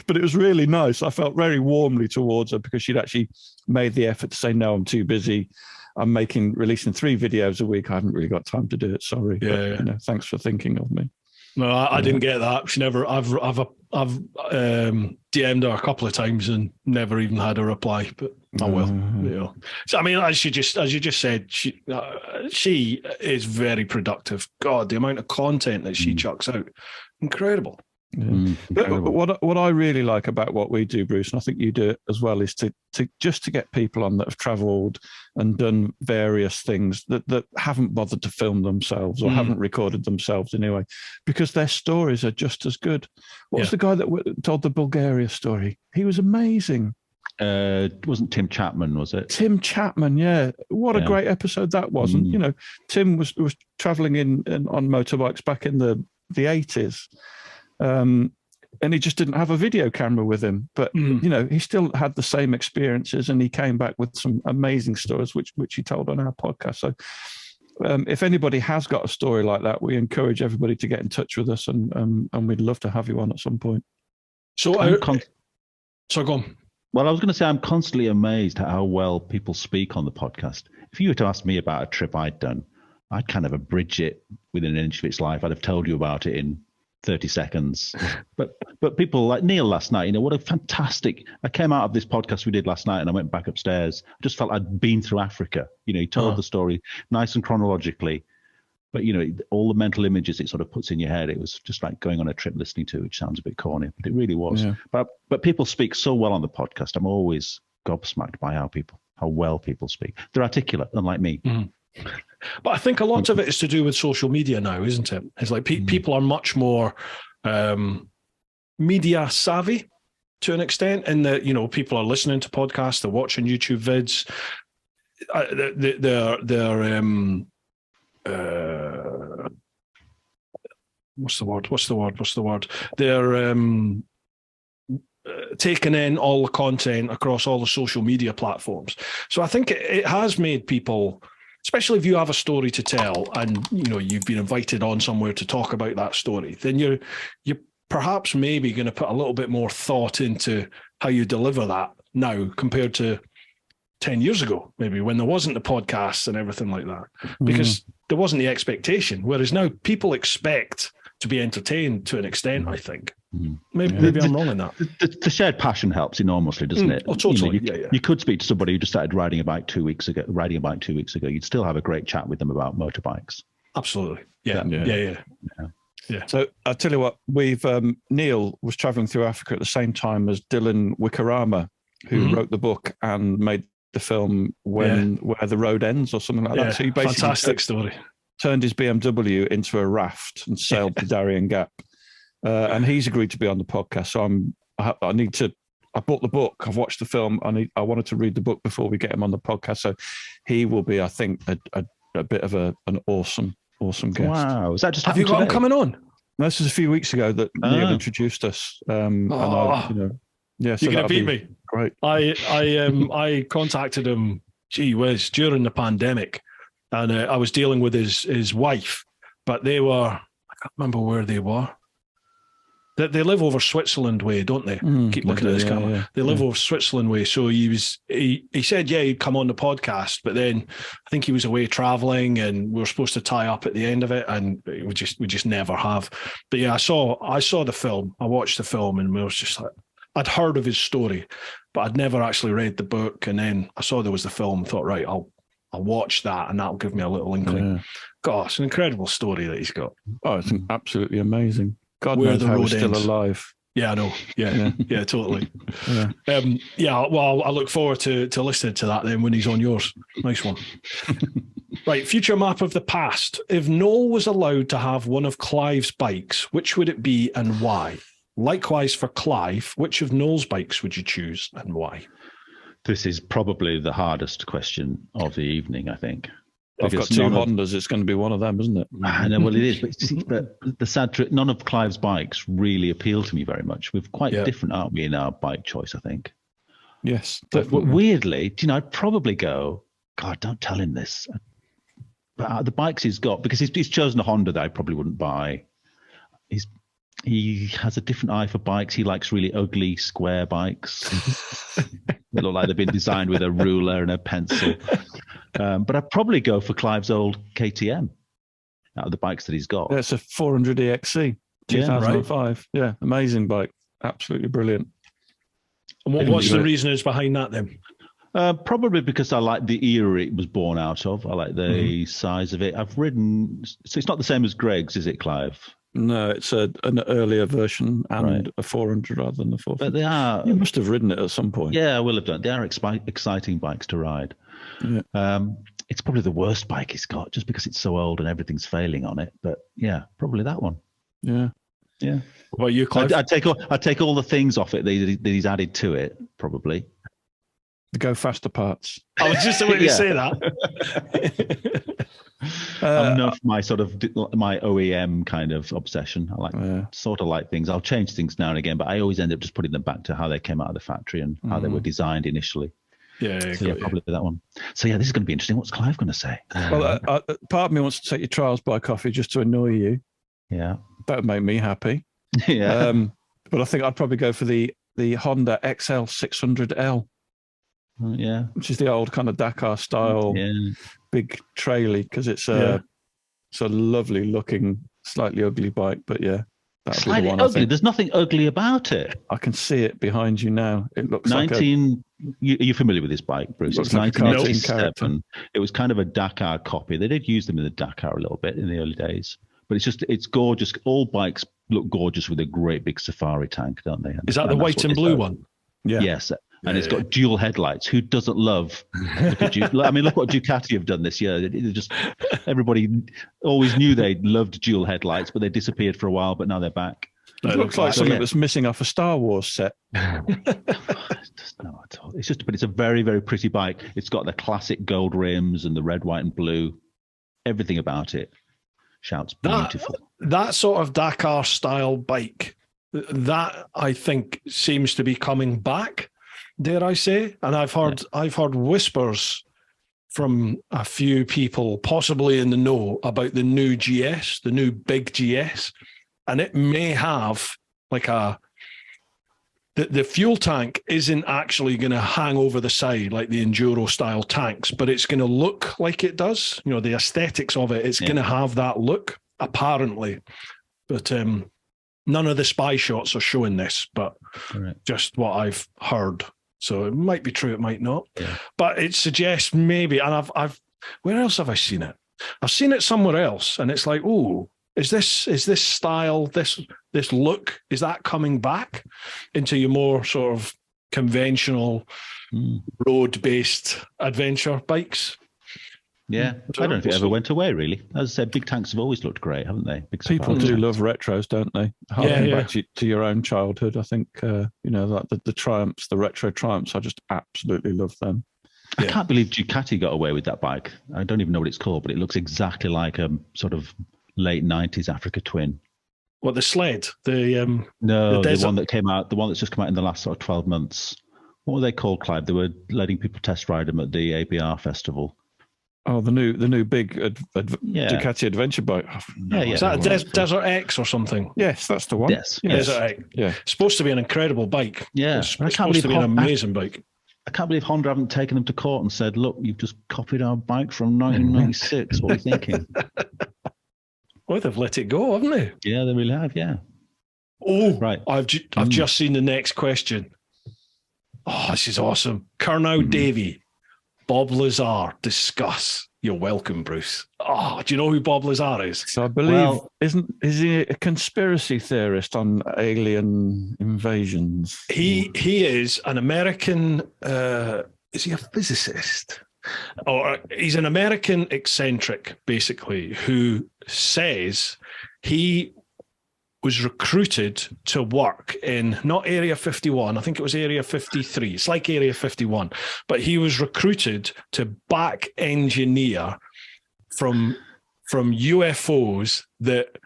But it was really nice. I felt very warmly towards her because she'd actually made the effort to say, no, I'm too busy. I'm releasing 3 videos a week. I haven't really got time to do it. Sorry. But, thanks for thinking of me. No, I didn't get that. She never. I've DM'd her a couple of times and never even had a reply. But So I mean, as you just said, she is very productive. God, the amount of content that she chucks out, incredible. But what I really like about what we do, Bruce, and I think you do it as well, is to get people on that have travelled and done various things that haven't bothered to film themselves or haven't recorded themselves anyway, because their stories are just as good. What was the guy that told the Bulgaria story? He was amazing. It wasn't Tim Chapman, was it? Tim Chapman, yeah. What a great episode that was. And, Tim was travelling on motorbikes back in the 80s. And he just didn't have a video camera with him, but he still had the same experiences, and he came back with some amazing stories, which he told on our podcast. So, if anybody has got a story like that, we encourage everybody to get in touch with us, and we'd love to have you on at some point. So, so go on. Well, I was going to say I'm constantly amazed at how well people speak on the podcast. If you were to ask me about a trip I'd done, I'd kind of abridge it within an inch of its life. I'd have told you about it in 30 seconds. But people like Neil last night, what a fantastic... I came out of this podcast we did last night and I went back upstairs. I just felt I'd been through Africa. He told the story nice and chronologically, but all the mental images it sort of puts in your head, it was just like going on a trip listening to, which sounds a bit corny, but it really was. Yeah. But people speak so well on the podcast. I'm always gobsmacked by how well people speak. They're articulate, unlike me. But I think a lot of it is to do with social media now, isn't it? It's like people are much more media savvy to an extent, in that people are listening to podcasts, they're watching YouTube vids, what's the word? They're taking in all the content across all the social media platforms. So I think it has made people, especially if you have a story to tell and you've been invited on somewhere to talk about that story, then you're perhaps maybe going to put a little bit more thought into how you deliver that now compared to 10 years ago, maybe, when there wasn't the podcasts and everything like that, because there wasn't the expectation. Whereas now people expect to be entertained to an extent, I think. Maybe I'm wrong in that. The shared passion helps enormously, doesn't it? Oh, totally. You could speak to somebody who just started riding a bike 2 weeks ago. You'd still have a great chat with them about motorbikes. Absolutely. Yeah. So I'll tell you what, we've Neil was traveling through Africa at the same time as Dylan Wikarama, who wrote the book and made the film Where the Road Ends or something like that. So he basically fantastic story. Turned his BMW into a raft and sailed to Darien Gap. And he's agreed to be on the podcast. So I bought the book. I've watched the film. I wanted to read the book before we get him on the podcast. So he will be, I think, a bit of an awesome guest. Wow. Is that just have you got him coming on? No, this was a few weeks ago that Neil introduced us. And yeah, so you're going to beat me. Great. I contacted him, gee whiz, during the pandemic. And I was dealing with his wife, but they were, I can't remember where they were. They live over Switzerland way, don't they? Keep looking at this camera. Yeah. They live over Switzerland way. So he said, yeah, he'd come on the podcast, but then I think he was away traveling, and we were supposed to tie up at the end of it, and we just never have. But yeah, I saw the film. I watched the film, and we was just like, I'd heard of his story, but I'd never actually read the book. And then I saw there was the film. Thought, right, I'll watch that, and that'll give me a little inkling. Yeah. God, it's an incredible story that he's got. Oh, it's absolutely amazing. God knows how he's still alive. Yeah, I know. Yeah, totally. Well, I look forward to listening to that then when he's on yours. Nice one. Right, future map of the past. If Noel was allowed to have one of Clive's bikes, which would it be and why? Likewise for Clive, which of Noel's bikes would you choose and why? This is probably the hardest question of the evening, I think. I've got two Hondas. It's going to be one of them, isn't it? I know, well, it is. But the sad truth, none of Clive's bikes really appeal to me very much. We're quite different, aren't we, in our bike choice, I think? Yes. But weirdly, I'd probably go, God, don't tell him this. But the bikes he's got, because he's chosen a Honda that I probably wouldn't buy. He has a different eye for bikes. He likes really ugly square bikes. They look like they've been designed with a ruler and a pencil. But I'd probably go for Clive's old KTM out of the bikes that he's got. Yeah, it's a 400 EXC, 2005. Yeah, amazing bike. Absolutely brilliant. And what's the reasons behind that then? Probably because I like the era it was born out of. I like the size of it. I've ridden... So it's not the same as Greg's, is it, Clive? No, it's an earlier version and a 400 rather than the 450. But they are... You must have ridden it at some point. Yeah, I will have done. They are exciting bikes to ride. Yeah. It's probably the worst bike he's got just because it's so old and everything's failing on it. But yeah, probably that one. Yeah. Yeah. Well, you, Clive? I'd take all the things off it that he's added to it, probably. The go faster parts. I was just about to say that. I'm known for my my OEM kind of obsession. I like things. I'll change things now and again, but I always end up just putting them back to how they came out of the factory and how they were designed initially. Probably that one. So this is going to be interesting. What's Clive going to say? Well, part of me wants to take your trials bike off you just to annoy you. Yeah, that would make me happy. Yeah, but I think I'd probably go for the Honda XL 600L. Yeah, which is the old kind of Dakar style, big trailer, because it's a lovely looking, slightly ugly bike. But that'll slightly be the one. Ugly. There's nothing ugly about it. I can see it behind you now. It looks 19. Are you familiar with this bike, Bruce? It's 1987. It was kind of a Dakar copy. They did use them in the Dakar a little bit in the early days, but it's gorgeous. All bikes look gorgeous with a great big safari tank, don't they? Is that the white and blue one? Yeah. Yes. And it's got dual headlights. Who doesn't love? Look what Ducati have done this year. Everybody always knew they loved dual headlights, but they disappeared for a while. But now they're back. It looks like something that's missing off a Star Wars set. It's not at all. But it's a very, very pretty bike. It's got the classic gold rims and the red, white, and blue. Everything about it shouts beautiful. That sort of Dakar style bike, that I think seems to be coming back. Dare I say? And I've heard whispers from a few people, possibly in the know, about the new GS, the new big GS, and it may have like the fuel tank isn't actually going to hang over the side like the enduro style tanks, but it's going to look like it does. The aesthetics of it, it's going to have that look apparently, but none of the spy shots are showing this, but just what I've heard. So it might be true, it might not. Yeah. But it suggests maybe, and I've where else have I seen it? I've seen it somewhere else, and it's like, oh, is this style, this look, is that coming back into your more sort of conventional road-based adventure bikes? Yeah, I don't know if it ever went away, really. As I said, big tanks have always looked great, haven't they? People do love retros, don't they? Harking back to your own childhood, I think, like the Triumphs, the retro Triumphs, I just absolutely love them. I can't believe Ducati got away with that bike. I don't even know what it's called, but it looks exactly like a sort of late 90s Africa Twin. What, the sled? No, the one that came out, the one that's just come out in the last sort of 12 months. What were they called, Clive? They were letting people test ride them at the ABR festival. Oh, the new big Ducati adventure bike. Oh, Is that a Desert X or something? Yes, that's the one. Yes. Desert X. Yeah. It's supposed to be an incredible bike. Yeah. It's supposed to be an amazing bike. I can't believe Honda haven't taken them to court and said, look, you've just copied our bike from 1996. What are you thinking? Well, they've let it go, haven't they? Yeah, they really have, yeah. Oh, right. I've just seen the next question. Oh, this is awesome. Colonel Davey. Bob Lazar, discuss. You're welcome, Bruce. Oh, do you know who Bob Lazar is? So I believe, is he a conspiracy theorist on alien invasions? He is an American, is he a physicist? Or he's an American eccentric, basically, who says he was recruited to work in not Area 51, I think it was Area 53. It's like Area 51, but he was recruited to back engineer from UFOs that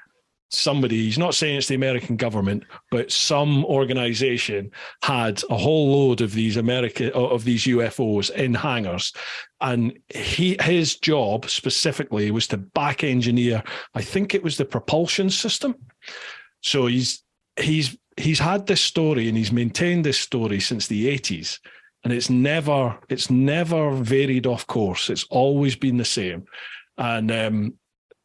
somebody, he's not saying it's the American government, but some organization had a whole load of these UFOs in hangars, and his job specifically was to back engineer, I think it was the propulsion system. So he's had this story and he's maintained this story since the 80s, and it's never varied off course. It's always been the same. And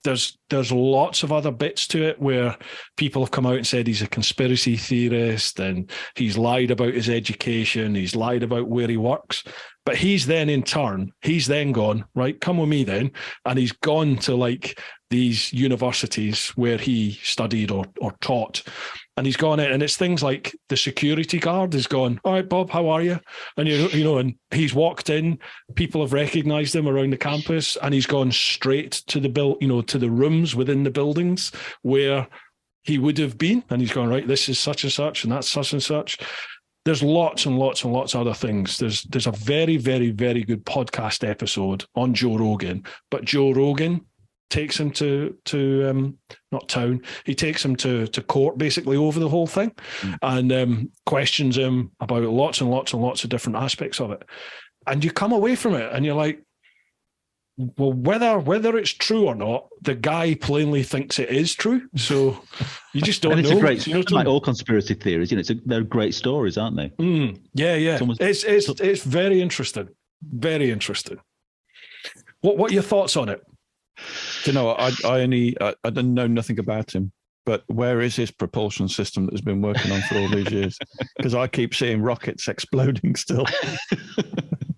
there's lots of other bits to it where people have come out and said he's a conspiracy theorist and he's lied about his education, he's lied about where he works. But he's then gone, right, come with me then. And he's gone to like these universities where he studied or taught. And he's gone in, and it's things like the security guard has gone, all right, Bob, how are you? And, and he's walked in, people have recognized him around the campus, and he's gone straight to to the rooms within the buildings where he would have been. And he's gone, right, this is such and such, and that's such and such. There's lots and lots and lots of other things. There's a very, very, very good podcast episode on Joe Rogan, but Joe Rogan takes him to not town. He takes him to court basically over the whole thing, and questions him about lots and lots and lots of different aspects of it. And you come away from it and you're like, well, whether it's true or not, the guy plainly thinks it is true. So you just don't know. It's like all conspiracy theories, they're great stories, aren't they? Yeah. It's very interesting. Very interesting. What are your thoughts on it? Do you know, I don't know nothing about him, but where is his propulsion system that has been working on for all these years? Because I keep seeing rockets exploding still.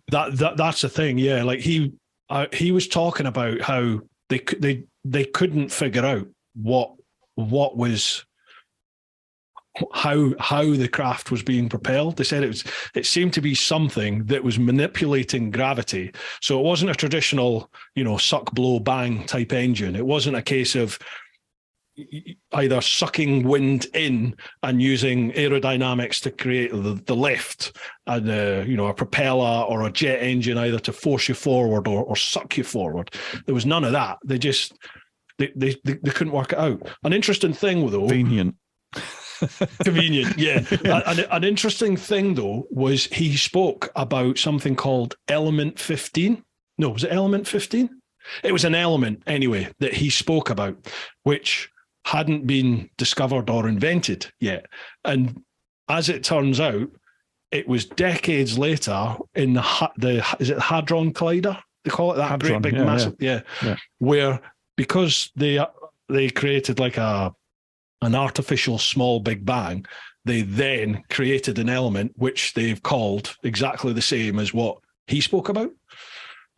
That's the thing, yeah. Like he was talking about how they couldn't figure out how the craft was being propelled. They said it seemed to be something that was manipulating gravity. So it wasn't a traditional, suck, blow, bang type engine. It wasn't a case of either sucking wind in and using aerodynamics to create the lift and a propeller or a jet engine either to force you forward or suck you forward. There was none of that. They just they couldn't work it out. An interesting thing though. Convenient, yeah. An interesting thing, though, was he spoke about something called Element 15. No, was it Element 15? It was an element, anyway, that he spoke about, which hadn't been discovered or invented yet. And as it turns out, it was decades later in is it Hadron Collider? They call it that. Hadron, great big massive, yeah. Where because they created like an artificial small Big Bang, they then created an element which they've called exactly the same as what he spoke about.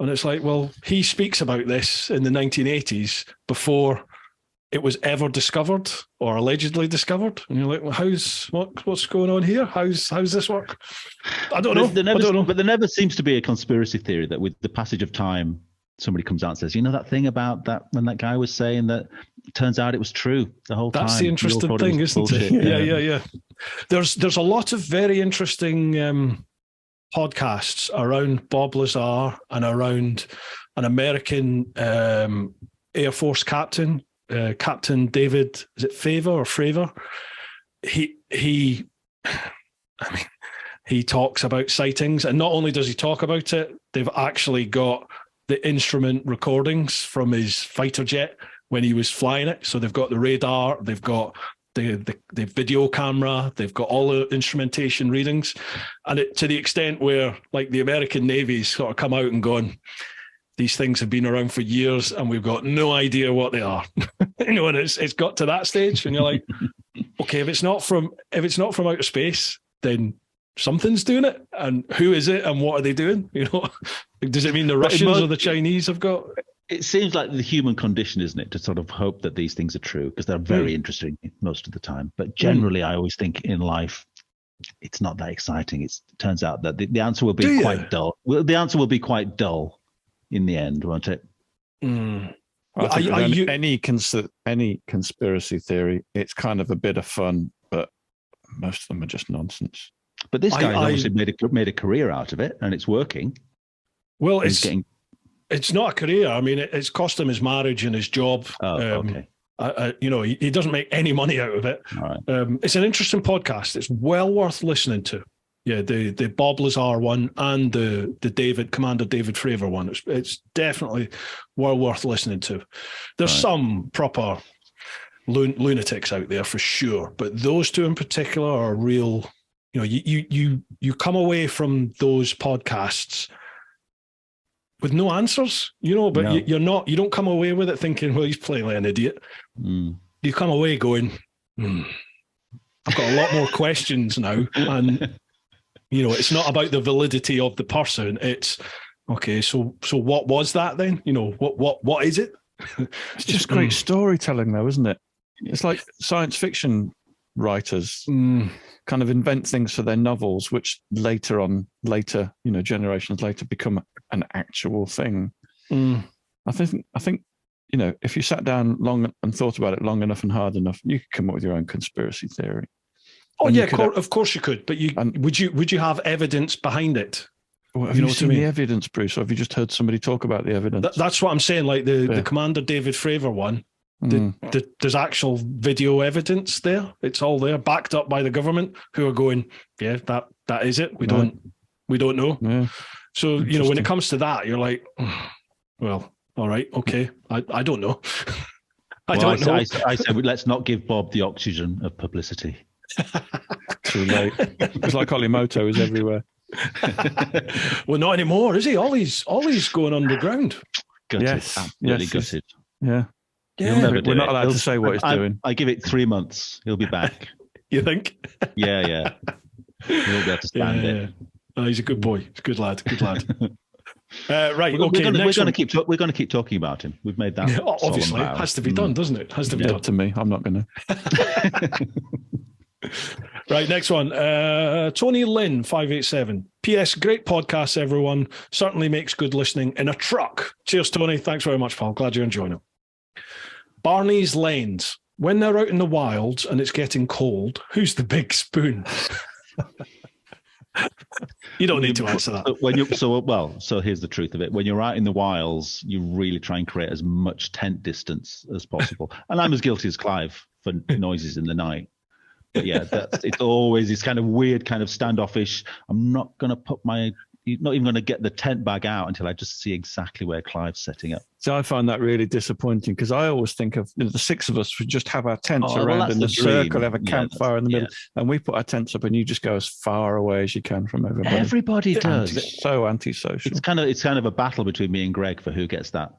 And it's like, well, he speaks about this in the 1980s before it was ever discovered or allegedly discovered. And you're like, well, what's going on here? How's this work? I don't know. But there never seems to be a conspiracy theory that with the passage of time, somebody comes out and says, that thing about that when that guy was saying that, turns out it was true the whole time. That's the interesting thing, isn't it? Yeah. There's a lot of very interesting podcasts around Bob Lazar and around an American Air Force captain, Captain David, is it Fravor? He talks about sightings, and not only does he talk about it, they've actually got the instrument recordings from his fighter jet when he was flying it. So they've got the radar, they've got the video camera, they've got all the instrumentation readings, and to the extent where like the American Navy's sort of come out and gone, these things have been around for years and we've got no idea what they are. And it's got to that stage, and you're like, okay, if it's not from outer space, then something's doing it, and who is it, and what are they doing? Does it mean the Russians or the Chinese have got? It seems like the human condition, isn't it, to sort of hope that these things are true, because they're very interesting most of the time. But generally, I always think in life, it's not that exciting. It turns out that the answer will be quite dull. Well, the answer will be quite dull in the end, won't it? I think any conspiracy theory, it's kind of a bit of fun, but most of them are just nonsense. But this guy obviously made a career out of it, and it's working. Well, it's not a career. I mean, it's cost him his marriage and his job. Oh, okay. He doesn't make any money out of it. All right. It's an interesting podcast. It's well worth listening to. Yeah, the Bob Lazar one and the Commander David Fravor one. It's definitely well worth listening to. There's some proper lunatics out there for sure, but those two in particular are real. You come away from those podcasts with no answers, but no. You don't come away with it thinking, well, he's playing like an idiot. You come away going, I've got a lot more questions now. And, it's not about the validity of the person. It's, okay, so what was that then? What is it? It's just great storytelling though, isn't it? It's like science fiction writers kind of invent things for their novels, which later, generations later become an actual thing. I think, if you sat down long and thought about it long enough and hard enough, you could come up with your own conspiracy theory. Oh, yeah, of course you could. But would you have evidence behind it? Well, have you seen the evidence, Bruce, or have you just heard somebody talk about the evidence? That's what I'm saying. Like the Commander David Fravor one, there's actual video evidence there. It's all there, backed up by the government, who are going, yeah, that is it. We don't know. Yeah. So when it comes to that, you're like, well, all right, okay, I don't know. I don't know. I said let's not give Bob the oxygen of publicity. Too late. It's like Olimoto is everywhere. Well, not anymore, is he? Ollie's going underground. Gutted. Yes, absolutely gutted. Yeah. We're not allowed to say what he's doing. I give it 3 months. He'll be back. You think? Yeah. He'll be able to stand it. Oh, he's a good boy. He's a good lad. Right. We're going to keep talking about him. We've made that. Yeah, obviously, it has to be done, doesn't it? Has to be done. To me, I'm not going to. Right, next one. Tony Lynn 587. P.S. Great podcast, everyone. Certainly makes good listening in a truck. Cheers, Tony. Thanks very much, pal. Glad you're enjoying it. Barney's Lanes. When they're out in the wilds and it's getting cold, who's the big spoon? You don't need to answer that. So here's the truth of it. When you're out in the wilds, you really try and create as much tent distance as possible. And I'm as guilty as Clive for noises in the night. But yeah, it's always this kind of weird, kind of standoffish. I'm not going to not even going to get the tent bag out until I just see exactly where Clive's setting up. So I find that really disappointing, because I always think of the six of us would just have our tents around in a circle, have a campfire in the middle, and we put our tents up, and you just go as far away as you can from everybody. Everybody does. So antisocial. It's kind of a battle between me and Greg for who gets that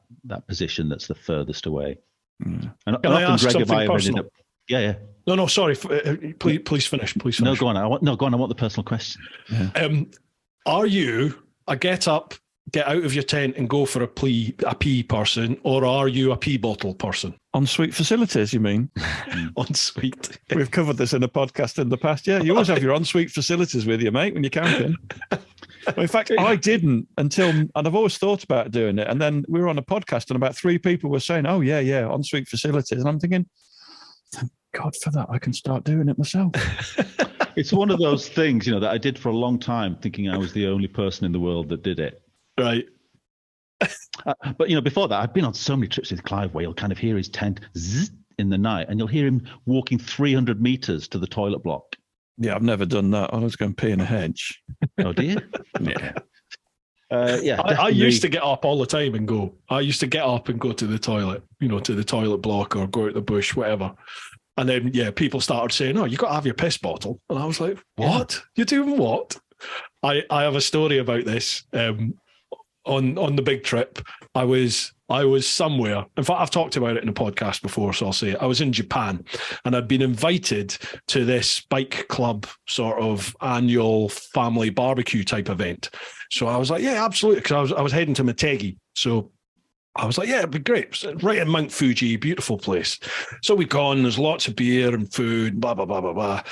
position that's the furthest away. And can I ask something personal? Yeah. No, sorry. Please finish. No, go on. I want the personal question. Yeah. Are you a get up, get out of your tent and go for a pee person, or are you a pee bottle person? En-suite facilities, you mean? En-suite. We've covered this in a podcast in the past. Yeah, you always have your en-suite facilities with you, mate, when you're camping. Well, in fact, I didn't and I've always thought about doing it. And then we were on a podcast and about 3 people were saying, oh, yeah, en-suite facilities. And I'm thinking, thank God for that. I can start doing it myself. It's one of those things, that I did for a long time, thinking I was the only person in the world that did it. Right. But, before that, I've been on so many trips with Clive where you'll kind of hear his tent zzz in the night, and you'll hear him walking 300 meters to the toilet block. Yeah, I've never done that. I was going to pee in a hedge. Oh, do you? Yeah. I used to get up all the time and go. I used to get up and go to the toilet, to the toilet block or go out the bush, whatever. And then, people started saying, "Oh, you got to have your piss bottle." And I was like, "What? Yeah. You're doing what?" I have a story about this. On the big trip, I was somewhere. In fact, I've talked about it in a podcast before, so I'll say it. I was in Japan, and I'd been invited to this bike club sort of annual family barbecue type event. So I was like, yeah, absolutely, because I was heading to Motegi. So I was like, yeah, it'd be great. Right in Mount Fuji, beautiful place. So we've gone, there's lots of beer and food, blah, blah, blah, blah, blah.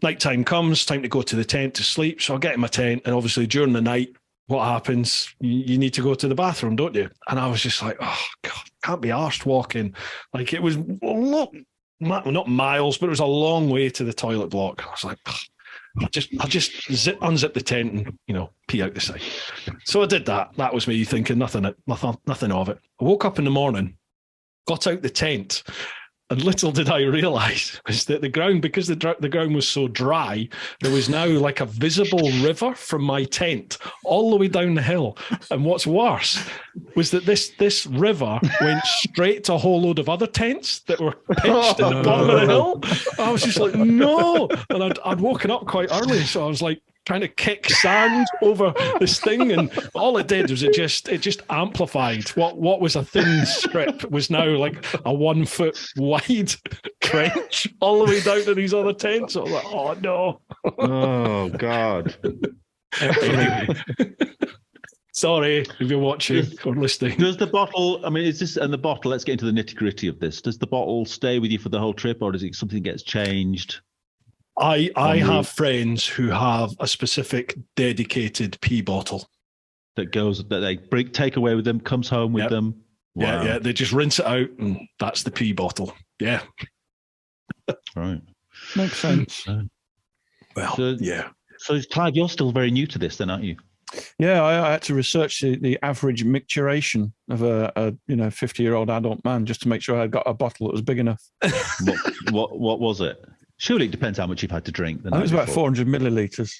Nighttime comes, time to go to the tent to sleep. So I get in my tent, and obviously during the night, what happens? You need to go to the bathroom, don't you? And I was just like, oh, God, can't be arsed walking. Like, it was not miles, but it was a long way to the toilet block. I was like, I'll just unzip the tent and, pee out the side. So I did that. That was me thinking nothing of it. I woke up in the morning, got out the tent, and little did I realise was that the ground, because the ground was so dry, there was now like a visible river from my tent all the way down the hill. And what's worse was that this river went straight to a whole load of other tents that were pitched at the bottom of the hill. I was just like, no. And I'd woken up quite early, so I was like, trying to kick sand over this thing, and all it did was it just amplified what was a thin strip was now like a 1 foot wide trench all the way down to these other tents. I was like, oh no. Oh God. Sorry if you're watching or listening. Does the bottle, let's get into the nitty gritty of this. Does the bottle stay with you for the whole trip, or does it something gets changed? I have friends who have a specific dedicated pee bottle that they take away with them, comes home with them. Wow. Yeah. They just rinse it out, and that's the pee bottle. Yeah. Right. Makes sense. So Clive, you're still very new to this, then, aren't you? Yeah, I had to research the average micturation of a 50-year-old adult man just to make sure I got a bottle that was big enough. What was it? Surely it depends how much you've had to drink. It was about 400 millilitres.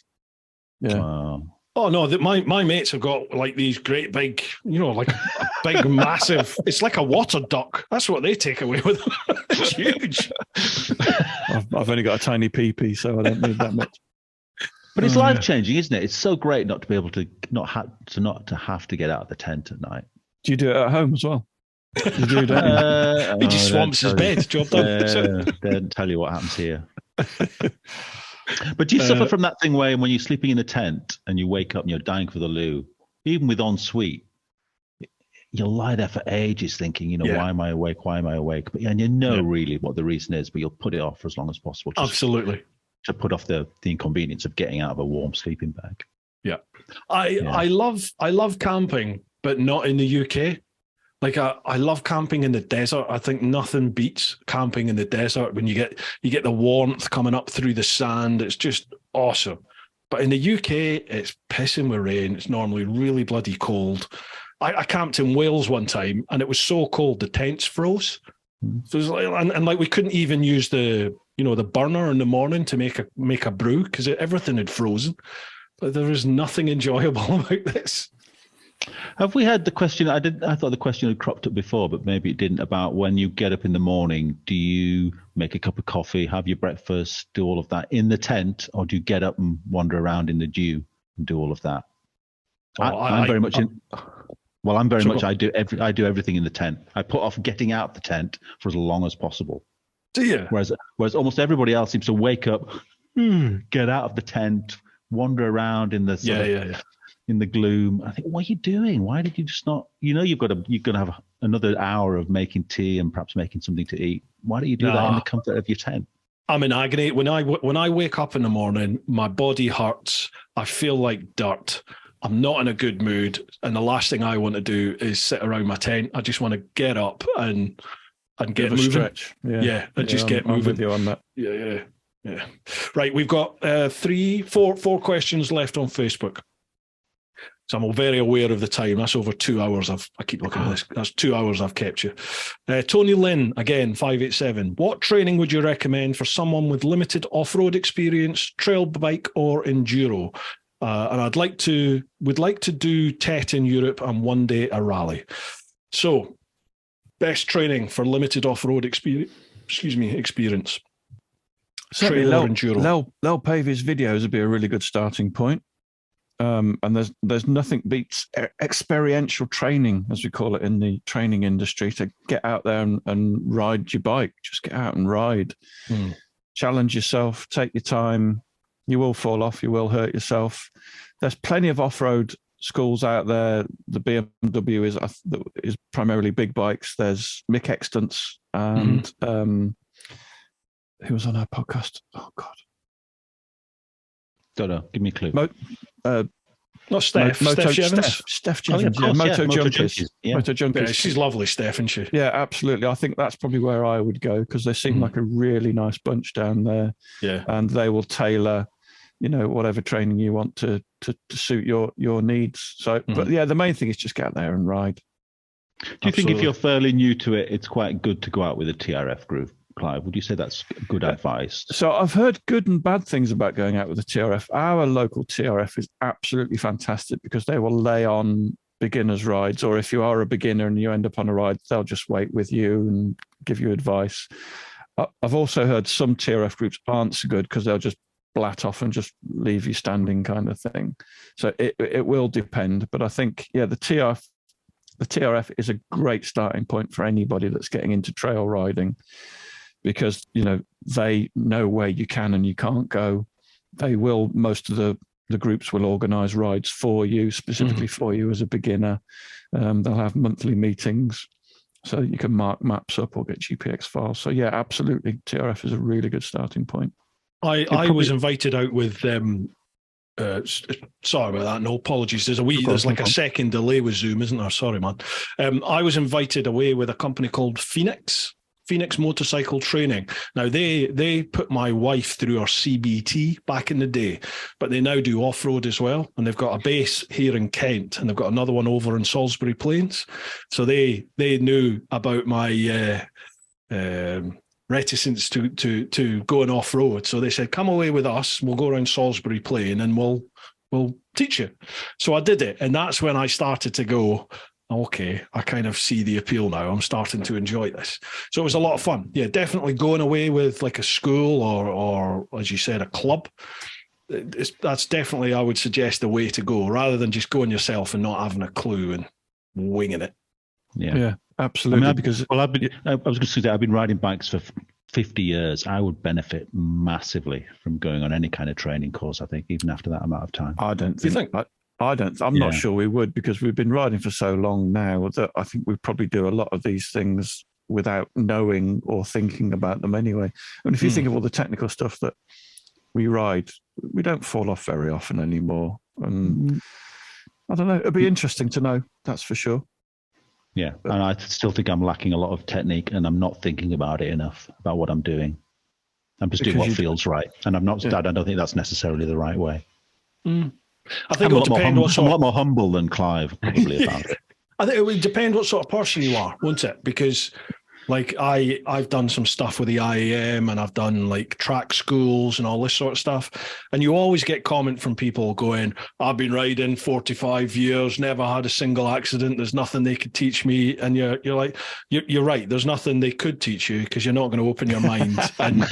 Yeah. Wow. Oh, no, my mates have got like these great big, like a big, massive, it's like a water duck. That's what they take away with them. It's huge. I've only got a tiny pee-pee, so I don't need that much. But it's life-changing, isn't it? It's so great not to be able to, not to have to get out of the tent at night. Do you do it at home as well? You do, don't you? He just swamps his bed. Job done. Don't tell you what happens here. But do you suffer from that thing where when you're sleeping in a tent and you wake up and you're dying for the loo, even with ensuite, you'll lie there for ages thinking, why am I awake? Why am I awake? And really what the reason is, but you'll put it off for as long as possible. Absolutely. To put off the inconvenience of getting out of a warm sleeping bag. Yeah. I love camping, but not in the UK. Like I love camping in the desert. I think nothing beats camping in the desert when you get the warmth coming up through the sand. It's just awesome. But in the UK, it's pissing with rain. It's normally really bloody cold. I camped in Wales one time, and it was so cold the tents froze. So it was like, and like we couldn't even use the burner in the morning to make a brew because everything had frozen. But there was nothing enjoyable about this. Have we had the question? I thought the question had cropped up before, but maybe it didn't. About when you get up in the morning, do you make a cup of coffee, have your breakfast, do all of that in the tent, or do you get up and wander around in the dew and do all of that? I'm very much. I do everything in the tent. I put off getting out of the tent for as long as possible. Do you? Whereas almost everybody else seems to wake up, get out of the tent, wander around in the in the gloom. I think, what are you doing? Why did you just not? You're going to have another hour of making tea and perhaps making something to eat. Why don't you do that in the comfort of your tent? I'm in agony. When I wake up in the morning, my body hurts. I feel like dirt. I'm not in a good mood, and the last thing I want to do is sit around my tent. I just want to get up and get moving. Stretch. Just get moving. I'm with you on that. Yeah. Right, we've got 4 questions left on Facebook. So I'm very aware of the time. That's over 2 hours. I keep looking at this. That's 2 hours I've kept you. Tony Lynn, again, 587. What training would you recommend for someone with limited off-road experience, trail bike or enduro? and would like to do TET in Europe and one day a rally. So, best training for limited off-road experience. Certainly, Lel Pavy's videos would be a really good starting point. And there's nothing beats experiential training, as we call it in the training industry, to get out there and ride your bike. Just get out and ride. Challenge yourself, take your time. You will fall off, you will hurt yourself. There's plenty of off-road schools out there. The BMW is primarily big bikes. There's Mick Extance and who was on our podcast? Oh God, don't know. Give me a clue. Not Steph. Steph Jevons. Moto Junkies. Moto Junkies. Yeah, she's lovely, Steph, isn't she? Yeah, absolutely. I think that's probably where I would go, because they seem like a really nice bunch down there. Yeah, and they will tailor, whatever training you want to suit your needs. So, but yeah, the main thing is just get out there and ride. Do you think if you're fairly new to it, it's quite good to go out with a TRF group? Clive, would you say that's good advice? So I've heard good and bad things about going out with a TRF. Our local TRF is absolutely fantastic because they will lay on beginners rides, or if you are a beginner and you end up on a ride, they'll just wait with you and give you advice. I've also heard some TRF groups aren't so good because they'll just blat off and just leave you standing, kind of thing. So it will depend, but I think the TRF is a great starting point for anybody that's getting into trail riding, because they know where you can and you can't go. Most of the groups will organize rides for you, specifically for you as a beginner. They'll have monthly meetings so you can mark maps up or get GPX files. So yeah, absolutely, TRF is a really good starting point. I was invited out with sorry about that, no apologies. There's like a second delay with Zoom, isn't there? Sorry, man. I was invited away with a company called Phoenix Motorcycle Training. Now they put my wife through her CBT back in the day, but they now do off-road as well, and they've got a base here in Kent and they've got another one over in Salisbury Plains. So they knew about my reticence to going off-road, so they said, come away with us, we'll go around Salisbury Plain and we'll teach you. So I did it, and that's when I started to go, okay, I kind of see the appeal now. I'm starting to enjoy this. So it was a lot of fun. Yeah, definitely going away with like a school or as you said, a club. That's definitely, I would suggest, the way to go, rather than just going yourself and not having a clue and winging it. Yeah, absolutely. I was going to say that I've been riding bikes for 50 years. I would benefit massively from going on any kind of training course, I think, even after that amount of time. I'm not sure we would, because we've been riding for so long now that I think we probably do a lot of these things without knowing or thinking about them anyway. And if you think of all the technical stuff that we ride, we don't fall off very often anymore. And I don't know, it'd be interesting to know, that's for sure. Yeah, and I still think I'm lacking a lot of technique, and I'm not thinking about it enough, about what I'm doing. I'm just doing what feels right. And I don't think that's necessarily the right way. I think it would depend what sort. I'm a lot more humble than Clive, probably, about it. I think it would depend what sort of person you are, won't it? Because like I've done some stuff with the IAM, and I've done like track schools and all this sort of stuff. And you always get comment from people going, I've been riding 45 years, never had a single accident. There's nothing they could teach me. And you're like, you're right. There's nothing they could teach you, because you're not going to open your mind and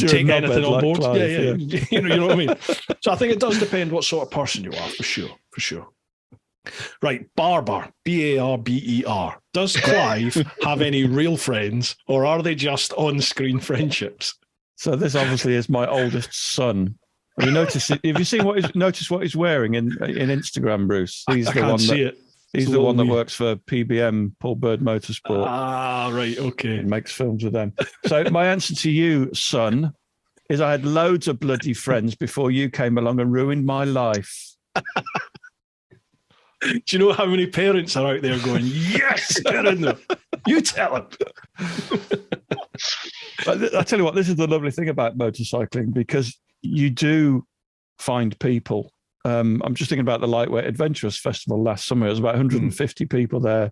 take anything on board. Clive, yeah. You know what I mean? So I think it does depend what sort of person you are, for sure. Right, Barber, Barber. Does Clive have any real friends, or are they just on-screen friendships? So this obviously is my oldest son. Have you noticed? Have you seen notice what he's wearing in Instagram, Bruce? He's the one that works for PBM, Paul Bird Motorsport. Ah, right, okay. He makes films with them. So my answer to you, son, is I had loads of bloody friends before you came along and ruined my life. Do you know how many parents are out there going, yes, get in there. You tell him. I tell you what, this is the lovely thing about motorcycling, because you do find people. I'm just thinking about the Lightweight Adventurers Festival last summer. It was about 150 people there.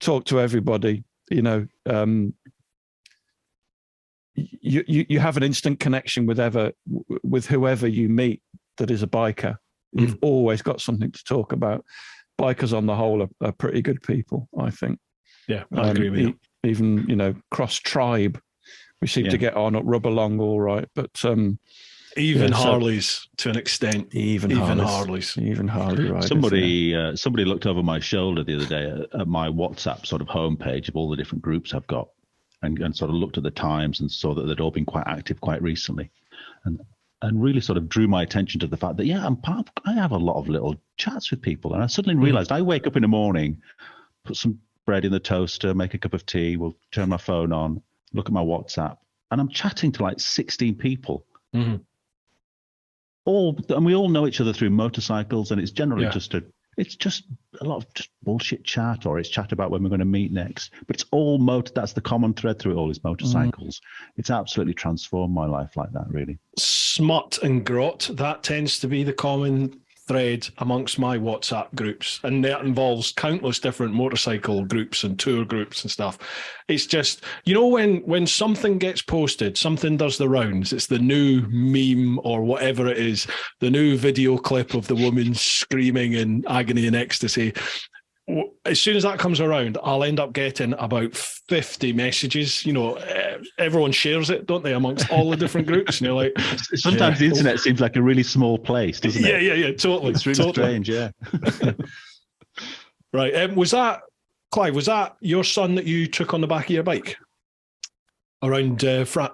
Talk to everybody. You have an instant connection with whoever you meet that is a biker. You've always got something to talk about. Bikers on the whole are pretty good people, I think. Yeah, I agree with you. Even, you know, cross tribe, we seem to get on, rub along all right. But even Harleys to an extent. Even Harleys. Even Harley riders. Somebody looked over my shoulder the other day at my WhatsApp sort of homepage of all the different groups I've got, and sort of looked at the times and saw that they'd all been quite active quite recently, and really sort of drew my attention to the fact that I have a lot of little chats with people, and I suddenly realised I wake up in the morning, put some bread in the toaster, make a cup of tea, will turn my phone on, look at my WhatsApp, and I'm chatting to like 16 people. And we all know each other through motorcycles, and it's generally just a lot of just bullshit chat, or it's chat about when we're going to meet next. But it's all that's the common thread through it all, is motorcycles. It's absolutely transformed my life like that, really. Smut and grot, that tends to be the common thread amongst my WhatsApp groups, and that involves countless different motorcycle groups and tour groups and stuff. It's just, you know, when something gets posted, something does the rounds, it's the new meme or whatever it is, the new video clip of the woman screaming in agony and ecstasy. As soon as that comes around, I'll end up getting about 50 messages. You know, everyone shares it, don't they, amongst all the different groups? And you're like, sometimes the internet seems like a really small place, doesn't it? Yeah, totally. It's really strange, yeah. Right. Was that, Clive, was that your son that you took on the back of your bike around,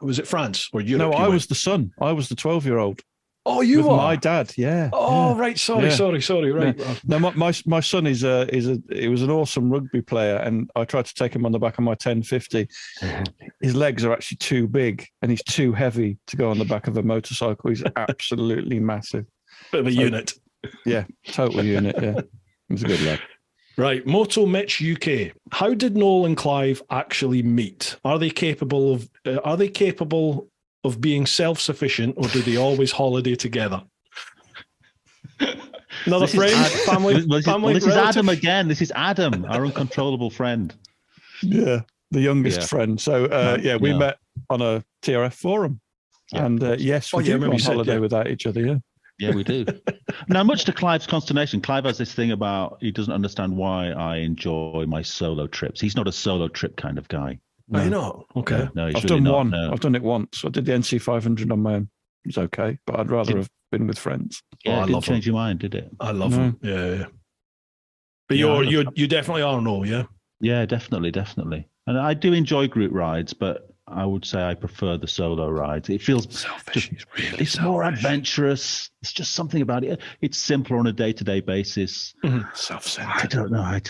was it France or Europe? No, I was the son. I was the 12-year-old. Oh, you are? My dad, yeah. Oh, yeah. Right. Sorry. Right. Yeah. No, my son he was an awesome rugby player, and I tried to take him on the back of my 1050. His legs are actually too big, and he's too heavy to go on the back of a motorcycle. He's absolutely massive. Bit of a unit. Yeah, total unit. Yeah, he's a good lad. Right, Moto Mitch UK. How did Noel and Clive actually meet? Are they capable of being self-sufficient, or do they always holiday together? Another friend, family. This is Adam again. This is Adam, our uncontrollable friend. Yeah, the youngest friend. So we met on a TRF forum, and yes, we do go on holiday without each other. Yeah. Yeah, we do. Now, much to Clive's consternation, Clive has this thing about he doesn't understand why I enjoy my solo trips. He's not a solo trip kind of guy. No. You're not? Okay. No, I've done one. No. I've done it once. I did the NC 500 on my own. It was okay, but I'd rather have been with friends. Yeah, it didn't change your mind, did it? I love them. Yeah. But you definitely are, Noel, yeah? Yeah, definitely. And I do enjoy group rides, but I would say I prefer the solo rides. It feels selfish. It's more adventurous. It's just something about it. It's simpler on a day-to-day basis. Self-centered. I don't know. I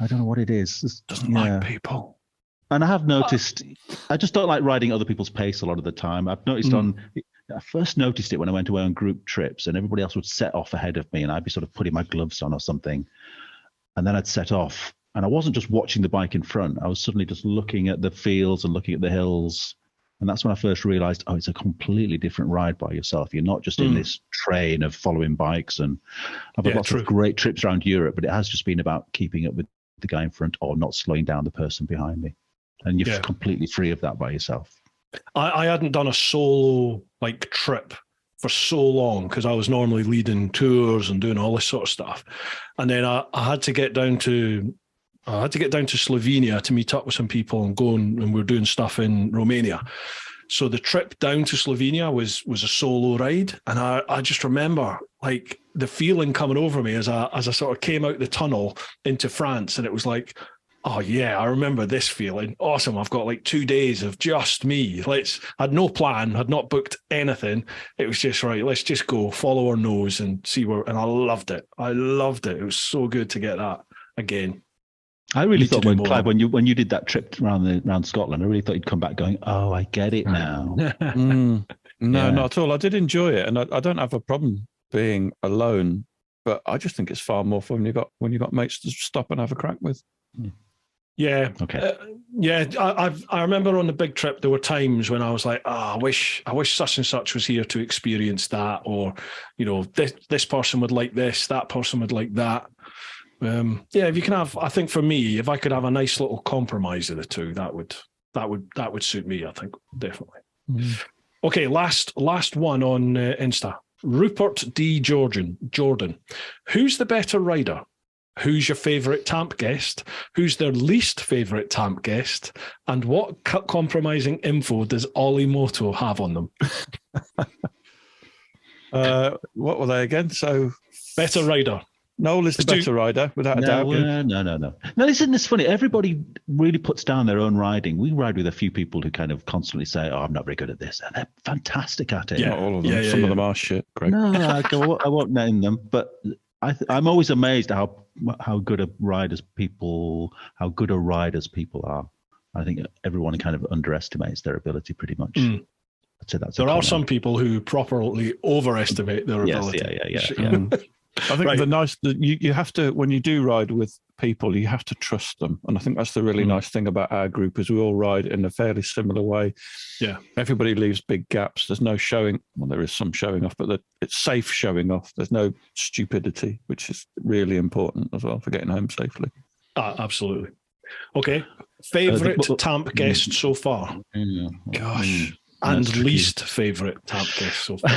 don't know what it is. Doesn't like people. And I have noticed, I just don't like riding at other people's pace a lot of the time. I've noticed I first noticed it when I went away on group trips, and everybody else would set off ahead of me, and I'd be sort of putting my gloves on or something. And then I'd set off. And I wasn't just watching the bike in front. I was suddenly just looking at the fields and looking at the hills. And that's when I first realized, it's a completely different ride by yourself. You're not just in this train of following bikes. And I've had lots of great trips around Europe, but it has just been about keeping up with the guy in front or not slowing down the person behind me. And you're completely free of that by yourself. I hadn't done a solo trip for so long because I was normally leading tours and doing all this sort of stuff. And then I had to get down to Slovenia to meet up with some people and and we're doing stuff in Romania. So the trip down to Slovenia was a solo ride. And I just remember the feeling coming over me as I sort of came out the tunnel into France, and it was like, oh yeah, I remember this feeling. Awesome. I've got 2 days of just me. I had no plan, had not booked anything. It was just right. Let's just go follow our nose and see where, and I loved it. It was so good to get that again. I really thought Clive, when you did that trip around Scotland, I really thought you'd come back going, oh, I get it now. No, not at all. I did enjoy it, and I don't have a problem being alone, but I just think it's far more fun when you got mates to stop and have a crack with. Yeah. Okay. I remember on the big trip there were times when I was like, I wish such and such was here to experience that, or this person would like this, that person would like that. If you can have, I think for me, if I could have a nice little compromise of the two, that would suit me. I think definitely. Okay, last one on Insta. Rupert D. Jordan. Who's the better rider? Who's your favourite TAMP guest? Who's their least favourite TAMP guest? And what compromising info does Ollie Moto have on them? What were they again? So, better rider. Noel is the better rider, without a doubt. No. No, isn't this funny? Everybody really puts down their own riding. We ride with a few people who kind of constantly say, "Oh, I'm not very good at this," and they're fantastic at it. Yeah, not all of them. Some of them are shit. Great. No, I won't name them, but I'm always amazed at how good a riders people are. I think everyone kind of underestimates their ability pretty much. I'd say that's there are some people who properly overestimate their ability. Yeah. I think you have to, when you do ride with people, you have to trust them. And I think that's the really nice thing about our group is we all ride in a fairly similar way. Yeah. Everybody leaves big gaps. There's no showing. Well, there is some showing off, but it's safe showing off. There's no stupidity, which is really important as well for getting home safely. Absolutely. Okay. Favorite TAMP guest so far? Gosh. And least favorite TAMP guest so far?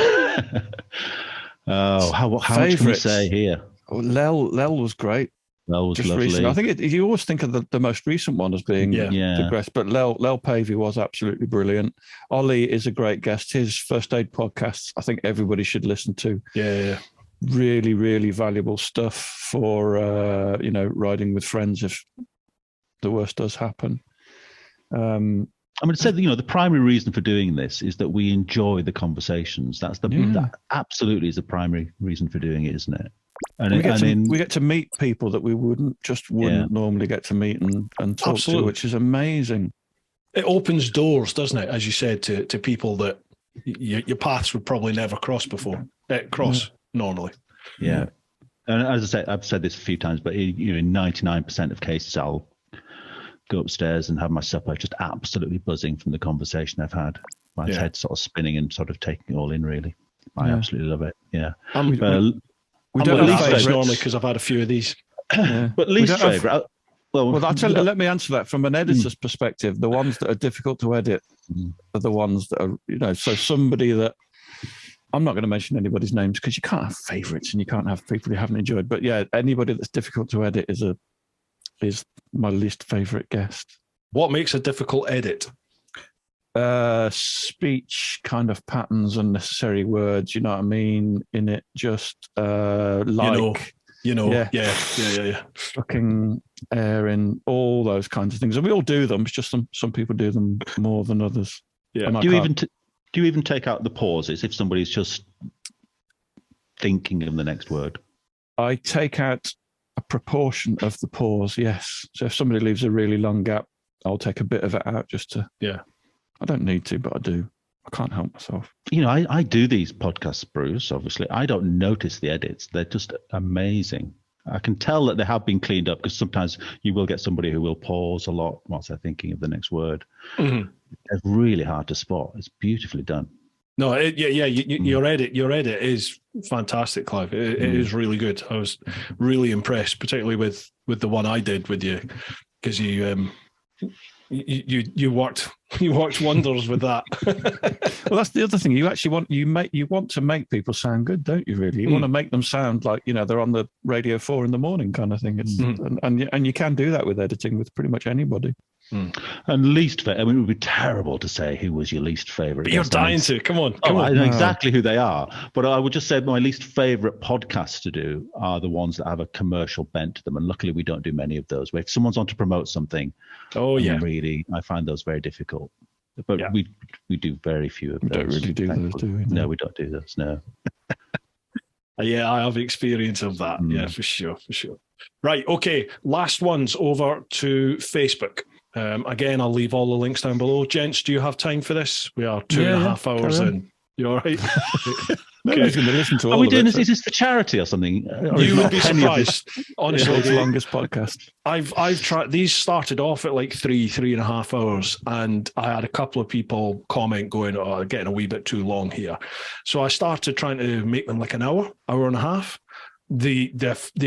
How much can we say here? Lel was great. Lel was lovely. Recent. I think you always think of the most recent one as being the best, but Lel Pavey was absolutely brilliant. Ollie is a great guest. His first aid podcasts, I think everybody should listen to. Yeah. Really, really valuable stuff for riding with friends if the worst does happen. I'm going to say that, the primary reason for doing this is that we enjoy the conversations. That absolutely is the primary reason for doing it, isn't it? And we get to meet people that we wouldn't normally get to meet and talk to, which is amazing. It opens doors, doesn't it? As you said, to people that your paths would probably never cross before. Normally. Yeah. And as I say, I've said this a few times, but in 99% of cases, I'll go upstairs and have my supper, just absolutely buzzing from the conversation I've had. My head sort of spinning and sort of taking it all in, really. I absolutely love it. Yeah. We don't have favorites normally because I've had a few of these. But least favourite... let me answer that. From an editor's perspective, the ones that are difficult to edit are the ones that are, so somebody that... I'm not going to mention anybody's names because you can't have favourites and you can't have people you haven't enjoyed. But yeah, anybody that's difficult to edit is my least favourite guest. What makes a difficult edit? Speech kind of patterns, unnecessary words, you know what I mean? In it, just yeah. Fucking airing, all those kinds of things. And we all do them. It's just some people do them more than others. Yeah. Do you even take out the pauses if somebody's just thinking of the next word? I take out a proportion of the pause, yes. So if somebody leaves a really long gap, I'll take a bit of it out just to... Yeah. I don't need to, but I do. I can't help myself. I do these podcasts, Bruce, obviously. I don't notice the edits. They're just amazing. I can tell that they have been cleaned up because sometimes you will get somebody who will pause a lot whilst they're thinking of the next word. Mm-hmm. It's really hard to spot. It's beautifully done. No, your edit is fantastic, Clive. It is really good. I was really impressed, particularly with the one I did with you, because you worked wonders with that. Well, that's the other thing. You actually want to make people sound good, don't you? Really, you want to make them sound like they're on the Radio 4 in the morning kind of thing. It's and you can do that with editing with pretty much anybody. And least favorite. I mean, it would be terrible to say who was your least favorite. But you're dying to. Come on. I know exactly who they are. But I would just say my least favorite podcasts to do are the ones that have a commercial bent to them. And luckily, we don't do many of those. Where if someone's on to promote something, really, I find those very difficult. But we do very few of those. We don't really do those, do we? No, we don't do those. No. Yeah, I have experience of that. Yeah, for sure. Right. Okay. Last ones over to Facebook. Again, I'll leave all the links down below. Gents, do you have time for this? We are 2.5 hours in. You all right? Nobody's going to listen to all of it. Are we doing this? Is this for charity or something? You would be surprised. Honestly, it's the longest podcast. I've tried. These started off at like 3.5 hours, and I had a couple of people comment going, "Oh, getting a wee bit too long here." So I started trying to make them like an hour and a half. The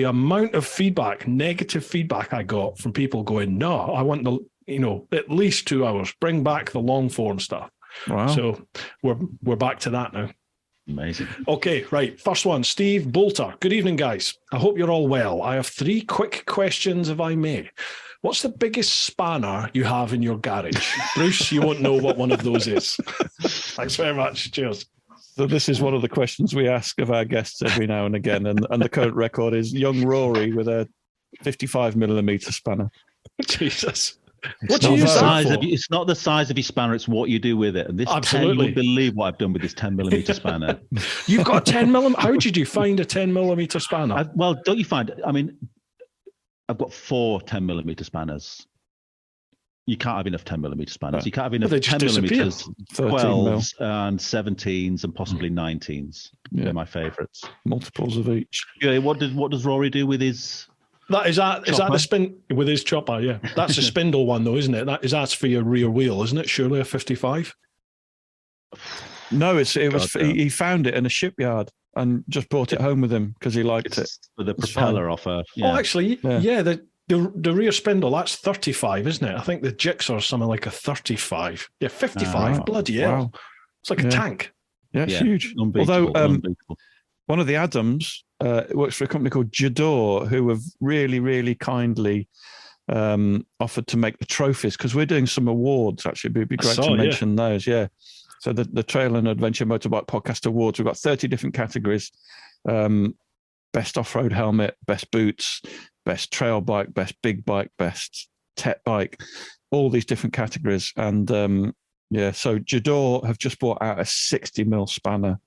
amount of feedback, negative feedback I got from people going, "No, I want at least 2 hours. Bring back the long form stuff." Wow. So we're back to that now. Amazing. Okay, right. First one, Steve Bolter. Good evening, guys. I hope you're all well. I have 3 quick questions, if I may. What's the biggest spanner you have in your garage? Bruce, you won't know what one of those is. Thanks very much. Cheers. So this is one of the questions we ask of our guests every now and again. And the current record is young Rory with a 55mm spanner. Jesus. What do you use that for? It's not the size of your spanner, it's what you do with it. And this Absolutely. 10, you won't believe what I've done with this 10mm spanner. You've got a 10mm? How did you find a 10mm spanner? Well, don't you find it? I mean, I've got 4 10mm spanners. You can't have enough 10mm spanners. You can't have enough 10mm, 12s and 17s and possibly 19s. Yeah. They're my favourites. Multiples of each. Yeah. What does Rory do with his? Is that the spin with his chopper? Yeah, that's a spindle one though, isn't it? That's for your rear wheel, isn't it? Surely a 55. No, he found it in a shipyard and just brought it home with him because he liked it. With the propeller off a. Yeah. Oh, actually, yeah. The rear spindle, that's 35, isn't it? I think the Jigsaw's something like a 35. Yeah, 55. Bloody hell! Wow. It's like a tank. Yeah, it's huge. Although one of the Adams works for a company called Jador, who have really, really kindly offered to make the trophies because we're doing some awards. Actually, it'd be great to mention those. Yeah. So the Trail and Adventure Motorbike Podcast Awards, we've got 30 different categories. Best off-road helmet, best boots, best trail bike, best big bike, best tech bike, all these different categories. And so Jador have just brought out a 60mm spanner.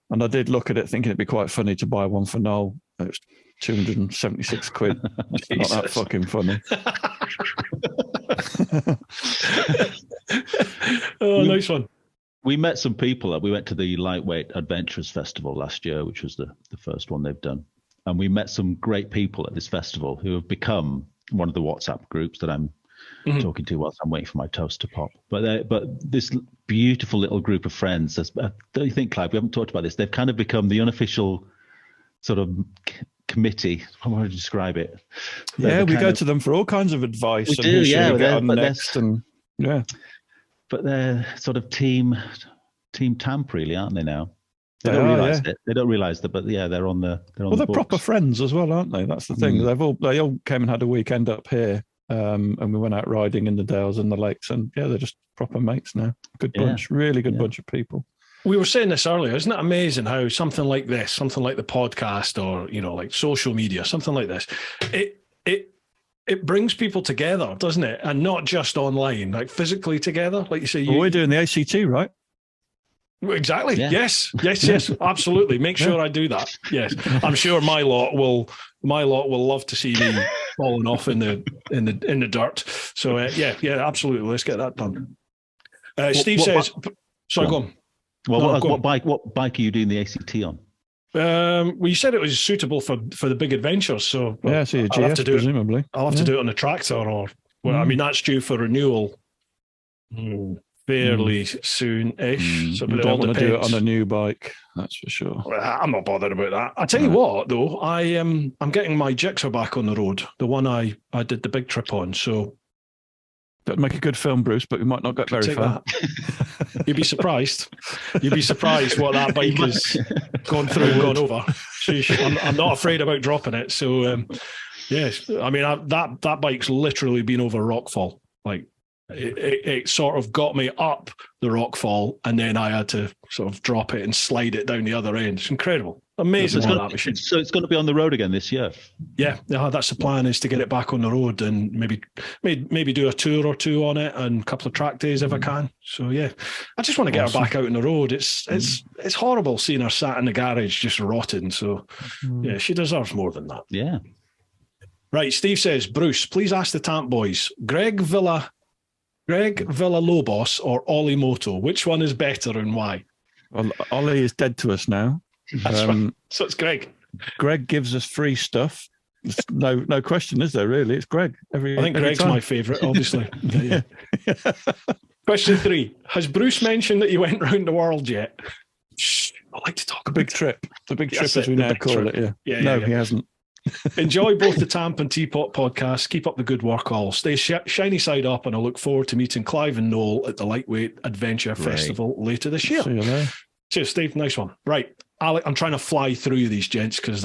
And I did look at it thinking it'd be quite funny to buy one for Noel. It was 276 quid. It's not that fucking funny. Nice one. We met some people. We went to the Lightweight Adventures Festival last year, which was the first one they've done. And we met some great people at this festival who have become one of the WhatsApp groups that I'm talking to whilst I'm waiting for my toast to pop. But this beautiful little group of friends, don't you think, Clive, we haven't talked about this, they've kind of become the unifficial sort of committee. How would I describe it? Yeah, we go to them for all kinds of advice. We do, yeah. But they're sort of team TAMP, really, aren't they now? They don't realise it. They don't realise that, but they're on the. They're proper friends as well, aren't they? That's the thing. They all came and had a weekend up here, and we went out riding in the dales and the lakes, and they're just proper mates now. Good bunch, really good bunch of people. We were saying this earlier. Isn't it amazing how something like this, something like the podcast, or like social media, something like this, it brings people together, doesn't it? And not just online, like physically together, like you say. We're doing the ACT, right? Exactly. Yeah. Yes. Absolutely. Make sure I do that. Yes. I'm sure my lot will love to see me falling off in the dirt. So absolutely. Let's get that done. Steve says, sorry, go on. Well, what bike are you doing the ACT on? Well, you said it was suitable for the big adventures, so I'll have to do presumably. I'll have to do it on a tractor, I mean that's due for renewal fairly soon-ish. So, you don't want to do it on a new bike, that's for sure. Well, I'm not bothered about that. I tell you what, though, I'm getting my Jigsaw back on the road, the one I did the big trip on. So that'd make a good film, Bruce, but we might not get very far. You'd be surprised. You'd be surprised what that bike has gone through and gone over. I'm not afraid about dropping it. So, yes, I mean, that bike's literally been over rockfall. Like, it sort of got me up the rockfall, and then I had to sort of drop it and slide it down the other end. It's incredible. Amazing. So it's going to be on the road again this year? Yeah, that's the plan, is to get it back on the road and maybe do a tour or two on it and a couple of track days if I can. So yeah, I just want to get her back out on the road. It's horrible seeing her sat in the garage just rotting. So yeah, she deserves more than that. Yeah. Right, Steve says, Bruce, please ask the TAMP boys, Greg Villalobos or Ollie Moto, which one is better and why? Well, Ollie is dead to us now. That's right. So it's Greg. Greg gives us free stuff. There's no question, is there, really? It's Greg. I think Greg's my favourite, obviously. Yeah. Question 3. Has Bruce mentioned that you went round the world yet? Shh, I like to talk about big trip. The big trip, as we now call it, yeah. No, he hasn't. Enjoy both the TAMP and Teapot podcasts. Keep up the good work all. Stay shiny side up, and I look forward to meeting Clive and Noel at the Lightweight Adventure Festival later this year. See you there. Cheers, Steve. Nice one. Right, Alec, I'm trying to fly through these, gents, because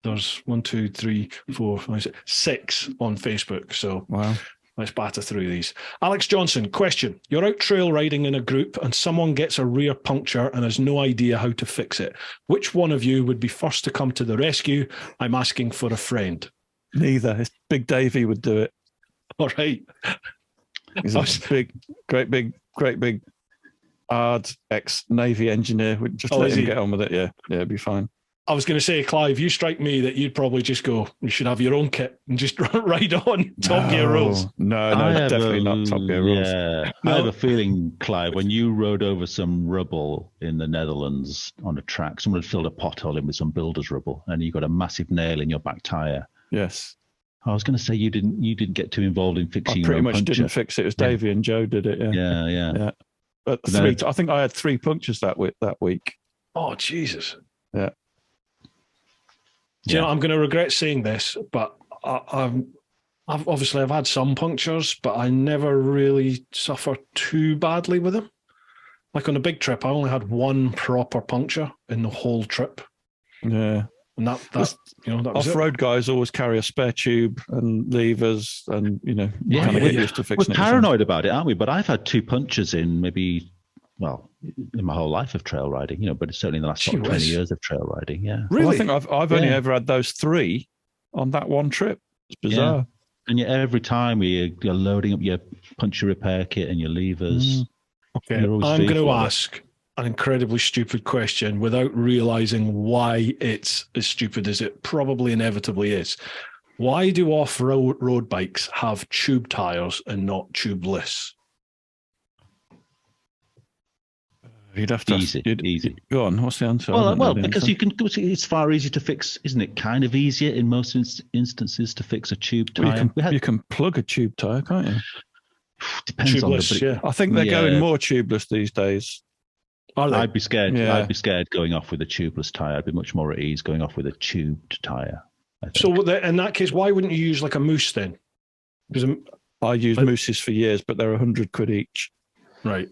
there's 1, 2, 3, 4, 5, 6 on Facebook. So wow. Let's batter through these. Alex Johnson, question. You're out trail riding in a group and someone gets a rear puncture and has no idea how to fix it. Which one of you would be first to come to the rescue? I'm asking for a friend. Neither. It's Big Davey would do it. All right. He's a great big, hard ex-Navy engineer. We'd just let him get on with it. Yeah, it'd be fine. I was going to say, Clive, you strike me that you'd probably just go, you should have your own kit and just ride on Top Gear rules. No, definitely not Top Gear rules. Yeah, no. I have a feeling, Clive, when you rode over some rubble in the Netherlands on a track, someone had filled a pothole in with some builder's rubble and you got a massive nail in your back tyre. Yes. I was going to say you didn't get too involved in fixing your own puncture. Pretty much didn't fix it. It was Davey and Joe did it. Yeah. But I think I had 3 punctures that week. Oh, Jesus. Yeah. Do you know, I'm going to regret saying this, but I've had some punctures, but I never really suffer too badly with them. Like on a big trip, I only had 1 proper puncture in the whole trip. Yeah. And that was off-road guys always carry a spare tube and levers and, kind of get used to fixing it. We're paranoid about it, aren't we? But I've had 2 punctures in in my whole life of trail riding, but it's certainly in the last 20 years of trail riding. Yeah. Really? Well, I think I've only ever had those 3 on that one trip. It's bizarre. Yeah. And yet every time you're loading up your puncture repair kit and your levers. Okay. I'm going to ask an incredibly stupid question without realizing why it's as stupid as it probably inevitably is. Why do off-road bikes have tube tires and not tubeless? You'd have to easy. Go on. What's the answer? Well, because you can. It's far easier to fix, isn't it? Kind of easier in most instances to fix a tube tire. You can plug a tube tire, can't you? Depends tubeless, on I think they're going more tubeless these days. I'd be scared. Yeah. I'd be scared going off with a tubeless tire. I'd be much more at ease going off with a tubed tire. So in that case, why wouldn't you use like a moose then? Because I used mooses for years, but they're £100 each. Right.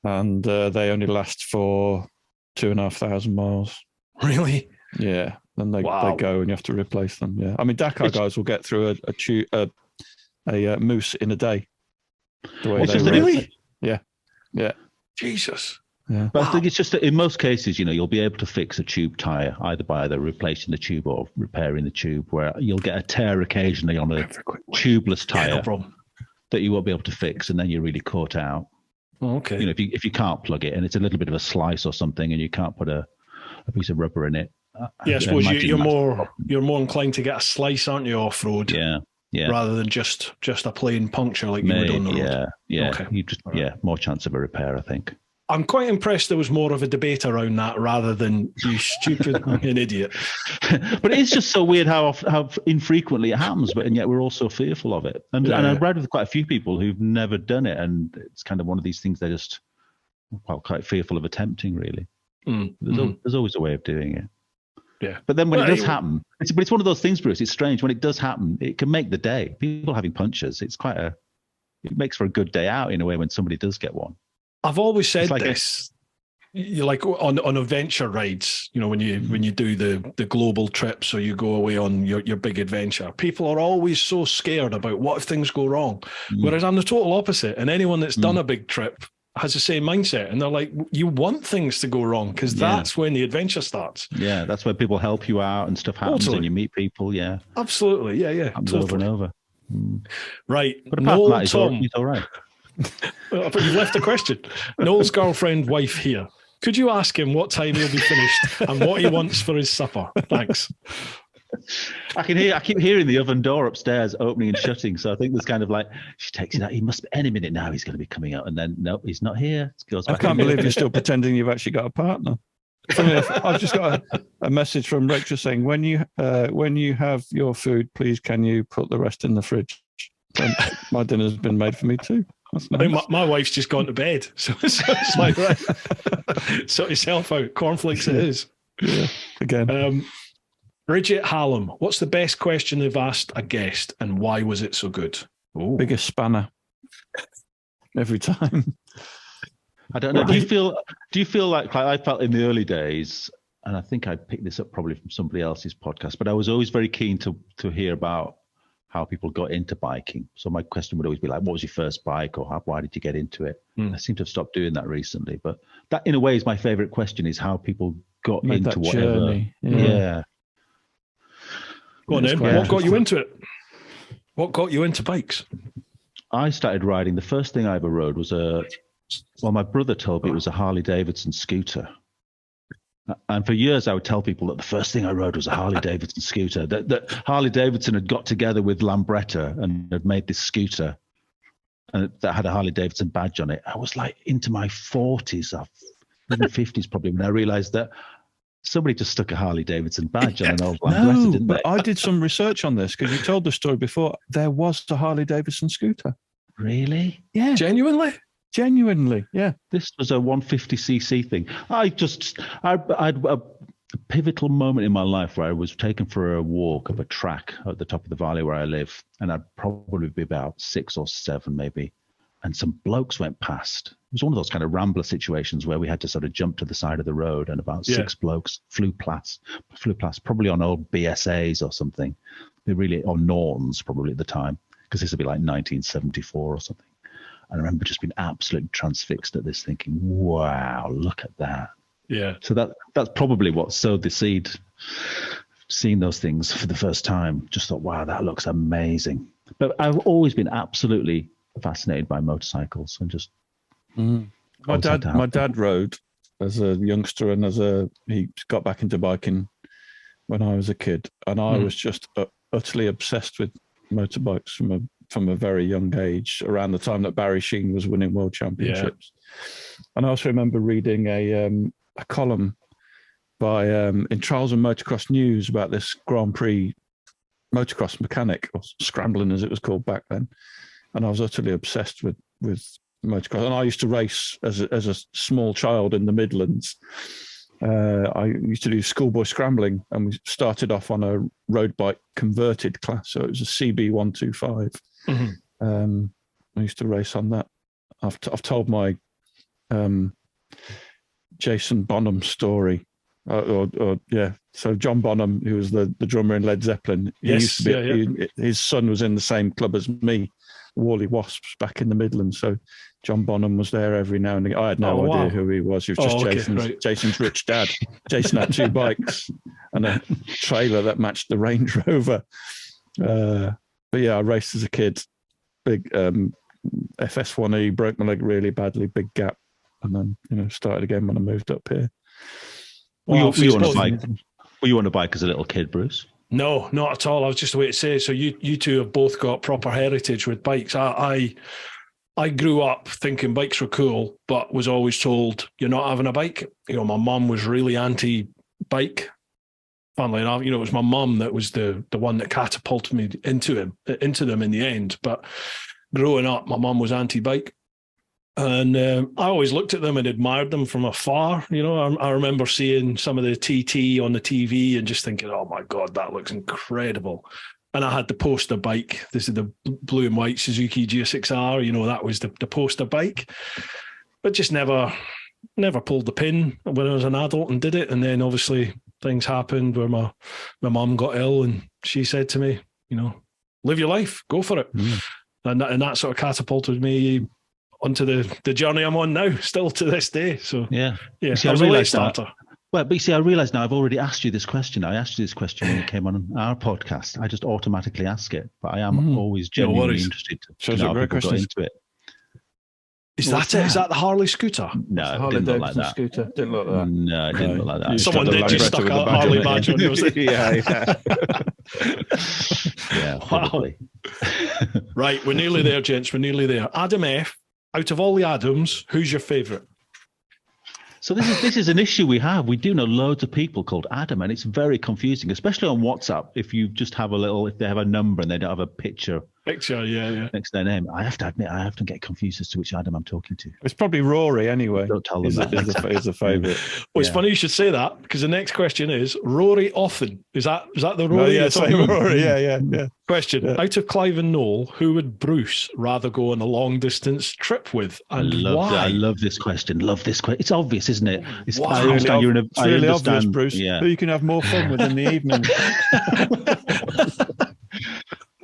And they only last for 2,500 miles. Really? Yeah. Then they go and you have to replace them. Yeah. I mean, Dakar guys will get through a moose in a day. The way they really? Yeah. Yeah. Jesus. Yeah. But I think it's just that in most cases, you'll be able to fix a tube tire either by replacing the tube or repairing the tube, where you'll get a tear occasionally on a tubeless tire no problem. That you won't be able to fix, and then you're really caught out. Oh, okay. If you can't plug it and it's a little bit of a slice or something, and you can't put a piece of rubber in it. Yeah, I suppose you're more inclined to get a slice, aren't you, off road? Yeah. Rather than just a plain puncture like you would on the road. Yeah. Okay. More chance of a repair, I think. I'm quite impressed there was more of a debate around that rather than you stupid fucking idiot. But it's just so weird how infrequently it happens, and yet we're all so fearful of it. And I've read with quite a few people who've never done it, and it's kind of one of these things they're just quite fearful of attempting, really. There's always a way of doing it. Yeah. But then when it does happen, it's one of those things, Bruce, it's strange. When it does happen, it can make the day. People having punctures, it makes for a good day out in a way when somebody does get one. I've always said this. You like on adventure rides, when you do the global trips or you go away on your big adventure, people are always so scared about what if things go wrong. Whereas I'm the total opposite. And anyone that's done a big trip has the same mindset. And they're like, you want things to go wrong because that's when the adventure starts. Yeah, that's where people help you out and stuff happens and you meet people. Yeah. Absolutely. Yeah. Totally. Over and over. Right. But apart from that, he's all right. But you've left a question. Noel's girlfriend, wife here. Could you ask him what time he'll be finished and what he wants for his supper? Thanks. I keep hearing the oven door upstairs opening and shutting. So I think there's kind of like, she takes it out. He must be any minute now. He's going to be coming out. And then, nope, he's not here. I can't believe you're still pretending you've actually got a partner. I've just got a message from Rachel saying, when you have your food, please can you put the rest in the fridge? My dinner's been made for me too. Nice. I think my wife's just gone to bed, so it's like, right, sort yourself out. Cornflakes it is. Yeah, again. Bridget Hallam, what's the best question they've asked a guest, and why was it so good? Biggest spanner every time. I don't know. Do you feel Do you feel like I felt in the early days, and I think I picked this up probably from somebody else's podcast, but I was always very keen to hear about how people got into biking. So my question would always be like, what was your first bike, or why did you get into it? I seem to have stopped doing that recently, but that in a way is my favorite question, is how people got into whatever. Journey. Yeah. Go on then. What got you into it? What got you into bikes? I started riding. The first thing I ever rode was my brother told me it was a Harley Davidson scooter. And for years, I would tell people that the first thing I rode was a Harley Davidson scooter. That Harley Davidson had got together with Lambretta and had made this scooter, and that had a Harley Davidson badge on it. I was like into my 40s, even 50s probably, when I realized that somebody just stuck a Harley Davidson badge on an old Lambretta, didn't they? I did some research on this because you told the story before. There was a Harley Davidson scooter. Really? Yeah. Genuinely, yeah. This was a 150cc thing. I'd a pivotal moment in my life where I was taken for a walk up a track at the top of the valley where I live, and I'd probably be about 6 or 7 maybe, and some blokes went past. It was one of those kind of rambler situations where we had to sort of jump to the side of the road, and about 6 blokes flew past, probably on old BSAs or something. Or Nortons probably at the time, because this would be like 1974 or something. And I remember just being absolutely transfixed at this, thinking, wow, look at that. Yeah. So that's probably what sowed the seed. Seeing those things for the first time, just thought, wow, that looks amazing. But I've always been absolutely fascinated by motorcycles, and just my dad rode as a youngster, and he got back into biking when I was a kid, and I was just utterly obsessed with motorbikes from a very young age, around the time that Barry Sheen was winning world championships. And I also remember reading a column by in Trials and Motocross News about this Grand Prix motocross mechanic, or scrambling as it was called back then. And I was utterly obsessed with motocross. And I used to race as a small child in the Midlands. I used to do schoolboy scrambling, and we started off on a road bike converted class. So it was a CB125. I used to race on that. I've told my Jason Bonham story. So John Bonham, who was the drummer in Led Zeppelin, his son was in the same club as me, Wally Wasps, back in the Midlands. So John Bonham was there every now and again. I had no idea who he was. He was just Jason's rich dad. Jason had 2 bikes and a trailer that matched the Range Rover. But yeah, I raced as a kid. Big FS1E, broke my leg really badly, big gap, and then started again when I moved up here. Were you on a bike as a little kid, Bruce? No, not at all. I was just waiting to say. So you two have both got proper heritage with bikes. I grew up thinking bikes were cool, but was always told you're not having a bike. My mum was really anti-bike. Funnily enough, it was my mum that was the one that catapulted me into them in the end. But growing up, my mum was anti-bike, and I always looked at them and admired them from afar. I remember seeing some of the TT on the TV and just thinking, "Oh my God, that looks incredible." And I had the poster bike. This is the blue and white Suzuki GSX-R. That was the poster bike, but just never pulled the pin when I was an adult and did it. And then obviously things happened where my mum got ill, and she said to me, live your life, go for it. And that sort of catapulted me onto the journey I'm on now, still to this day. So yeah. See, I was a late starter. Well, but you see, I realise now I've already asked you this question. I asked you this question when you came on our podcast. I just automatically ask it, but I am always genuinely interested to know how people got into it. Is that it? Is that the Harley scooter? No, it didn't look like that. Scooter. Didn't look like that. No, it didn't look like that. Someone did just stuck a Harley badge on it. Yeah, probably. Wow. Right, we're nearly there, gents. We're nearly there. Adam F., out of all the Adams, who's your favourite? So this is an issue we have. We do know loads of people called Adam, and it's very confusing, especially on WhatsApp. If you just have if they have a number and they don't have a picture picture, yeah. Next to their name. I have to admit, I often get confused as to which Adam I'm talking to. It's probably Rory anyway. Don't tell them that. Is a favourite. Well, it's funny you should say that, because the next question is Rory Often. Is that the Rory? Yeah, same Rory. Yeah. Question: out of Clive and Noel, who would Bruce rather go on a long distance trip with, and why? I love this question. It's obvious, isn't it? It's really obvious, Bruce. Yeah. Who you can have more fun with in the evening.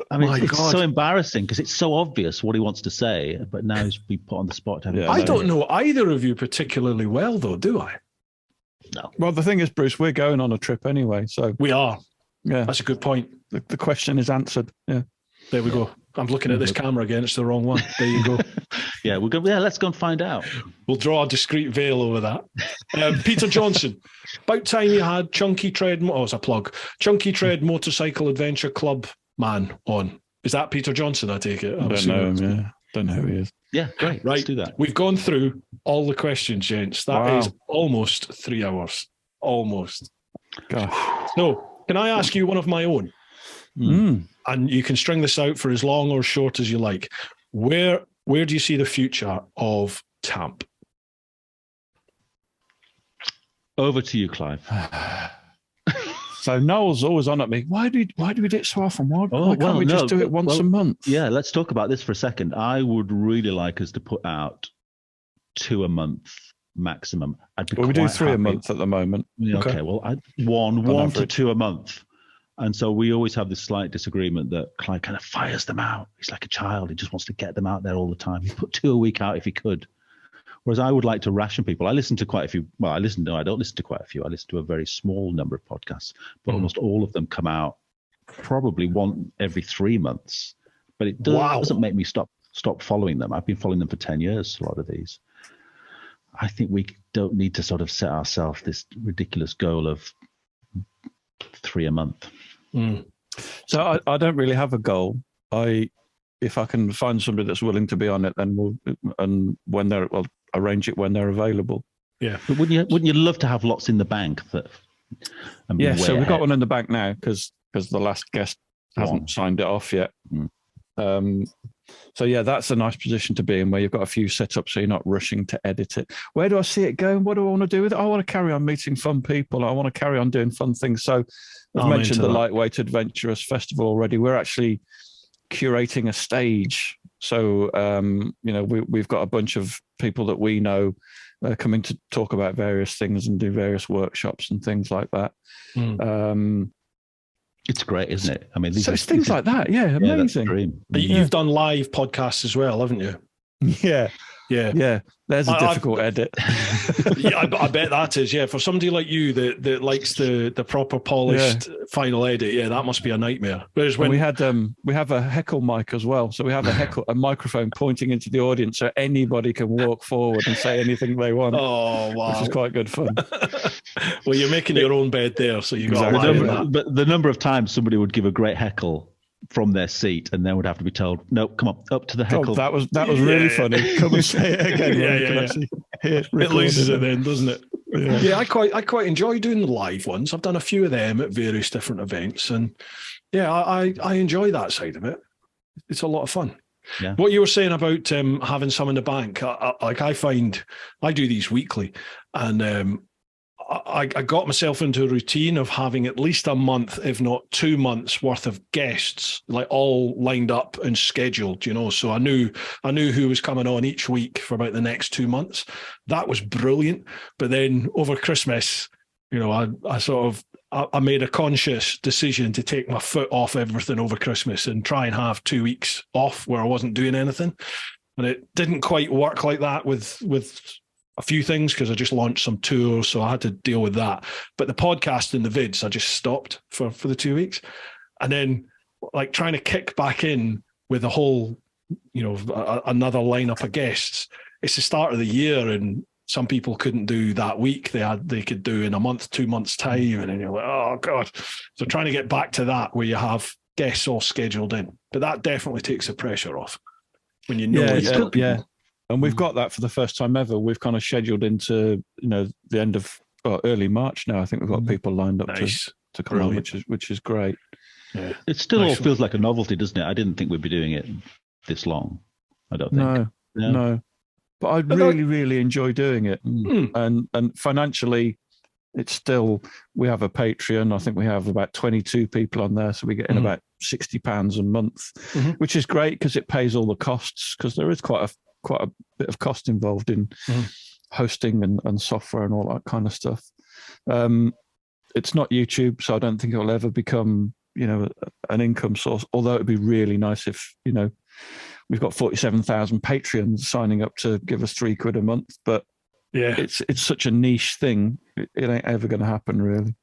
I mean, it's so embarrassing because it's so obvious what he wants to say, but now he's been put on the spot. I don't know either of you particularly well, though, do I? No. Well, the thing is, Bruce, we're going on a trip anyway, so we are. Yeah, that's a good point. The question is answered. Yeah, there we go. I'm looking at this camera again. It's the wrong one. There you go. Yeah, we'll go. Yeah, let's go and find out. We'll draw a discreet veil over that. Peter Johnson. About time you had Chunky Tread. Oh, it's a plug. Chunky Tread Motorcycle Adventure Club man on. Is that Peter Johnson? I take it. I don't know him. Yeah, don't know who he is. Yeah, great. Right, let's do that. We've gone through all the questions, gents. That is almost 3 hours. Almost. Gosh. So, can I ask you one of my own? And you can string this out for as long or short as you like. Where do you see the future of TAMP? Over to you, Clive. So Noel's always on at me. Why do we do it so often? Why can't we just do it once a month? Yeah, let's talk about this for a second. I would really like us to put out 2 a month maximum. We do 3 a month at the moment. Okay, well, one to 2 a month. And so we always have this slight disagreement that Clive kind of fires them out. He's like a child. He just wants to get them out there all the time. He'd put 2 a week out if he could. Whereas I would like to ration people. I listen to quite a few. Well, I don't listen to quite a few. I listen to a very small number of podcasts, but almost all of them come out probably one every 3 months. But it doesn't make me stop following them. I've been following them for 10 years, a lot of these. I think we don't need to sort of set ourselves this ridiculous goal of 3 a month. So I don't really have a goal. If I can find somebody that's willing to be on it, then we'll arrange it when they're available. Yeah. But wouldn't you love to have lots in the bank that? So we've got one in the bank now because the last guest hasn't signed it off yet. So yeah, that's a nice position to be in where you've got a few set up so you're not rushing to edit it. Where do I see it going? What do I want to do with it? I want to carry on meeting fun people. I want to carry on doing fun things. So I've mentioned the Lightweight Adventurous Festival already. We're actually curating a stage. So, we've got a bunch of people that we know coming to talk about various things and do various workshops and things like that. It's great, isn't it? I mean, it's things like that. Yeah, amazing. You've done live podcasts as well, haven't you? Yeah. There's a difficult edit. I bet that is. Yeah, for somebody like you that likes the proper polished final edit, that must be a nightmare. Whereas when we have a heckle mic as well, so we have a microphone pointing into the audience, so anybody can walk forward and say anything they want. Oh wow, which is quite good fun. Well, you're making your own bed there, so you got but the number of times somebody would give a great heckle from their seat and then would have to be told, no, come on, up to the heckle. That was really funny. Come and say it again. It loses it then, doesn't it? Yeah, I quite enjoy doing the live ones. I've done a few of them at various different events, and I enjoy that side of it. It's a lot of fun. Yeah. What you were saying about having some in the bank, I find I do these weekly, and I got myself into a routine of having at least a month, if not 2 months worth of guests, like all lined up and scheduled, so I knew who was coming on each week for about the next 2 months. That was brilliant. But then over Christmas, I made a conscious decision to take my foot off everything over Christmas and try and have 2 weeks off where I wasn't doing anything. And it didn't quite work like that with a few things because I just launched some tours, so I had to deal with that. But the podcast and the vids, I just stopped for the 2 weeks. And then like trying to kick back in with a whole, another lineup of guests. It's the start of the year and some people couldn't do that week. They could do in a month, 2 months time. And then you're like, oh God. So trying to get back to that where you have guests all scheduled in. But that definitely takes the pressure off when you know. Yeah. And we've got that for the first time ever. We've kind of scheduled into, the end of early March now. I think we've got people lined up to come on, which is great. Yeah. It still all feels like a novelty, doesn't it? I didn't think we'd be doing it this long. I don't think. No. But I really enjoy doing it. And financially, it's still, we have a Patreon. I think we have about 22 people on there. So we get in about £60 a month, which is great because it pays all the costs, because there is quite a bit of cost involved in hosting and software and all that kind of stuff. It's not YouTube, so I don't think it will ever become, an income source, although it'd be really nice if, we've got 47,000 Patreons signing up to give us £3 a month, but it's such a niche thing. It ain't ever going to happen, really.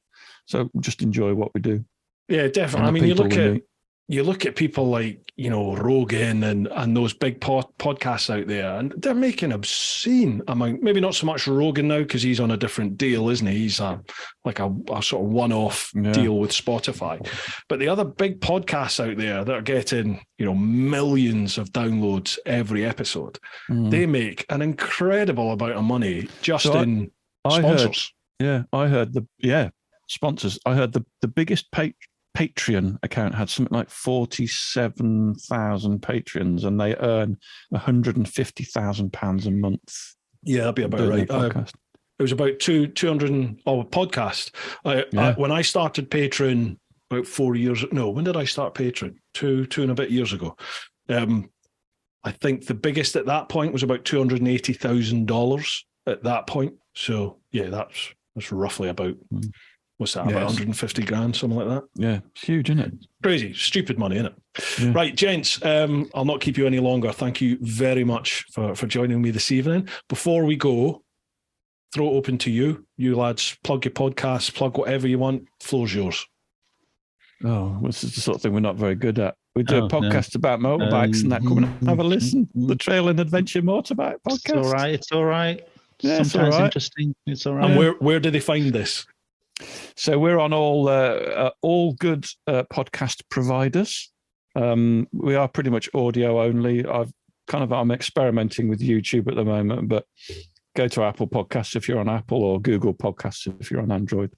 So just enjoy what we do. Yeah, definitely. I mean, you look at people like, Rogan and those big podcasts out there, and they're making obscene amount. Maybe not so much Rogan now because he's on a different deal, isn't he? He's like a sort of one-off deal with Spotify. But the other big podcasts out there that are getting, millions of downloads every episode, they make an incredible amount of money just in sponsors. I heard sponsors. I heard the biggest Patreon account had something like 47,000 patrons, and they earn £150,000 a month. Yeah, that'd be about right. It was about 200 podcast. When I started Patreon about 4 years. No, when did I start Patreon? Two and a bit years ago. I think the biggest at that point was about $280,000 at that point. So yeah, that's roughly about. What's that, about 150 grand, something like that? Yeah, it's huge, isn't it? Crazy, stupid money, isn't it? Yeah. Right, gents, I'll not keep you any longer. Thank you very much for joining me this evening. Before we go, throw it open to you. You lads, plug your podcast, plug whatever you want. Floor's yours. Oh, this is the sort of thing we're not very good at. We do a podcast about motorbikes and that. Come and have a listen. The Trail and Adventure Motorbike Podcast. It's all right. Yeah, sometimes interesting. It's all right. And where do they find this? So we're on all good podcast providers. We are pretty much audio only. I'm experimenting with YouTube at the moment, but go to Apple Podcasts if you're on Apple, or Google Podcasts if you're on Android.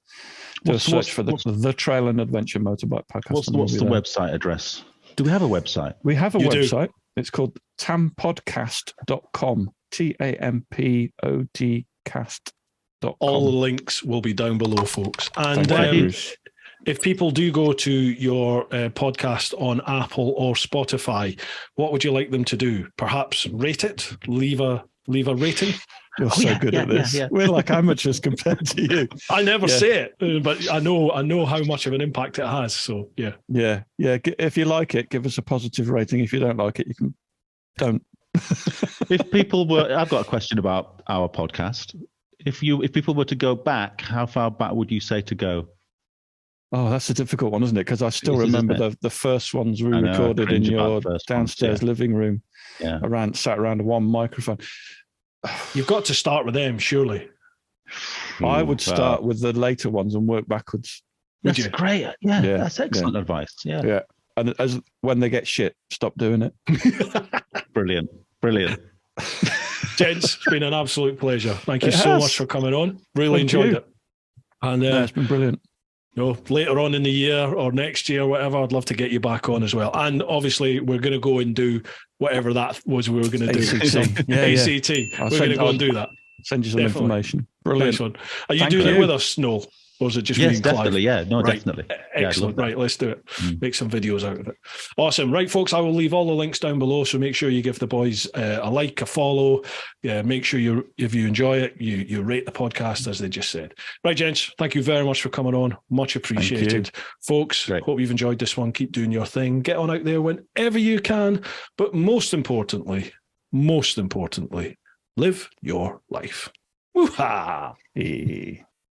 Do a search for the Trail and Adventure Motorbike Podcast. What's the website address? Do we have a website? We have a website. It's called tampodcast.com. TAMPOD All the links will be down below, folks. And if people do go to your podcast on Apple or Spotify, what would you like them to do? Perhaps rate it, leave a rating. You're so good at this. Yeah. We're like amateurs compared to you. I never say it, but I know how much of an impact it has. So yeah. If you like it, give us a positive rating. If you don't like it, don't. If people I've got a question about our podcast. If people were to go back, how far back would you say to go? Oh, that's a difficult one, isn't it? Because I still remember the first ones we recorded in your downstairs living room. Yeah. Sat around one microphone. You've got to start with them, surely. I would start with the later ones and work backwards. That's great. Yeah, that's excellent advice. Yeah. And when they get shit, stop doing it. Brilliant. Gents, it's been an absolute pleasure. Thank you so much for coming on. Really enjoyed it. And it's been brilliant. Later on in the year or next year, whatever, I'd love to get you back on as well. And obviously, we're going to go and do whatever that was we were going to do. ACT. ACT. We're going to go and do that. Send you some information. Brilliant. Nice one. Are you doing it with us, Noel? Or is it just me and Clive? Definitely. Yeah, no, right. Definitely. Excellent. Right, let's do it. Make some videos out of it. Awesome. Right, folks, I will leave all the links down below. So make sure you give the boys a like, a follow. Yeah, make sure if you enjoy it, you rate the podcast, as they just said. Right, gents, thank you very much for coming on. Much appreciated. Folks, hope you've enjoyed this one. Keep doing your thing. Get on out there whenever you can. But most importantly, live your life. Woo-ha!